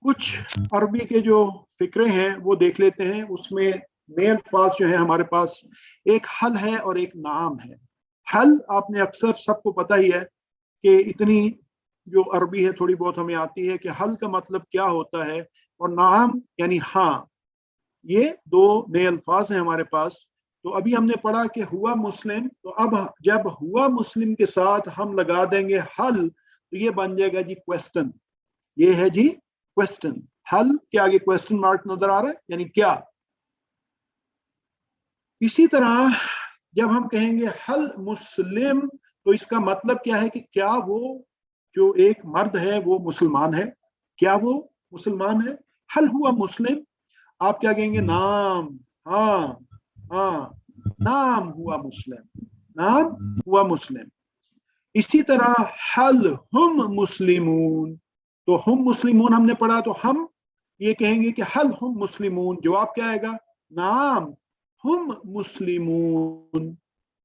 کچھ عربی کے جو فقرے ہیں وہ دیکھ لیتے ہیں، اس میں نئے الفاظ جو ہیں ہمارے پاس ایک حل ہے اور ایک نام ہے۔ حل آپ نے اکثر سب کو پتہ ہی ہے کہ اتنی جو عربی ہے تھوڑی بہت ہمیں آتی ہے کہ حل کا مطلب کیا ہوتا ہے، اور نام یعنی ہاں، یہ 2 نئے الفاظ ہیں ہمارے پاس۔ تو ابھی ہم نے پڑھا کہ ہوا مسلم، تو اب جب ہوا مسلم کے ساتھ ہم لگا دیں گے حل تو یہ بن جائے گا جی کویسٹن، یہ ہے جی کویسٹن۔ حل کے آگے کویسٹن مارک نظر آ رہا ہے، یعنی کیا۔ اسی طرح جب ہم کہیں گے حل مسلم تو اس کا مطلب کیا ہے کہ کیا وہ جو ایک مرد ہے وہ مسلمان ہے، کیا وہ مسلمان ہے۔ حل ہوا مسلم، آپ کیا کہیں گے؟ نام، ہاں ہاں، نام ہوا مسلم، نام ہوا مسلم۔ اسی طرح حل ہم مسلمون، تو ہم مسلمون ہم نے پڑھا تو ہم یہ کہیں گے کہ حل ہم مسلمون، جواب کیا آئے گا؟ نام ہم مسلمون۔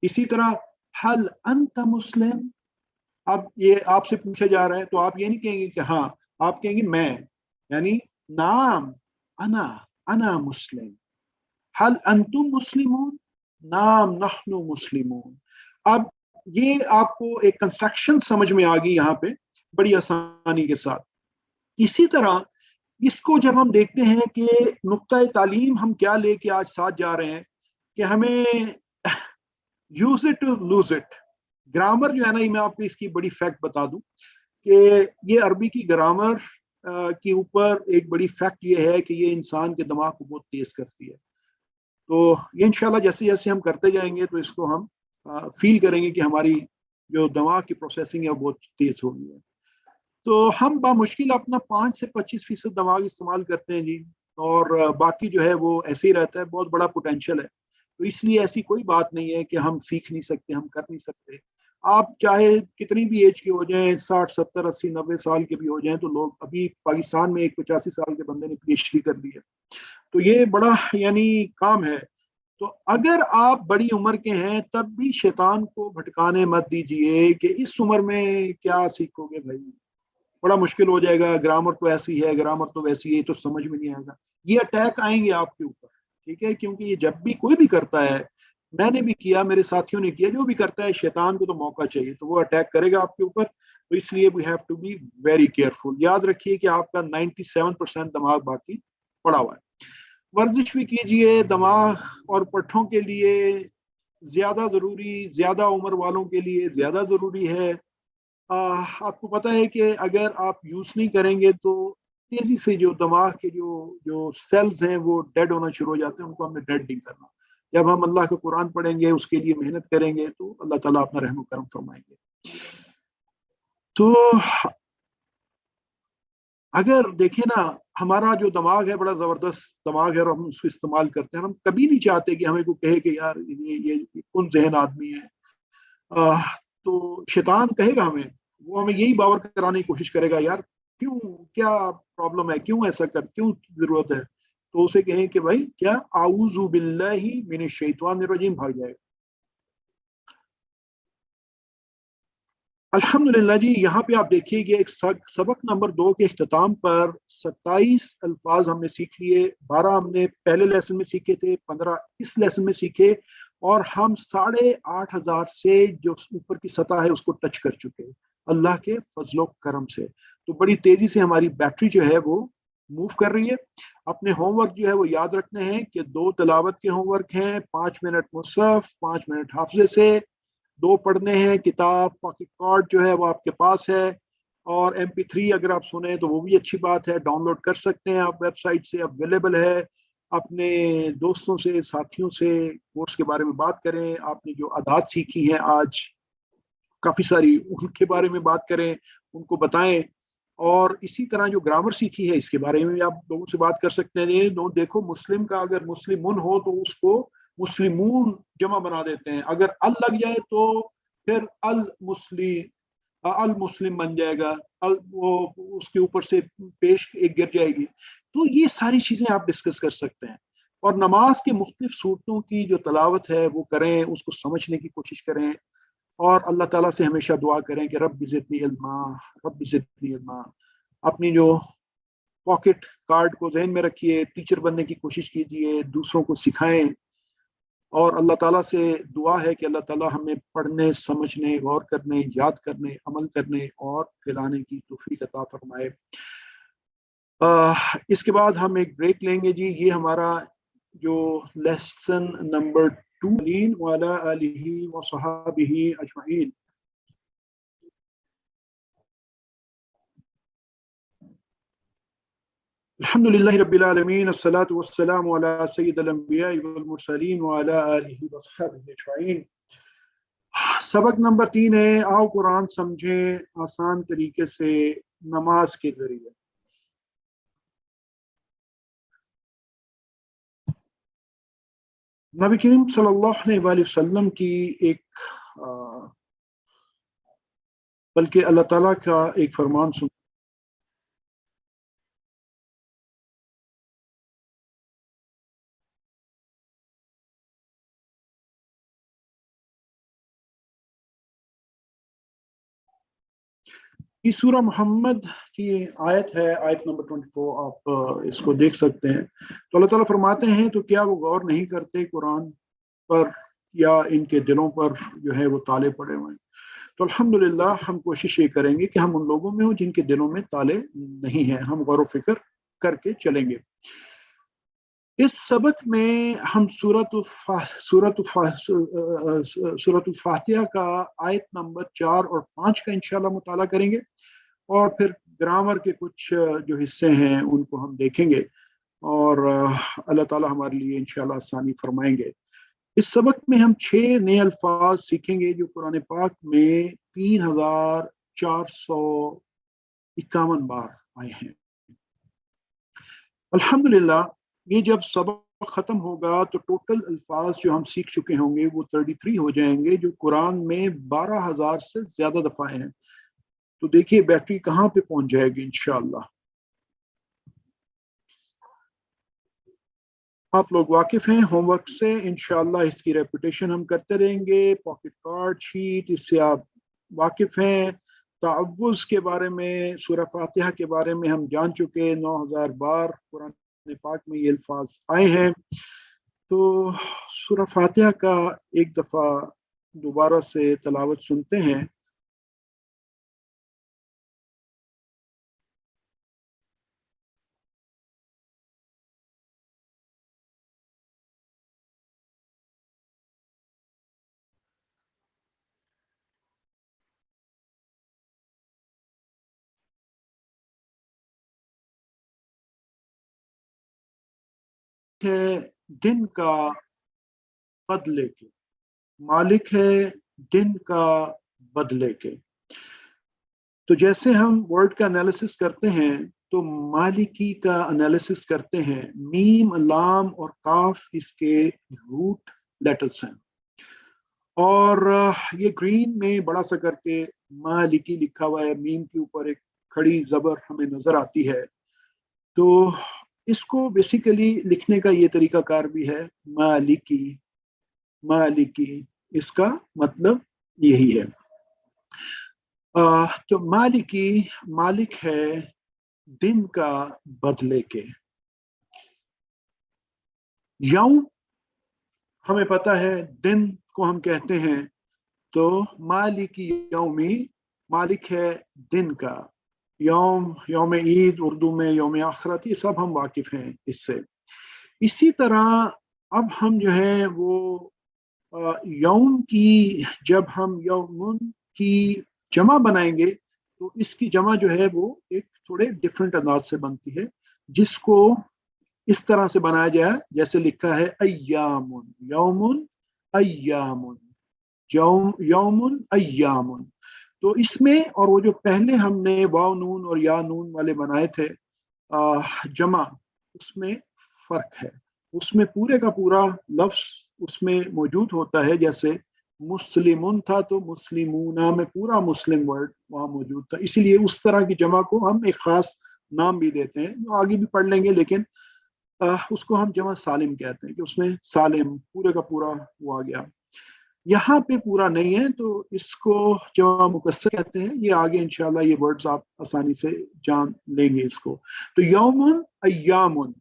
اسی طرح حل انت مسلم، اب یہ آپ سے پوچھا جا رہا ہے تو آپ یہ نہیں کہیں گے کہ ہاں، آپ کہیں گے میں، یعنی نام انا مسلم۔ حل انتم مسلمون، نام نحن مسلمون۔ اب یہ آپ کو ایک کنسٹرکشن سمجھ میں آ گئی یہاں پہ بڑی آسانی کے ساتھ۔ اسی طرح اس کو جب ہم دیکھتے ہیں کہ نقطۂ تعلیم ہم کیا لے کے آج ساتھ جا رہے ہیں کہ ہمیں use it to lose it. Grammar जो है ना, ये मैं आपको इसकी बड़ी फैक्ट बता दूं कि ये अरबी की ग्रामर के ऊपर एक बड़ी फैक्ट ये है कि ये इंसान के दिमाग को बहुत तेज करती है। तो ये इंशाल्लाह जैसे जैसे हम करते जाएंगे तो इसको हम फील करेंगे कि हमारी जो दिमाग की प्रोसेसिंग है वो बहुत तेज हो गई है। तो हम बामुश्किल अपना 5 से 25% दिमाग इस्तेमाल करते हैं जी, और बाकी जो है वो ऐसे ही रहता है। बहुत बड़ा पोटेंशियल है, तो इसलिए ऐसी कोई बात नहीं है कि हम सीख नहीं सकते, हम कर नहीं सकते। आप चाहे कितनी भी एज के हो जाएं, 60, 70, 80, 90 साल के भी हो जाएं, तो लोग अभी पाकिस्तान में एक 85 साल के बंदे ने PhD कर ली है, तो ये बड़ा यानी काम है। तो अगर आप बड़ी उम्र के हैं तब भी शैतान को भटकाने मत दीजिए कि इस उम्र में क्या सीखोगे भाई, बड़ा मुश्किल हो जाएगा, ग्रामर तो ऐसी है, ग्रामर तो वैसी है, तो समझ में नहीं आएगा। ये अटैक आएंगे आपके ऊपर, ठीक है, क्योंकि ये जब भी कोई भी करता है, मैंने भी किया, मेरे साथियों ने किया, जो भी करता है, शैतान को तो मौका चाहिए, तो वो अटैक करेगा आपके ऊपर। तो इसलिए we have to be very careful. याद रखिए कि आपका 97% दिमाग बाकी पड़ा हुआ है। वर्जिश भी कीजिए, दिमाग और पट्ठों के लिए ज्यादा जरूरी, ज्यादा उम्र वालों के लिए ज्यादा जरूरी है। आपको पता है कि अगर आप यूज नहीं करेंगे तो तेजी से जो दिमाग के जो सेल्स हैं वो डेड होना शुरू हो जाते हैं, उनको हमने डेड नहीं करना। जब हम अल्लाह का कुरान पढ़ेंगे, उसके लिए मेहनत करेंगे, तो अल्लाह ताला अपना रहम करम फरमाएंगे। तो अगर देखें ना, हमारा जो दिमाग है बड़ा जबरदस्त दिमाग है और हम उसको इस्तेमाल करते हैं। हम कभी नहीं चाहते कि हमें को कहे कि यार ये कौन जहन आदमी है। तो शैतान कहेगा हमें, वो हमें यही बावर कराने की कोशिश करेगा, यार क्यों, क्या प्रॉब्लम है, क्यों ऐसा कर, क्यों जरूरत है। तो उसे कहें कि भाई क्या, आऊज़ु बिल्लाहि मिनश शैतानिर रजीम, भाग जाएगा। अल्हम्दुलिल्लाह जी, यहाँ पे आप देखिए कि एक सबक नंबर 2 के इख्तिताम पर 27 अल्फाज हमने सीख लिए। 12 हमने पहले लेसन में सीखे थे, 15 इस लेसन में सीखे, और हम 8,500 से जो ऊपर की सतह है उसको टच कर चुके हैं अल्लाह के फजलो करम से। तो बड़ी तेजी से हमारी बैटरी जो है वो मूव कर रही है। अपने होमवर्क जो है वो याद रखने हैं कि 2 तिलावत के होमवर्क हैं, 5 मिनट मुसहफ, 5 मिनट हाफिजे से, 2 पढ़ने हैं किताब, पॉकेट कार्ड जो है वो आपके पास है, और MP3 अगर आप सुने तो वो भी अच्छी बात है, डाउनलोड कर सकते हैं आप, वेबसाइट से अवेलेबल है। अपने दोस्तों से, साथियों से कोर्स के बारे में बात करें। आपने जो आदत सीखी हैं आज काफ़ी सारी, उनके बारे में बात करें, उनको बताएं। और इसी तरह जो ग्रामर सीखी है इसके बारे में भी आप लोगों से बात कर सकते हैं। देखो, मुस्लिम का अगर मुस्लिमुन हो तो उसको मुस्लिमून जमा बना देते हैं, अगर अल लग जाए तो फिर अल मुस्लिम बन जाएगा, वो उसके ऊपर से पेश एक गिर जाएगी। तो ये सारी चीजें आप डिस्कस कर सकते हैं। और नमाज के मुख्तलिफ सूरतों की जो तलावत है वो करें, उसको समझने की कोशिश करें, और अल्लाह ताला से हमेशा दुआ करें कि रब्बि ज़िदनी इल्मा, रब्बि ज़िदनी इल्मा। अपनी जो पॉकेट कार्ड को जहन में रखिए, टीचर बनने की कोशिश कीजिए, दूसरों को सिखाएं, और अल्लाह ताला से दुआ है कि अल्लाह ताला हमें पढ़ने, समझने, गौर करने, याद करने, अमल करने और फैलाने की तौफीक अता फरमाए। इसके बाद हम एक ब्रेक लेंगे जी। ये हमारा जो लेसन नंबर 2 वाला आलिही व सहाबिही अजमईन। अल्हम्दुलिल्लाहि रब्बिल आलमीन, अस्सलातु वस्सलामु अला सय्यिदिल अंबिया'i वल मुरसलीन व अला आलिहि व अस्हाबिही अजमईन। सबक नंबर 3 है, आओ कुरान समझें आसान तरीके से नमाज के जरिए। नबी करीम सल्लल्लाहु अलैहि वसल्लम की एक बल्कि अल्लाह ताला का एक फरमान सुन, ये सूरह मोहम्मद की आयत है, आयत नंबर 24, आप इसको देख सकते हैं। तो अल्लाह ताला फरमाते हैं, तो क्या वो गौर नहीं करते कुरान पर, या इनके दिलों पर जो है वो ताले पड़े हुए हैं। तो अल्हम्दुलिल्लाह हम कोशिश ये करेंगे कि हम उन लोगों में हो जिनके दिलों में ताले नहीं हैं, हम गौर व फिक्र करके चलेंगे। इस सबक में हम सूरत फातिहा का आयत नंबर 4 और 5 का इंशाल्लाह मुताला करेंगे, और फिर ग्रामर के कुछ जो हिस्से हैं उनको हम देखेंगे, और अल्लाह ताला हमारे लिए इंशाल्लाह आसानी फरमाएंगे। इस सबक में हम 6 नए अल्फाज सीखेंगे जो कुरान पाक में 3451 बार आए हैं। अल्हम्दुलिल्लाह, ये जब सबक ख़त्म होगा तो टोटल अल्फाज जो हम सीख चुके होंगे वो 33 हो जाएंगे, जो कुरान में 12,000 से ज़्यादा दफ़ा हैं। तो देखिए बैटरी कहाँ पे पहुंच जाएगी इंशाअल्लाह। आप लोग वाकिफ हैं होमवर्क से, इंशाअल्लाह इसकी रेपिटेशन हम करते रहेंगे। पॉकेट कार्ड शीट, इससे आप वाकिफ हैं। तावुज़ के बारे में, सूरह फातिहा के बारे में हम जान चुके, 9000 बार कुरान पाक में ये अल्फाज आए हैं। तो सूरह फातिहा का एक दफ़ा दोबारा से तलावत सुनते हैं। है दिन का बदले के, मालिक है दिन का बदले के। तो जैसे हम वर्ड का एनालिसिस करते हैं तो मालिकी का एनालिसिस करते हैं। मीम, लाम और काफ इसके रूट लेटर्स हैं, और ये ग्रीन में बड़ा सा करके मालिकी लिखा हुआ है, मीम के ऊपर एक खड़ी जबर हमें नजर आती है। तो इसको बेसिकली लिखने का ये तरीकाकार भी है, मालिकी। मालिकी इसका मतलब यही है। तो मालिकी, मालिक है दिन का बदले के। यौम हमें पता है दिन को हम कहते हैं, तो मालिकी यौमी, मालिक है दिन का। यौम, यौम ईद उर्दू में यौम आखरत, ये सब हम वाकिफ हैं इससे। इसी तरह अब हम जो है वो यौम की, जब हम यौमुन की जमा बनाएंगे तो इसकी जमा जो है वो एक थोड़े डिफरेंट अंदाज से बनती है, जिसको इस तरह से बनाया जाए जैसे लिखा है अय्यामुन, यौमुन अय्यामुन, यौमुन अय्यामुन। तो इसमें और वो जो पहले हमने वाव नून और या नून वाले बनाए थे जमा, उसमें फर्क है। उसमें पूरे का पूरा लफ्ज उसमें मौजूद होता है, जैसे मुस्लिमुन था तो मुस्लिमूना में पूरा मुस्लिम वर्ड वहाँ मौजूद था, इसीलिए उस तरह की जमा को हम एक खास नाम भी देते हैं जो आगे भी पढ़ लेंगे, लेकिन उसको हम जमा सालिम कहते हैं कि उसमें सालिम पूरे का पूरा वो आ गया। यहाँ पे पूरा नहीं है तो इसको जमा मुकस्सर कहते हैं। ये आगे इंशाल्लाह ये वर्ड्स आप आसानी से जान लेंगे इसको। तो यौमुन अय्यामुन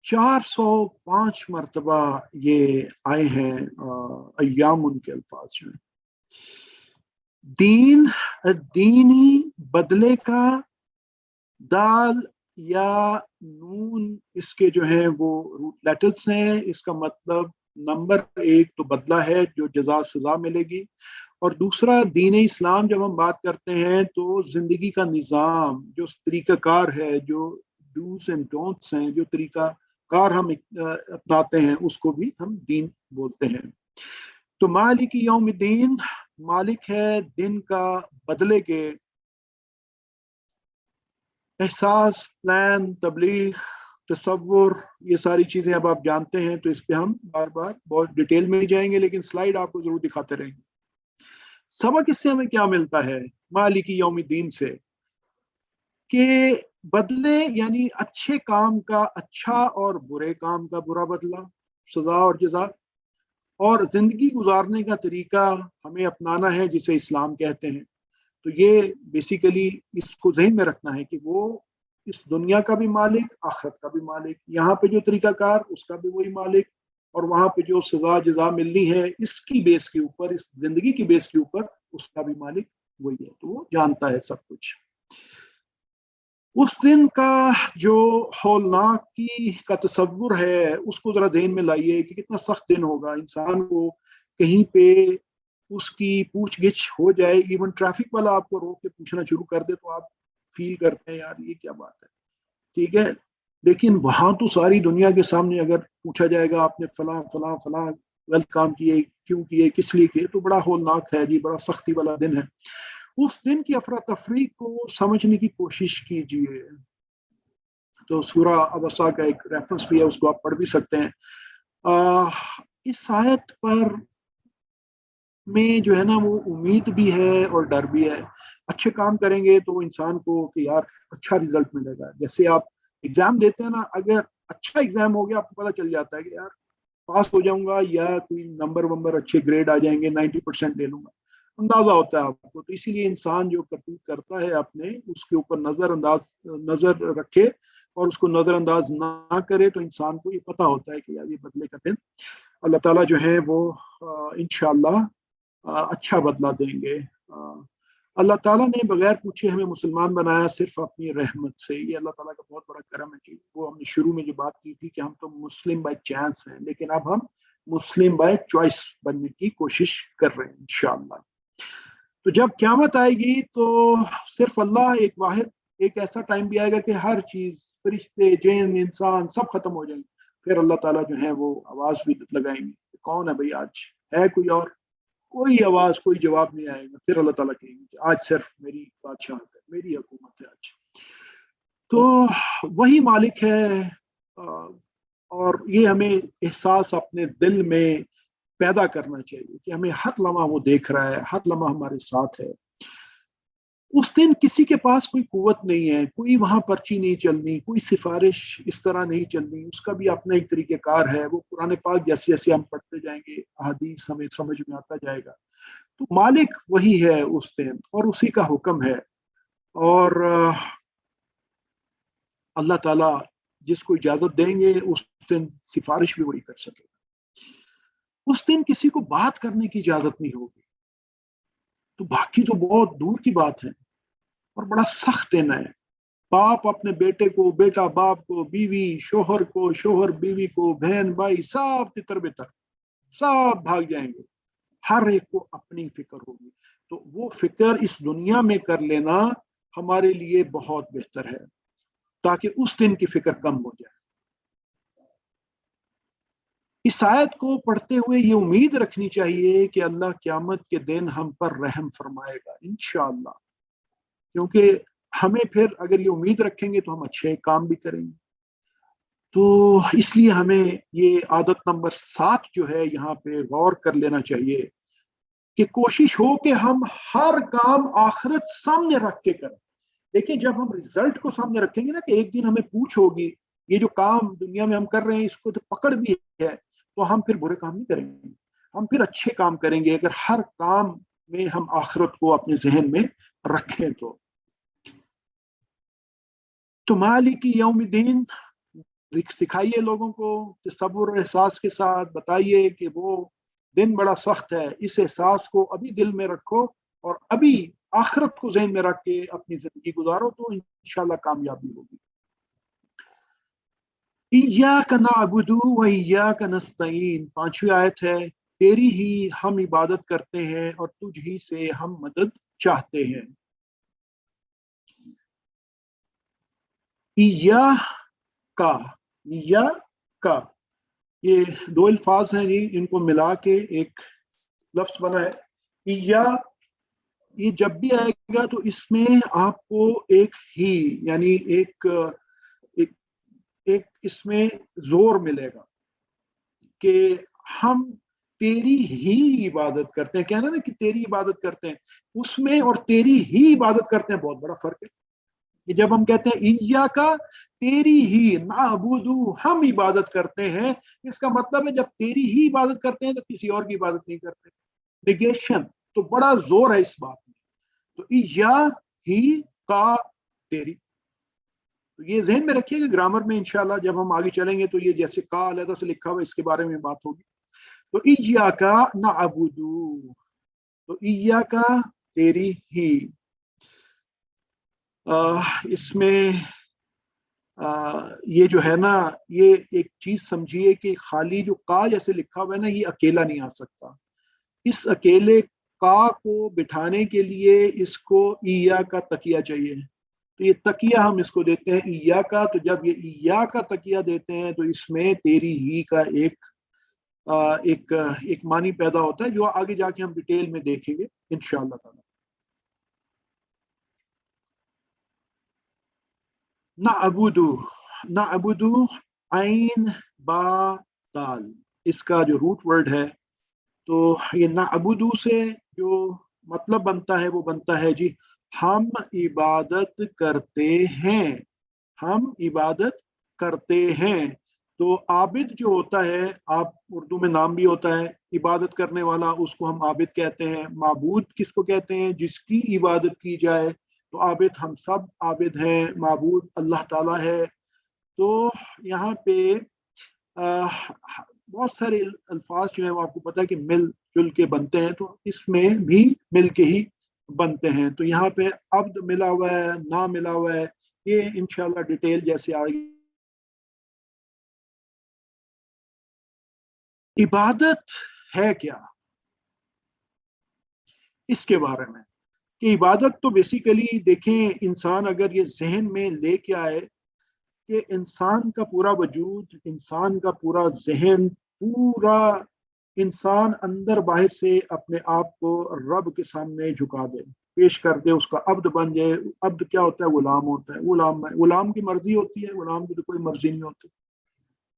405 मरतबा ये आए हैं अय्यामुन के अल्फाज में। दीन, दीनी बदले का, दाल या नून इसके जो है वो रूट लेटर्स हैं। इसका मतलब नंबर 1 तो बदला है जो जजा सजा मिलेगी, और दूसरा दीन इस्लाम जब हम बात करते हैं तो जिंदगी का निज़ाम, जो तरीक़ाकार है, जो डूस एंड डोंट्स हैं, जो तरीक़ाकार हम अपनाते हैं, उसको भी हम दीन बोलते हैं। तो मालिक यौमिद्दीन, मालिक है दिन का बदले के। एहसास, प्लान, तबलीग, तसव्वुर, ये सारी चीज़ें अब आप जानते हैं, तो इस पे हम बार बार बहुत डिटेल में जाएंगे, लेकिन स्लाइड आपको जरूर दिखाते रहेंगे। सबक इससे हमें क्या मिलता है मालिकी यौमिद्दीन से, कि बदले यानी अच्छे काम का अच्छा और बुरे काम का बुरा बदला, सजा और जजा, और जिंदगी गुजारने का तरीका हमें अपनाना है जिसे इस्लाम कहते हैं। तो ये बेसिकली इसको ज़हन में रखना है कि वो इस दुनिया का भी मालिक, आखिरत का भी मालिक, यहाँ पे जो तरीकाकार उसका भी वही मालिक, और वहाँ पे जो सजा जजा मिलनी है इसकी बेस के ऊपर, इस जिंदगी की बेस के ऊपर उसका भी मालिक वही है। तो वो जानता है सब कुछ। उस दिन का जो हौलनाकी का तस्वुर है उसको जरा ज़हन में लाइए कि कितना सख्त दिन होगा। इंसान को कहीं पे उसकी पूछ गिछ हो जाए, इवन ट्रैफिक वाला आपको रोक के पूछना शुरू कर दे तो आप फील करते हैं यार ये क्या बात है, ठीक है। लेकिन वहां तो सारी दुनिया के सामने अगर पूछा जाएगा आपने फला फला फला गलत काम किए, क्यों किए, किस लिए किए, तो बड़ा हौलनाक है जी, बड़ा सख्ती वाला दिन है। उस दिन की अफरा तफरी को समझने की कोशिश कीजिए। तो सूरा अबसा का एक रेफरेंस भी है, उसको आप पढ़ भी सकते हैं। इस आयत पर में जो है ना वो उम्मीद भी है और डर भी है। अच्छे काम करेंगे तो इंसान को कि यार अच्छा रिजल्ट मिलेगा। जैसे आप एग्जाम देते हैं ना, अगर अच्छा एग्जाम हो गया आपको पता चल जाता है कि यार पास हो जाऊंगा या कोई नंबर अच्छे ग्रेड आ जाएंगे, 90% ले लूंगा, अंदाजा होता है आपको। तो इसीलिए इंसान जो करतूत करता है अपने उसके ऊपर नजर रखे और उसको नजरअंदाज ना करे, तो इंसान को ये पता होता है कि यार ये बदले का दिन अल्लाह ताला जो है वो इंशाअल्लाह अच्छा बदला देंगे। अल्लाह ताला ने बगैर पूछे हमें मुसलमान बनाया सिर्फ अपनी रहमत से। ये अल्लाह ताला का बहुत बड़ा करम है जी। वो हमने शुरू में जो बात की थी कि हम तो मुस्लिम बाय चांस हैं, लेकिन अब हम मुस्लिम बाय चॉइस बनने की कोशिश कर रहे हैं इंशाअल्लाह। तो जब क़यामत आएगी तो सिर्फ अल्लाह एक वाहिद, एक ऐसा टाइम भी आएगा कि हर चीज, फरिश्ते, जिन, इंसान सब खत्म हो जाएंगे। फिर अल्लाह ताला जो है वो आवाज भी लगाएंगे, कौन है भाई आज, है कोई और? कोई आवाज, कोई जवाब नहीं आएगा। फिर अल्लाह ताला कहेंगे कि आज सिर्फ मेरी बादशाहत है, मेरी हुकूमत है आज। तो वही मालिक है। और ये हमें एहसास अपने दिल में पैदा करना चाहिए कि हमें हर लम्हा वो देख रहा है, हर लम्हा हमारे साथ है। उस दिन किसी के पास कोई कुव्वत नहीं है, कोई वहां पर्ची नहीं चलनी, कोई सिफारिश इस तरह नहीं चलनी। उसका भी अपना एक तरीक़ेकार है। वो कुरान पाक जैसे जैसे हम पढ़ते जाएंगे अहादीस हमें समझ में आता जाएगा। तो मालिक वही है उस दिन और उसी का हुक्म है। और अल्लाह ताला जिसको इजाजत देंगे उस दिन सिफारिश भी वही कर सकेगा। उस दिन किसी को बात करने की इजाजत नहीं होगी। तो बाकी तो बहुत दूर की बात है और बड़ा सख्त दिन है। बाप अपने बेटे को, बेटा बाप को, बीवी शोहर को, शोहर बीवी को, बहन भाई सब तितर बितर सब भाग जाएंगे। हर एक को अपनी फिक्र होगी। तो वो फिक्र इस दुनिया में कर लेना हमारे लिए बहुत बेहतर है ताकि उस दिन की फिक्र कम हो जाए। इस आयत को पढ़ते हुए ये उम्मीद रखनी चाहिए कि अल्लाह क़यामत के दिन हम पर रहम फरमाएगा इंशाअल्लाह। क्योंकि हमें फिर अगर ये उम्मीद रखेंगे तो हम अच्छे काम भी करेंगे। तो इसलिए हमें ये आदत नंबर 7 जो है यहाँ पे गौर कर लेना चाहिए कि कोशिश हो कि हम हर काम आखिरत सामने रख के करें। देखिए जब हम रिजल्ट को सामने रखेंगे ना कि एक दिन हमें पूछ होगी ये जो काम दुनिया में हम कर रहे हैं इसको तो पकड़ भी है, तो हम फिर बुरे काम नहीं करेंगे, हम फिर अच्छे काम करेंगे अगर हर काम में हम आखिरत को अपने जहन में रखें। तो मालिकी यौमिद्दीन सिखाइए लोगों को तसव्वुर और एहसास के साथ, बताइए कि वो दिन बड़ा सख्त है। इस एहसास को अभी दिल में रखो और अभी आखिरत को ज़हन में रख के अपनी जिंदगी गुजारो तो इंशाअल्लाह कामयाबी होगी। इय्याका नअबुदु व इय्याका नस्तईन 5वीं आयत है। तेरी ही हम इबादत करते हैं और तुझ ही से हम मदद चाहते हैं। इय्याका, इय्याका ये दो अल्फाज हैं जी, इनको मिला के एक लफ्ज बना है इय्या। ये जब भी आएगा तो इसमें आपको एक ही यानी एक इसमें जोर मिलेगा कि हम तेरी ही इबादत करते हैं। कहना ना कि तेरी इबादत करते हैं, उसमें और तेरी ही इबादत करते हैं बहुत बड़ा फर्क है। कि जब हम कहते हैं इय्या का तेरी ही नाबुदु हम इबादत करते हैं, इसका मतलब है जब तेरी ही इबादत करते हैं तो किसी और की इबादत नहीं करते। नेगेशन, तो बड़ा जोर है इस बात में। तो इय्या ही का तेरी, तो ये जहन में रखिएगा। ग्रामर में इंशाल्लाह जब हम आगे चलेंगे तो ये जैसे का अलग से लिखा हुआ इसके बारे में बात होगी। तो इय्या का नाबुदु, तो इय्या का तेरी ही। इसमें ये जो है ना, ये एक चीज समझिए कि खाली जो का जैसे लिखा हुआ है ना, ये अकेला नहीं आ सकता। इस अकेले का को बिठाने के लिए इसको ईया का तकिया चाहिए। तो ये तकिया हम इसको देते हैं ईया का। तो जब ये ईया का तकिया देते हैं तो इसमें तेरी ही का एक मानी पैदा होता है, जो आगे जाके हम डिटेल में देखेंगे इंशाअल्लाह ताला। ना अबुदू आइन बा दाल, इसका जो रूट वर्ड है, तो ये ना अबुदू से जो मतलब बनता है वो बनता है जी हम इबादत करते हैं, हम इबादत करते हैं। तो आबिद जो होता है, आप उर्दू में नाम भी होता है इबादत करने वाला, उसको हम आबिद कहते हैं। माबूद किसको कहते हैं? जिसकी इबादत की जाए। तो आबिद, हम सब आबिद हैं, माबूद अल्लाह ताला है। तो यहाँ पे बहुत सारे अल्फाज जो है वो आपको पता है कि मिल जुल के बनते हैं, तो इसमें भी मिल के ही बनते हैं। तो यहाँ पे अब्द मिला हुआ है, ना मिला हुआ है, ये इंशाल्लाह डिटेल जैसे आएगी। इबादत है क्या, इसके बारे में कि इबादत तो बेसिकली देखें, इंसान अगर ये जहन में लेके आए कि इंसान का पूरा वजूद, इंसान का पूरा जहन, पूरा इंसान अंदर बाहर से अपने आप को रब के सामने झुका दे, पेश कर दे, उसका अब्द बन जाए। अब्द क्या होता है? गुलाम होता है। गुलाम की मर्जी होती है, गुलाम की तो कोई मर्जी नहीं होती।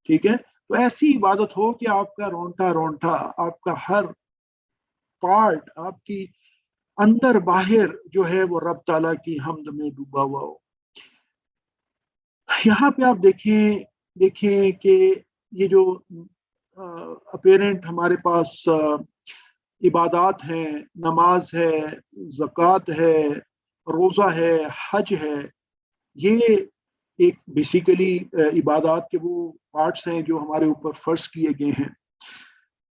ठीक है, तो ऐसी इबादत हो कि आपका रोंटा रोंटा, आपका हर पार्ट, आपकी अंदर बाहर जो है वो रब ताला की हमद में डूबा हुआ हो। यहाँ पे आप देखें कि ये जो अपेरेंट हमारे पास इबादत हैं, नमाज है, ज़कात है, रोज़ा है, हज है, ये एक बेसिकली इबादत के वो पार्ट्स हैं जो हमारे ऊपर फर्ज किए गए हैं।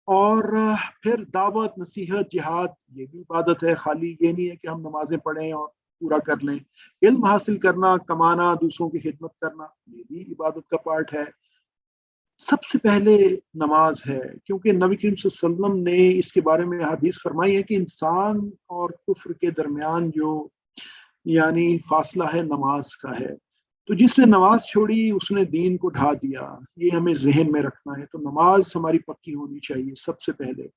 और फिर दावत, नसीहत, जिहाद, ये भी इबादत है। खाली ये नहीं है कि हम नमाजें पढ़ें और पूरा कर लें। इल्म हासिल करना, कमाना, दूसरों की खिदमत करना, ये भी इबादत का पार्ट है। सबसे पहले नमाज है, क्योंकि नबी करीम सल्लल्लाहु अलैहि वसल्लम ने इसके बारे में हदीस फरमाई है कि इंसान और कुफ्र के दरमियान जो यानी फासला है, नमाज का है। तो जिसने नमाज छोड़ी उसने दीन को ढा दिया, ये हमें जहन में रखना है। तो नमाज हमारी पक्की होनी चाहिए सबसे पहले,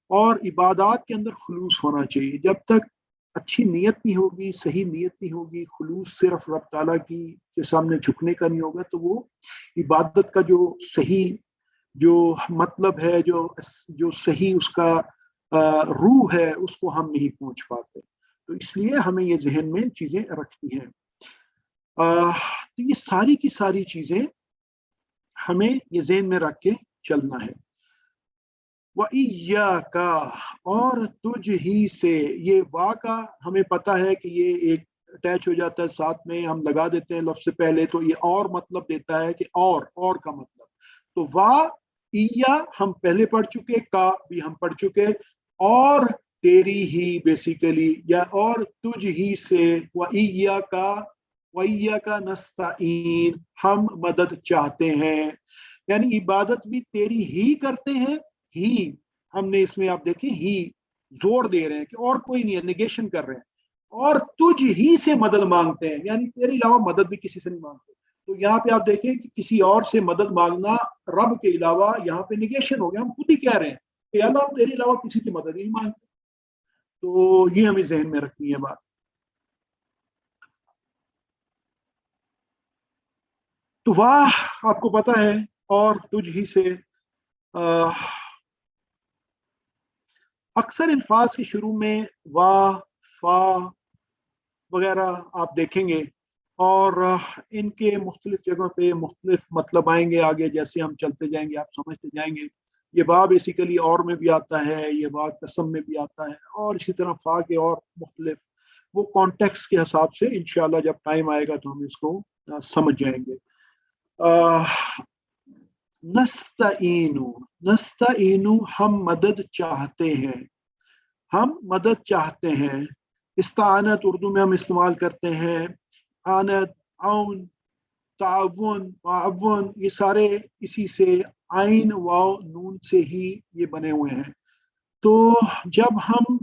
और इबादत के अंदर खुलूस होना चाहिए। जब तक अच्छी नीयत नहीं होगी, सही नीयत नहीं होगी, खुलूस सिर्फ रब ताला की के सामने झुकने का नहीं होगा, तो वो इबादत का जो सही जो मतलब है, जो सही उसका रूह है, उसको हम नहीं पहुंच पाते। तो इसलिए हमें ये जहन में चीजें रखनी है। तो ये सारी की सारी चीजें हमें ये ज़हन में रख के चलना है। व इय्याका, और तुझ ही से, ये वा का हमें पता है कि ये एक अटैच हो जाता है, साथ में हम लगा देते हैं लफ्ज़ से पहले, तो ये और मतलब देता है कि और का मतलब। तो वा इया हम पहले पढ़ चुके, का भी हम पढ़ चुके, और तेरी ही बेसिकली, या और तुझ ही से, व इय्याका नस्ताईन, हम मदद चाहते हैं। यानी इबादत भी तेरी ही करते हैं। ही हमने इसमें आप देखें, ही जोर दे रहे हैं कि और कोई नहीं है, नेगेशन कर रहे हैं। और तुझ ही से मदद मांगते हैं, यानी तेरे अलावा मदद भी किसी से नहीं मांगते। तो यहाँ पे आप देखें कि किसी और से मदद मांगना रब के अलावा, यहाँ पे निगेशन हो गया। हम खुद ही कह रहे हैं कि अल्लाह हम तेरे अलावा किसी की मदद नहीं मांगते। तो ये हमें जहन में रखनी है बात। तो वाह आपको पता है, और तुझ ही से अक्सर अल्फाज के शुरू में वाह, फा वगैरह आप देखेंगे, और इनके मुख्तलिफ जगहों पे मुख्तलिफ मतलब आएंगे आगे, जैसे हम चलते जाएंगे आप समझते जाएंगे। ये वाह बेसिकली और में भी आता है, ये वाह कसम में भी आता है, और इसी तरह फा के और मुख्तलिफ, वो कॉन्टेक्स्ट के हिसाब से इंशाल्लाह जब टाइम आएगा तो हम इसको समझ जाएंगे। नस्ताईनु, हम मदद चाहते हैं, हम मदद चाहते हैं। इस्तानत उर्दू में हम इस्तेमाल करते हैं आनत, आउन, ताउन, माउन, ये सारे इसी से आइन वाव नून से ही ये बने हुए हैं। तो जब हम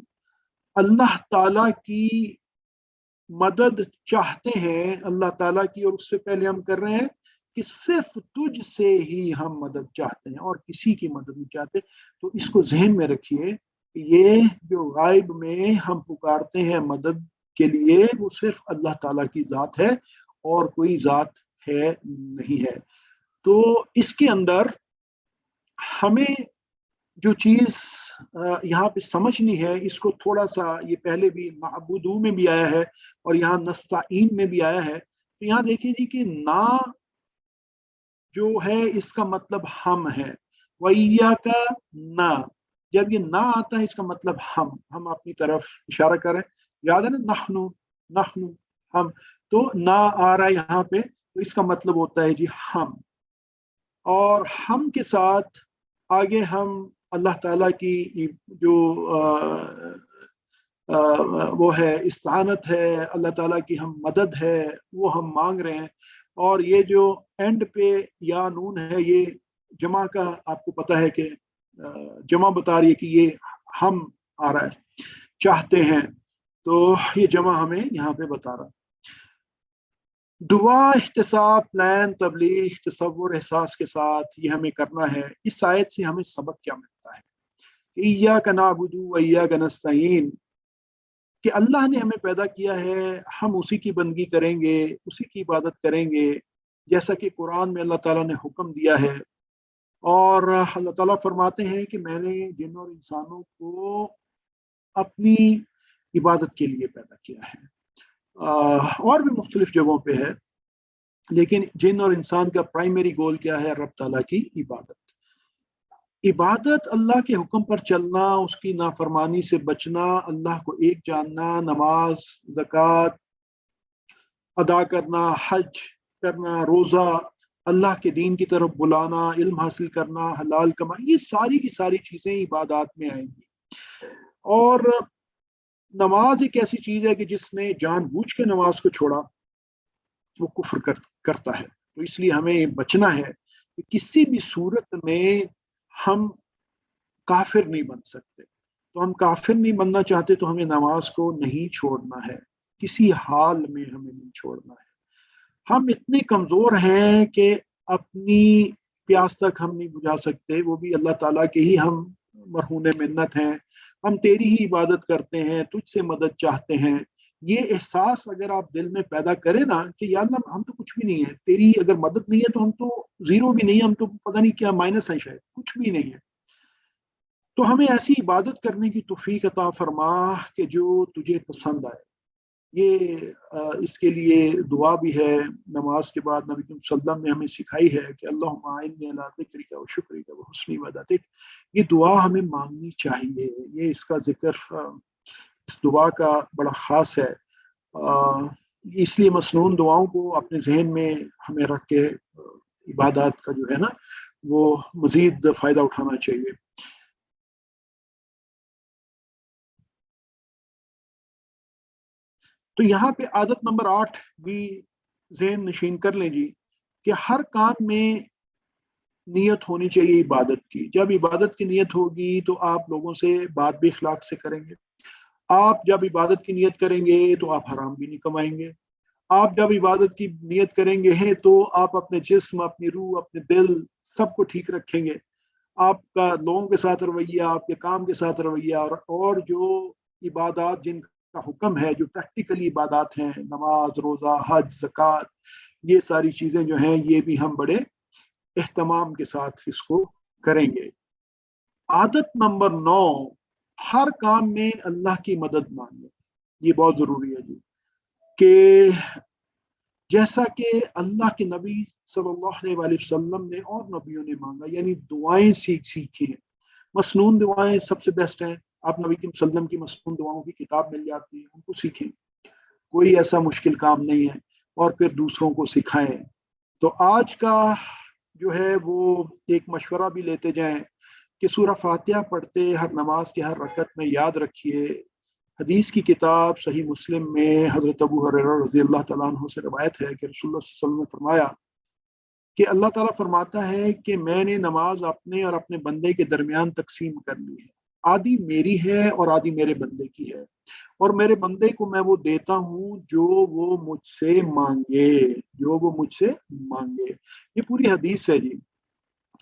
अल्लाह ताला की मदद चाहते हैं अल्लाह ताला की, और उससे पहले हम कर रहे हैं कि सिर्फ तुझ से ही हम मदद चाहते हैं और किसी की मदद नहीं चाहते, तो इसको जहन में रखिए कि ये जो गायब में हम पुकारते हैं मदद के लिए, वो सिर्फ अल्लाह ताला की ज़ात है और कोई ज़ात है नहीं है। तो इसके अंदर हमें जो चीज़ यहाँ पे समझनी है, इसको थोड़ा सा, ये पहले भी माबूदू में भी आया है और यहाँ नस्ताइन में भी आया है। तो यहाँ देखिए जी कि ना जो है इसका मतलब हम है, वैया का ना, जब ये ना आता है इसका मतलब हम अपनी तरफ इशारा करें, याद है ना, नहनु, नहनु, हम, तो ना आ रहा है यहाँ पे, तो इसका मतलब होता है जी हम। और हम के साथ आगे हम अल्लाह ताला की जो वो है इस्तानत है, अल्लाह ताला की हम मदद है, वो हम मांग रहे हैं। और ये जो एंड पे या नून है, ये जमा का आपको पता है कि जमा बता रही है कि ये हम आ रहा है, चाहते हैं, तो ये जमा हमें यहाँ पे बता रहा है। दुआ, इख्तिसाब, प्लान, तबलीग, तसव्वुर, एहसास के साथ ये हमें करना है। इस आयत से हमें सबक क्या मिलता है? इय्याका नअबुदु व इय्याका नस्तईन, कि अल्लाह ने हमें पैदा किया है, हम उसी की बंदगी करेंगे, उसी की इबादत करेंगे, जैसा कि कुरान में अल्लाह ताला ने हुक्म दिया है। और अल्लाह ताला फरमाते हैं कि मैंने जिन और इंसानों को अपनी इबादत के लिए पैदा किया है। और भी मुख्तलिफ जगहों पे है, लेकिन जिन और इंसान का प्राइमरी गोल क्या है? रब ताला की इबादत। इबादत, अल्लाह के हुक्म पर चलना, उसकी नाफरमानी से बचना, अल्लाह को एक जानना, नमाज, ज़कात अदा करना, हज करना, रोज़ा, अल्लाह के दीन की तरफ बुलाना, इल्म हासिल करना, हलाल कमा, ये सारी की सारी चीज़ें इबादत में आएंगी। और नमाज एक ऐसी चीज़ है कि जिसने जानबूझ के नमाज को छोड़ा वो कुफ्र करता है। तो इसलिए हमें बचना है कि किसी भी सूरत में हम काफिर नहीं बन सकते। तो हम काफिर नहीं बनना चाहते तो हमें नमाज को नहीं छोड़ना है, किसी हाल में हमें नहीं छोड़ना है। हम इतने कमज़ोर हैं कि अपनी प्यास तक हम नहीं बुझा सकते, वो भी अल्लाह ताला के ही हम मरहून मिन्नत हैं। हम तेरी ही इबादत करते हैं, तुझसे मदद चाहते हैं। ये एहसास अगर आप दिल में पैदा करें ना कि यार ना हम तो कुछ भी नहीं है, तेरी अगर मदद नहीं है तो हम तो जीरो भी नहीं है, हम तो पता नहीं क्या माइनस है, शायद कुछ भी नहीं है। तो हमें ऐसी इबादत करने की तौफीक अता फरमा कि जो तुझे पसंद आए। ये इसके लिए दुआ भी है नमाज के बाद, नबी सल्लल्लाहु ने हमें सिखाई है कि अल्लाहुम्मा अइन्नी अला ज़िक्रिका व शुक्रिका व हुस्नि इबादतिक। ये दुआ हमें मांगनी चाहिए। ये इसका जिक्र इस दुआ का बड़ा ख़ास है, इसलिए मसनून दुआओं को अपने जहन में हमें रख के इबादत का जो है ना वो मज़ीद फ़ायदा उठाना चाहिए। तो यहाँ पे आदत नंबर 8 भी ज़हन नशीन कर लें जी कि हर काम में नियत होनी चाहिए इबादत की। जब इबादत की नियत होगी तो आप लोगों से बात भी इखलाक से करेंगे। आप जब इबादत की नियत करेंगे तो आप हराम भी नहीं कमाएंगे। आप जब इबादत की नियत करेंगे हैं तो आप अपने जिस्म, अपनी रूह, अपने दिल सबको ठीक रखेंगे। आपका लोगों के साथ रवैया, आपके काम के साथ रवैया, और जो इबादत जिनका हुक्म है, जो प्रैक्टिकली इबादत हैं, नमाज, रोज़ा, हज, ज़कात, ये सारी चीज़ें जो हैं ये भी हम बड़े एहतमाम के साथ इसको करेंगे। आदत नंबर 9, हर काम में अल्लाह की मदद मांगे। ये बहुत ज़रूरी है जी कि जैसा कि अल्लाह के नबी सल्लल्लाहु अलैहि वसल्लम ने और नबियों ने मांगा, यानी दुआएं सीखी हैं। मसनून दुआएं सबसे बेस्ट हैं। आप नबी के सल्लम की मसनून दुआओं की किताब मिल जाती है, उनको सीखें, कोई ऐसा मुश्किल काम नहीं है, और फिर दूसरों को सिखाएं। तो आज का जो है वो एक मशवरा भी लेते जाएं कि सूरह फातिहा पढ़ते हर नमाज के हर रकत में याद रखिए حدیث کی کتاب صحیح مسلم میں حضرت ابو ہریرہ رضی اللہ تعالیٰ عنہ سے روایت ہے کہ رسول اللہ صلی اللہ علیہ وسلم نے فرمایا کہ اللہ تعالیٰ فرماتا ہے کہ میں نے نماز اپنے اور اپنے بندے کے درمیان تقسیم کر لی ہے، آدھی میری ہے اور آدھی میرے بندے کی ہے، اور میرے بندے کو میں وہ دیتا ہوں جو وہ مجھ سے مانگے، یہ پوری حدیث ہے جی۔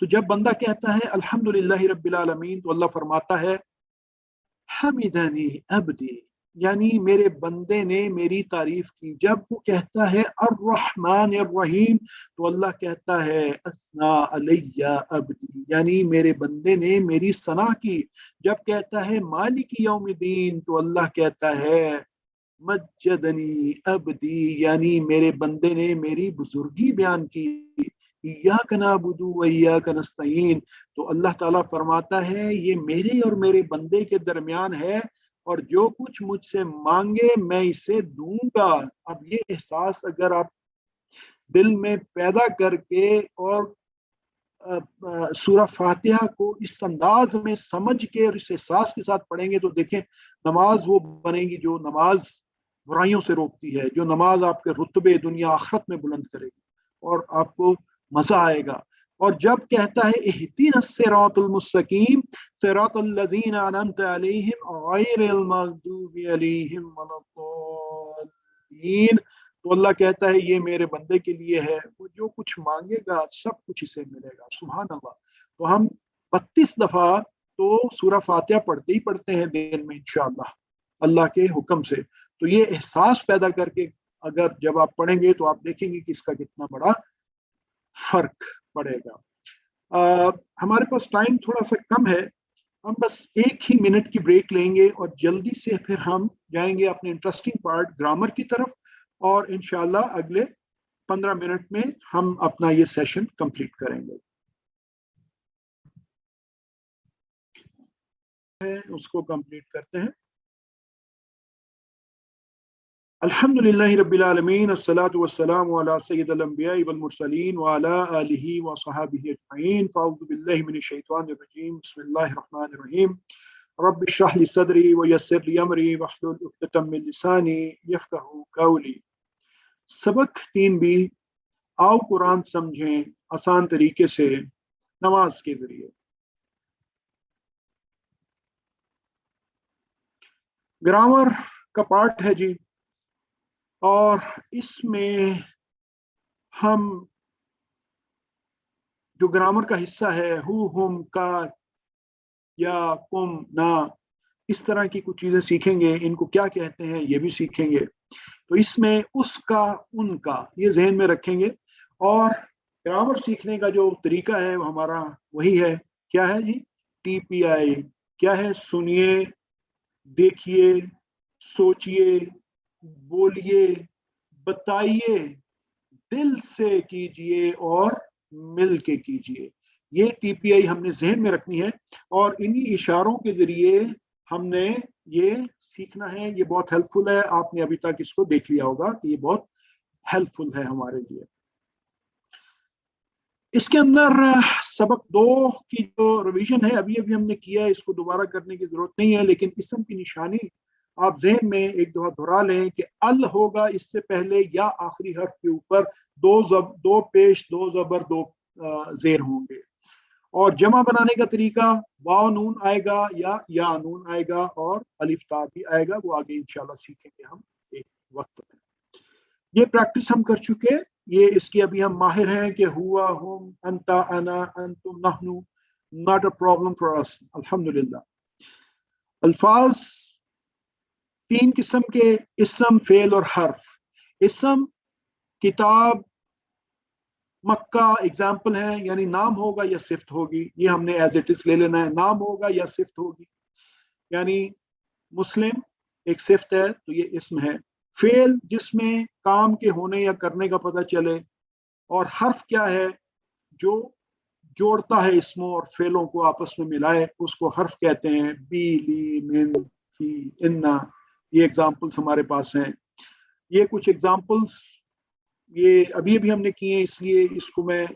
تو جب بندہ کہتا ہے الحمدللہ رب العالمین تو اللہ فرماتا ہے حمدنی عبدی، یعنی میرے بندے نے میری تعریف کی۔ جب وہ کہتا ہے الرحمن الرحیم تو اللہ کہتا ہے اثنا علی عبدی، یعنی میرے بندے نے میری ثنا کی۔ جب کہتا ہے مالک یوم الدین تو اللہ کہتا ہے مجدنی عبدی، یعنی میرے بندے نے میری بزرگی بیان کی۔ ایاک نعبد و ایاک نستعین تو اللہ تعالیٰ فرماتا ہے یہ میرے اور میرے بندے کے درمیان ہے، اور جو کچھ مجھ سے مانگے میں اسے دوں گا۔ اب یہ احساس اگر آپ دل میں پیدا کر کے اور سورہ فاتحہ کو اس انداز میں سمجھ کے اور اس احساس کے ساتھ پڑھیں گے تو دیکھیں نماز وہ بنے گی جو نماز برائیوں سے روکتی ہے، جو نماز آپ کے رتبے دنیا آخرت میں بلند کرے گی اور آپ کو مزہ آئے گا۔ اور جب کہتا ہے اہدنا الصراط المستقیم صراط الذین انعمت علیہم غیر المغضوب علیہم ولا الضالین تو اللہ کہتا ہے یہ میرے بندے کے لیے ہے، وہ جو کچھ مانگے گا سب کچھ اسے ملے گا۔ سبحان اللہ۔ تو ہم 32 دفعہ تو سورہ فاتحہ پڑھتے ہی پڑھتے ہیں دن میں انشاءاللہ اللہ کے حکم سے۔ تو یہ احساس پیدا کر کے اگر جب آپ پڑھیں گے تو آپ دیکھیں گے کہ اس کا کتنا بڑا فرق پڑے گا۔ ہمارے پاس ٹائم تھوڑا سا کم ہے، ہم بس 1 ہی منٹ کی بریک لیں گے اور جلدی سے پھر ہم جائیں گے اپنے انٹرسٹنگ پارٹ گرامر کی طرف، اور انشاءاللہ اگلے 15 منٹ میں ہم اپنا یہ سیشن کمپلیٹ کریں گے۔ اس کو کمپلیٹ کرتے ہیں۔ الحمدللہ رب العالمین الصلاة والسلام علی سید الانبیاء والمرسلین وعلی آلہ وصحابہ اجمعین۔ فاعوذ باللہ من الشیطان الرجیم، بسم اللہ الرحمن الرحیم۔ رب اشرح لی صدری ویسر لی امری واحلل عقدۃ من لسانی یفقہوا قولی۔ سبق 3B، آؤ قرآن سمجھیں آسان طریقے سے نماز کے ذریعے۔ گرامر کا پارٹ ہے جی، اور اس میں ہم جو گرامر کا حصہ ہے ہو، ہم، کا، یا، کم، نا، اس طرح کی کچھ چیزیں سیکھیں گے۔ ان کو کیا کہتے ہیں یہ بھی سیکھیں گے۔ تو اس میں اس کا، ان کا، یہ ذہن میں رکھیں گے۔ اور گرامر سیکھنے کا جو طریقہ ہے وہ ہمارا وہی ہے، کیا ہے جی؟ TPI۔ کیا ہے؟ سنیے، دیکھیے، سوچئے، بولیے، بتائیے، دل سے کیجئے اور مل کے کیجئے۔ یہ TPI ہم نے ذہن میں رکھنی ہے، اور انہی اشاروں کے ذریعے ہم نے یہ سیکھنا ہے۔ یہ بہت ہیلپ فل ہے، آپ نے ابھی تک اس کو دیکھ لیا ہوگا کہ یہ بہت ہیلپ فل ہے ہمارے لیے۔ اس کے اندر سبق 2 کی جو ریویژن ہے ابھی ہم نے کیا ہے، اس کو دوبارہ کرنے کی ضرورت نہیں ہے، لیکن اسم کی نشانی آپ ذہن میں ایک دفعہ دہرا لیں کہ ال ہوگا اس سے پہلے یا آخری حرف کے اوپر 2 پیش، 2 زبر، 2 زیر ہوں گے۔ اور جمع بنانے کا طریقہ واو نون آئے گا یا نون آئے گا، اور الف تا بھی آئے گا، وہ آگے انشاءاللہ سیکھیں گے ہم ایک وقت میں۔ یہ پریکٹس ہم کر چکے، یہ اس کی ابھی ہم ماہر ہیں کہ ہوا، ہم، انتا، انا، انتم، نحنو، not a problem for us، الحمدللہ۔ الفاظ 3 قسم کے، اسم، فعل اور حرف۔ اسم کتاب، مکہ ایگزامپل ہے، یعنی نام ہوگا یا صفت ہوگی، یہ ہم نے ایز اٹ از لے لینا ہے۔ نام ہوگا یا صفت ہوگی، یعنی مسلم ایک صفت ہے تو یہ اسم ہے۔ فعل جس میں کام کے ہونے یا کرنے کا پتہ چلے، اور حرف کیا ہے؟ جو جوڑتا ہے اسموں اور فعلوں کو آپس میں ملائے، اس کو حرف کہتے ہیں۔ بی، لی، من، فی، انا، یہ ایگزامپلس ہمارے پاس ہیں۔ یہ کچھ ایگزامپلس یہ ابھی ہم نے کیے ہیں، اس لیے اس کو میں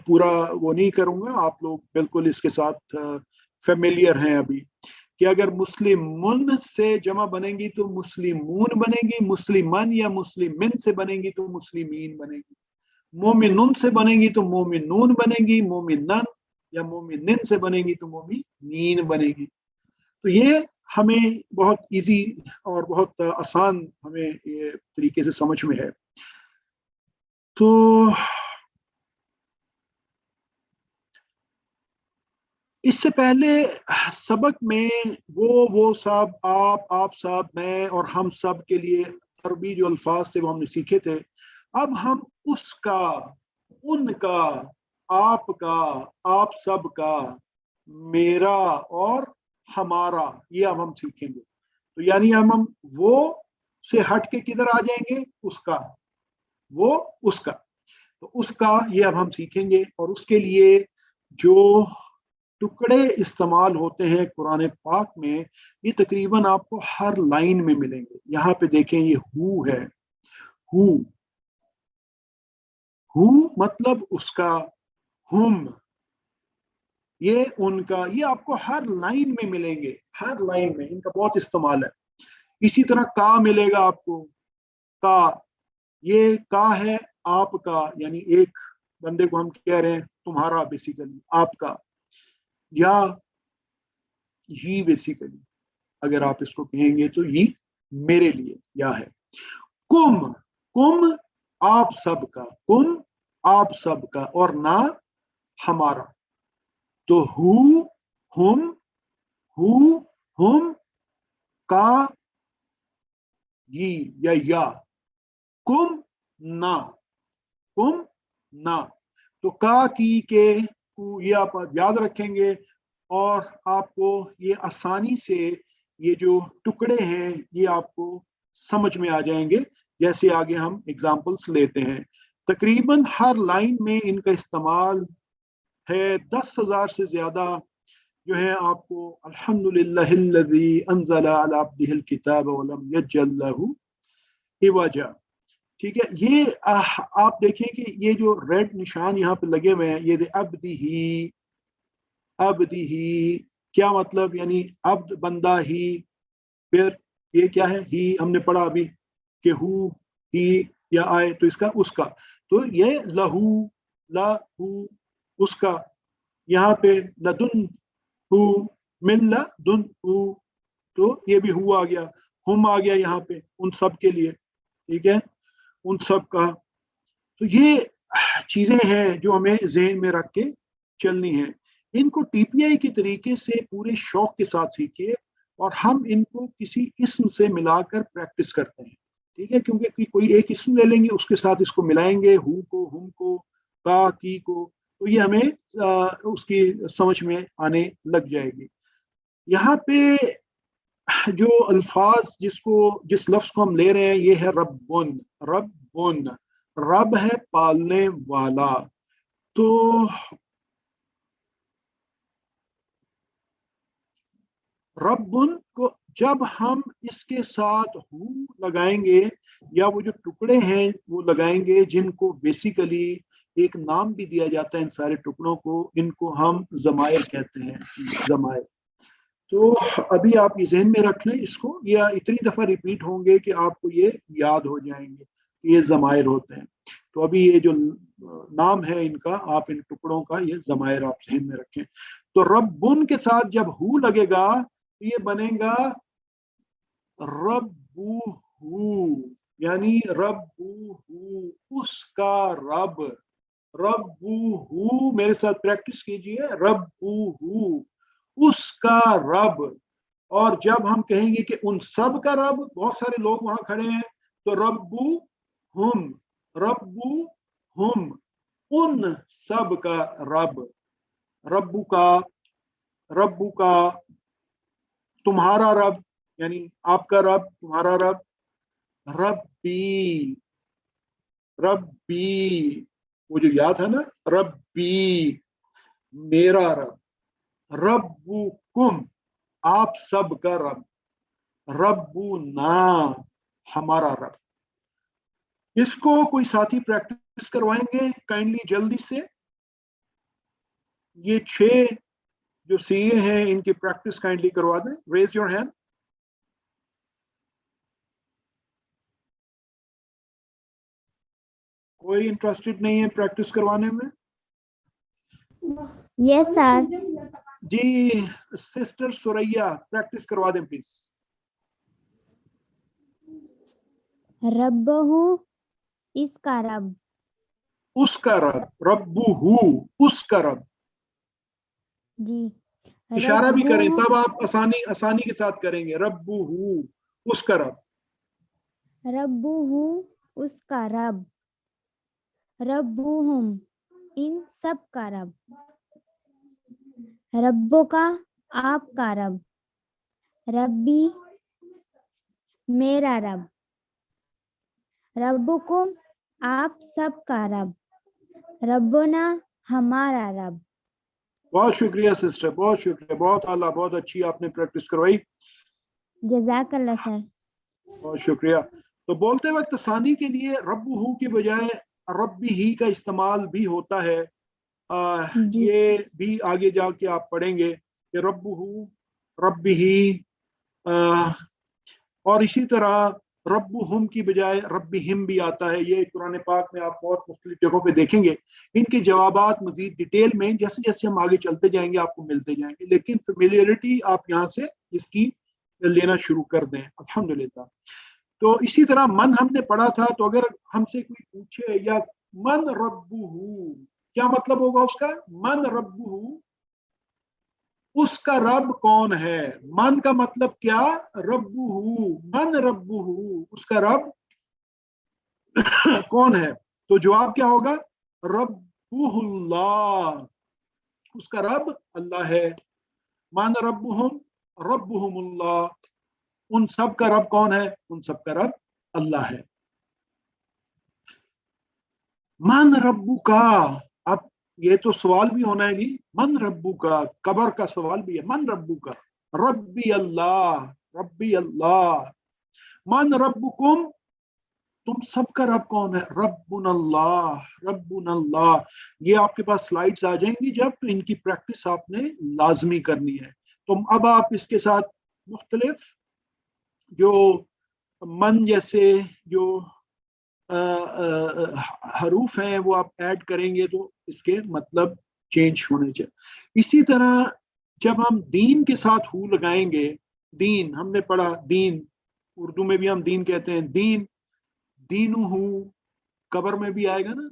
پورا وہ نہیں کروں گا، آپ لوگ بالکل اس کے ساتھ فیملیئر ہیں ابھی کہ اگر मुस्लिमुन से जमा बनेगी तो मुस्लिमून बनेगी, मुस्लिमन या मुस्लिमिन से बनेगी तो मुस्लिमीन बनेगी, मोमिनुन से बनेगी तो मोमिनून बनेगी, मोमिनन या मोमिनिन से बनेगी तो मोमिनीन बनेगी। तो ये हमें बहुत इजी और बहुत आसान हमें ये तरीके से समझ में है। तो इससे पहले सबक में वो सब, आप सब, मैं और हम सब के लिए अरबी जो अल्फाज थे वो हमने सीखे थे। अब हम उसका, उनका, आपका, आप सब का, मेरा और हमारा, ये अब हम सीखेंगे। तो यानी हम वो से हट के किधर आ जाएंगे, उसका, वो उसका। तो उसका ये अब हम सीखेंगे, और उसके लिए जो टुकड़े इस्तेमाल होते हैं कुरान पाक में, ये तकरीबन आपको हर लाइन में मिलेंगे। यहाँ पे देखें, ये हु है, हु मतलब उसका, हुम ये उनका, ये आपको हर लाइन में मिलेंगे, हर लाइन में इनका बहुत इस्तेमाल है। इसी तरह का मिलेगा आपको, का, ये का है आपका, यानी एक बंदे को हम कह रहे हैं तुम्हारा, बेसिकली आपका, या ये बेसिकली अगर आप इसको कहेंगे तो ये मेरे लिए या है। कुम आप सबका, कुम आप सबका, और ना हमारा। तो हु हुम का या कुम ना। तो का की के ये आप याद रखेंगे, और आपको ये आसानी से ये जो टुकड़े हैं ये आपको समझ में आ जाएंगे। जैसे आगे हम एग्जाम्पल्स लेते हैं, तकरीबन हर लाइन में इनका इस्तेमाल है। 10,000 से ज्यादा जो है आपको अल्हम्दुलिल्लाहिल्लज़ी अंज़ला अला अब्दिहिल किताब व लम यजअल लहू इवजा। ठीक है, ये आप देखें कि ये जो रेड निशान यहाँ पे लगे हुए हैं, ये अब्दी ही क्या मतलब, यानी अब्द बंदा ही। फिर ये क्या है, ही हमने पढ़ा अभी कि हु ही या आए तो इसका उसका। तो ये लहू उसका, यहाँ पे लदुन हु मिन लदुन हु, तो ये भी हु आ गया, हुम आ गया यहाँ पे उन सब के लिए। ठीक है, उन सब का। तो ये चीजें हैं जो हमें ज़हन में रख के चलनी है। इनको टीपीआई के तरीके से पूरे शौक के साथ सीखिए, और हम इनको किसी इस्म से मिलाकर प्रैक्टिस करते हैं। ठीक है, क्योंकि कोई एक इस्म ले लेंगे, उसके साथ इसको मिलाएंगे, हु को, हुम को, का, की को, तो ये हमें उसकी समझ में आने लग जाएगी। यहाँ पे जो अल्फाज जिस लफ्ज को हम ले रहे हैं, ये है रब्बुन। रब है पालने वाला। तो रब्बुन को जब हम इसके साथ हु लगाएंगे, या वो जो टुकड़े हैं वो लगाएंगे, जिनको बेसिकली एक नाम भी दिया जाता है इन सारे टुकड़ों को, इनको हम ज़मायर कहते हैं, ज़मायर। तो अभी आप ये ज़हन में रख लें इसको, या इतनी दफ़ा रिपीट होंगे कि आपको ये याद हो जाएंगे कि ये ज़मायर होते हैं। तो अभी ये जो नाम है इनका, आप इन टुकड़ों का ये ज़मायर आप ज़हन में रखें। तो रब्बुन के साथ जब हु लगेगा तो ये बनेगा रब्बुहु, यानी रब्बुहु उसका रब। रब्बुहु, मेरे साथ प्रैक्टिस कीजिए, रब्बुहु उसका रब। और जब हम कहेंगे कि उन सब का रब, बहुत सारे लोग वहां खड़े हैं, तो रब्बुहुम उन सब का रब। रब्बु का तुम्हारा रब, यानी आपका रब, तुम्हारा रब। रब्बी वो जो याद है ना, रब्बी मेरा रब। रब्बुकुम आप सब का रब। रब्बुना हमारा रब। इसको कोई साथी प्रैक्टिस करवाएंगे काइंडली, जल्दी से। ये 6 जो सीए हैं इनकी प्रैक्टिस काइंडली करवा दें, रेज योर हैंड। कोई इंटरेस्टेड नहीं है प्रैक्टिस करवाने में? Yes sir. जी सिस्टर सुरैया प्रैक्टिस करवा दें प्लीज। रब्बहू इसका रब। उसका रब, रब्बुहू उसका रब। जी। इशारा भी करें रब्बुहु- तब आप आसानी के साथ करेंगे। रब्बुहू उसका रब। रब्बुहु उसका रब। रब्बुहुम इन सब का रब। रब्बो का आपका रब। रब्बी मेरा रब। रब्बुकुम आप सब का रब। रब्बुना हमारा रब। बहुत शुक्रिया सिस्टर, बहुत शुक्रिया, बहुत आला, बहुत अच्छी आपने प्रैक्टिस करवाई, जज़ाकल्लाह सर। बहुत शुक्रिया। तो बोलते वक्त सानी के लिए रब्बुहू की बजाय रब्बी ही का इस्तेमाल भी होता है। जी। ये भी आगे जाके आप पढ़ेंगे कि रब्बुहू रब्बी ही, और इसी तरह रब्बुहुम की बजाय रब्बिहिम भी आता है। ये कुरान पाक में आप बहुत मुख्तलिफ जगहों पे देखेंगे। इनके जवाबात मजीद डिटेल में जैसे जैसे हम आगे चलते जाएंगे आपको मिलते जाएंगे, लेकिन फेमिलियरिटी आप यहाँ से इसकी लेना शुरू कर दें अल्हम्दुलिल्लाह। तो इसी तरह मन हमने पढ़ा था, तो अगर हमसे कोई पूछे या मन रब्बुहू क्या मतलब होगा उसका? मन रब्बुहू उसका रब कौन है। मन का मतलब क्या? रब्बुहू, मन रब्बुहू उसका रब कौन है। तो जवाब क्या होगा? रब्बुहुल्लाह, उसका रब अल्लाह है। मन रब्बुहुम रब्बुहुमुल्लाह, उन सब का रब कौन है? उन सब का रब अल्लाह है। मन रब्बु का, अब ये तो सवाल भी होना है जी, मन रब्बु का, कबर का सवाल भी है। मन रब्बु का, रब्बी अल्लाह, रब्बी अल्लाह। मन रब्बुकुम, तुम सबका रब कौन है? रब्बुन अल्लाह, रब्बुन अल्लाह। ये आपके पास स्लाइड्स आ जाएंगी जब, तो इनकी प्रैक्टिस आपने लाजमी करनी है। तो अब आप इसके साथ मुख्तलिफ जो मन जैसे जो हरूफ हैं वो आप ऐड करेंगे तो इसके मतलब चेंज होने चाहिए। इसी तरह जब हम दीन के साथ हू लगाएंगे, दीन हमने पढ़ा, दीन उर्दू में भी हम दीन कहते हैं, दीन, दीनु हू कबर में भी आएगा ना,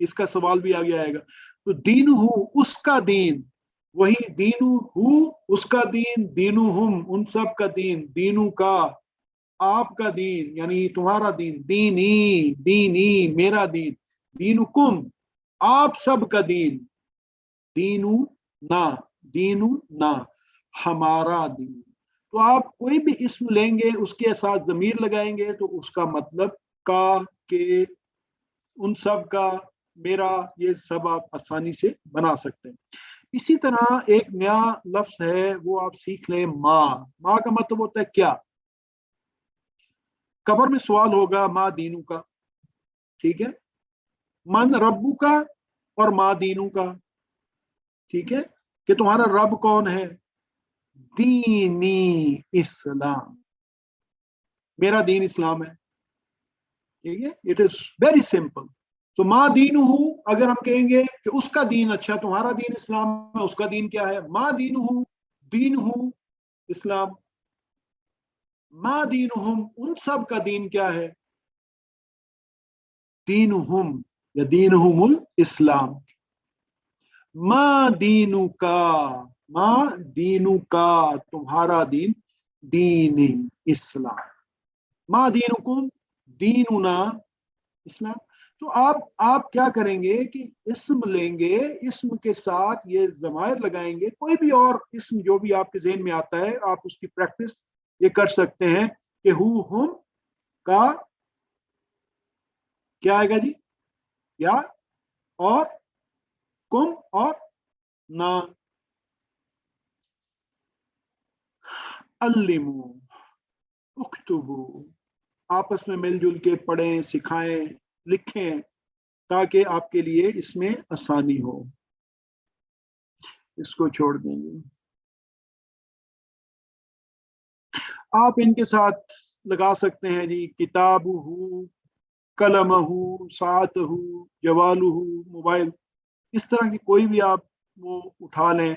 इसका सवाल भी आगे आएगा। तो दीनु हू उसका दीन, वही दीनु हू उसका दीन, दीनु हुम उन सब का दीन, दीनु का आपका दीन यानी तुम्हारा दीन, दीनी दीनी मेरा दीन, दीनुकुम आप सब का दीन, दीनु ना हमारा दीन। तो आप कोई भी इस्म लेंगे उसके साथ ज़मीर लगाएंगे तो उसका मतलब का, के, उन सब का, मेरा, ये सब आप आसानी से बना सकते हैं। इसी तरह एक नया लफ्ज है वो आप सीख लें, माँ। माँ का मतलब होता है क्या? कबर में सवाल होगा माँ दीनू का, ठीक है, मन रब्बू का और माँ दीनू का, ठीक है, कि तुम्हारा रब कौन है? दीनी इस्लाम, मेरा दीन इस्लाम है, ठीक है। It is very simple. तो माँ दीनू हूँ, अगर हम कहेंगे कि उसका दीन, अच्छा तुम्हारा दीन इस्लाम है, उसका दीन क्या है? माँ दीनू हूँ, दीन हूँ इस्लाम। माँ दीनुहुम उन सब का दीन क्या है? दीनुहुम या दीनुहुमुल इस्लाम। माँ दीनु का, माँ दीनु का तुम्हारा दीन, दीन इस्लाम। माँ दीनुकुम दीनुना इस्लाम। तो आप क्या करेंगे कि इस्म लेंगे, इस्म के साथ ये ज़मायर लगाएंगे, कोई भी और इस्म जो भी आपके ज़हन में आता है आप उसकी प्रैक्टिस ये कर सकते हैं कि हु हुम का क्या आएगा जी? या और कुम और ना। अल्लिमू उक्तुबू, आपस में मिलजुल के पढ़ें, सिखाएं, लिखें ताकि आपके लिए इसमें आसानी हो। اس کو چھوڑ دیں گے. آپ ان کے ساتھ لگا سکتے ہیں جی کتاب ہو، قلم ہو، ساعت ہو، جوال ہو، موبائل، اس طرح کی کوئی بھی آپ وہ اٹھا لیں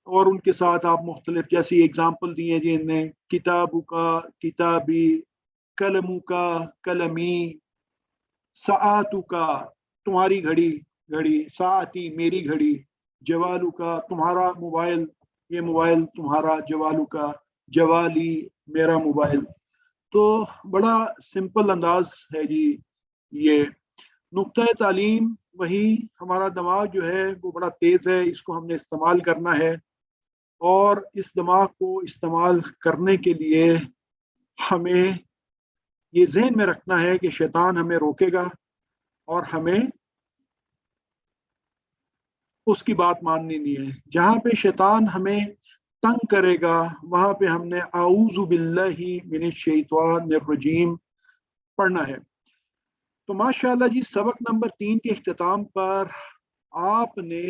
اور ان کے ساتھ آپ مختلف جیسی ایگزامپل دی ہیں جی ان نے کتابوں کا کتابی، قلموں کا قلمی، ساعتوں کا تمہاری گھڑی گھڑی، ساعتی میری گھڑی، جوالو کا تمہارا موبائل، یہ موبائل تمہارا، جوالو کا جوالی میرا موبائل. تو بڑا سمپل انداز ہے جی یہ. نقطۂ تعلیم وہی ہمارا دماغ جو ہے وہ بڑا تیز ہے، اس کو ہم نے استعمال کرنا ہے، اور اس دماغ کو استعمال کرنے کے لیے ہمیں یہ ذہن میں رکھنا ہے کہ شیطان ہمیں روکے گا اور ہمیں اس کی بات ماننی نہیں ہے. جہاں پہ شیطان ہمیں تنگ کرے گا وہاں پہ ہم نے اعوذ باللہ من الشیطان الرجیم پڑھنا ہے. تو ماشاءاللہ جی سبق نمبر 3 کے اختتام پر آپ نے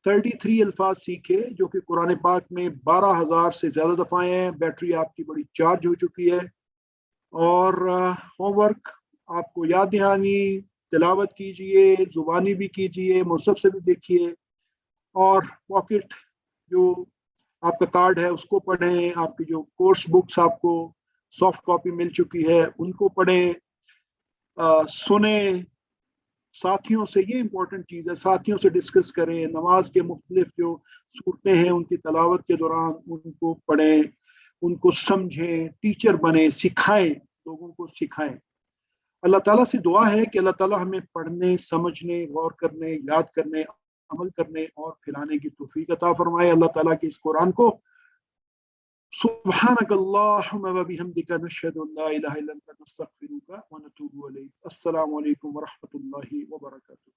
33 الفاظ سیکھے جو کہ قرآن پاک میں 12,000 سے زیادہ دفعہ ہیں. بیٹری آپ کی بڑی چارج ہو چکی ہے، اور ہوم ورک آپ کو یاد دہانی، تلاوت کیجئے، زبانی بھی کیجئے، مصحف سے بھی دیکھیے، اور پاکٹ جو آپ کا کارڈ ہے اس کو پڑھیں. آپ کی جو کورس بکس آپ کو سافٹ کاپی مل چکی ہے ان کو پڑھیں، سنیں، ساتھیوں سے، یہ امپورٹنٹ چیز ہے، ساتھیوں سے ڈسکس کریں. نماز کے مختلف جو صورتیں ہیں ان کی تلاوت کے دوران ان کو پڑھیں، ان کو سمجھیں، ٹیچر بنیں، سکھائیں، لوگوں کو سکھائیں. اللہ تعالیٰ سے دعا ہے کہ اللہ تعالیٰ ہمیں پڑھنے، سمجھنے، غور کرنے، یاد کرنے، عمل کرنے اور پھیلانے کی توفیق عطا فرمائے. اللہ تعالیٰ کے اس قرآن کو سبحانک اللہم و بحمدک نشہد ان لا الہ الا انت نستغفرک و نتوب الیک. السلام علیکم ورحمۃ اللہ وبرکاتہ.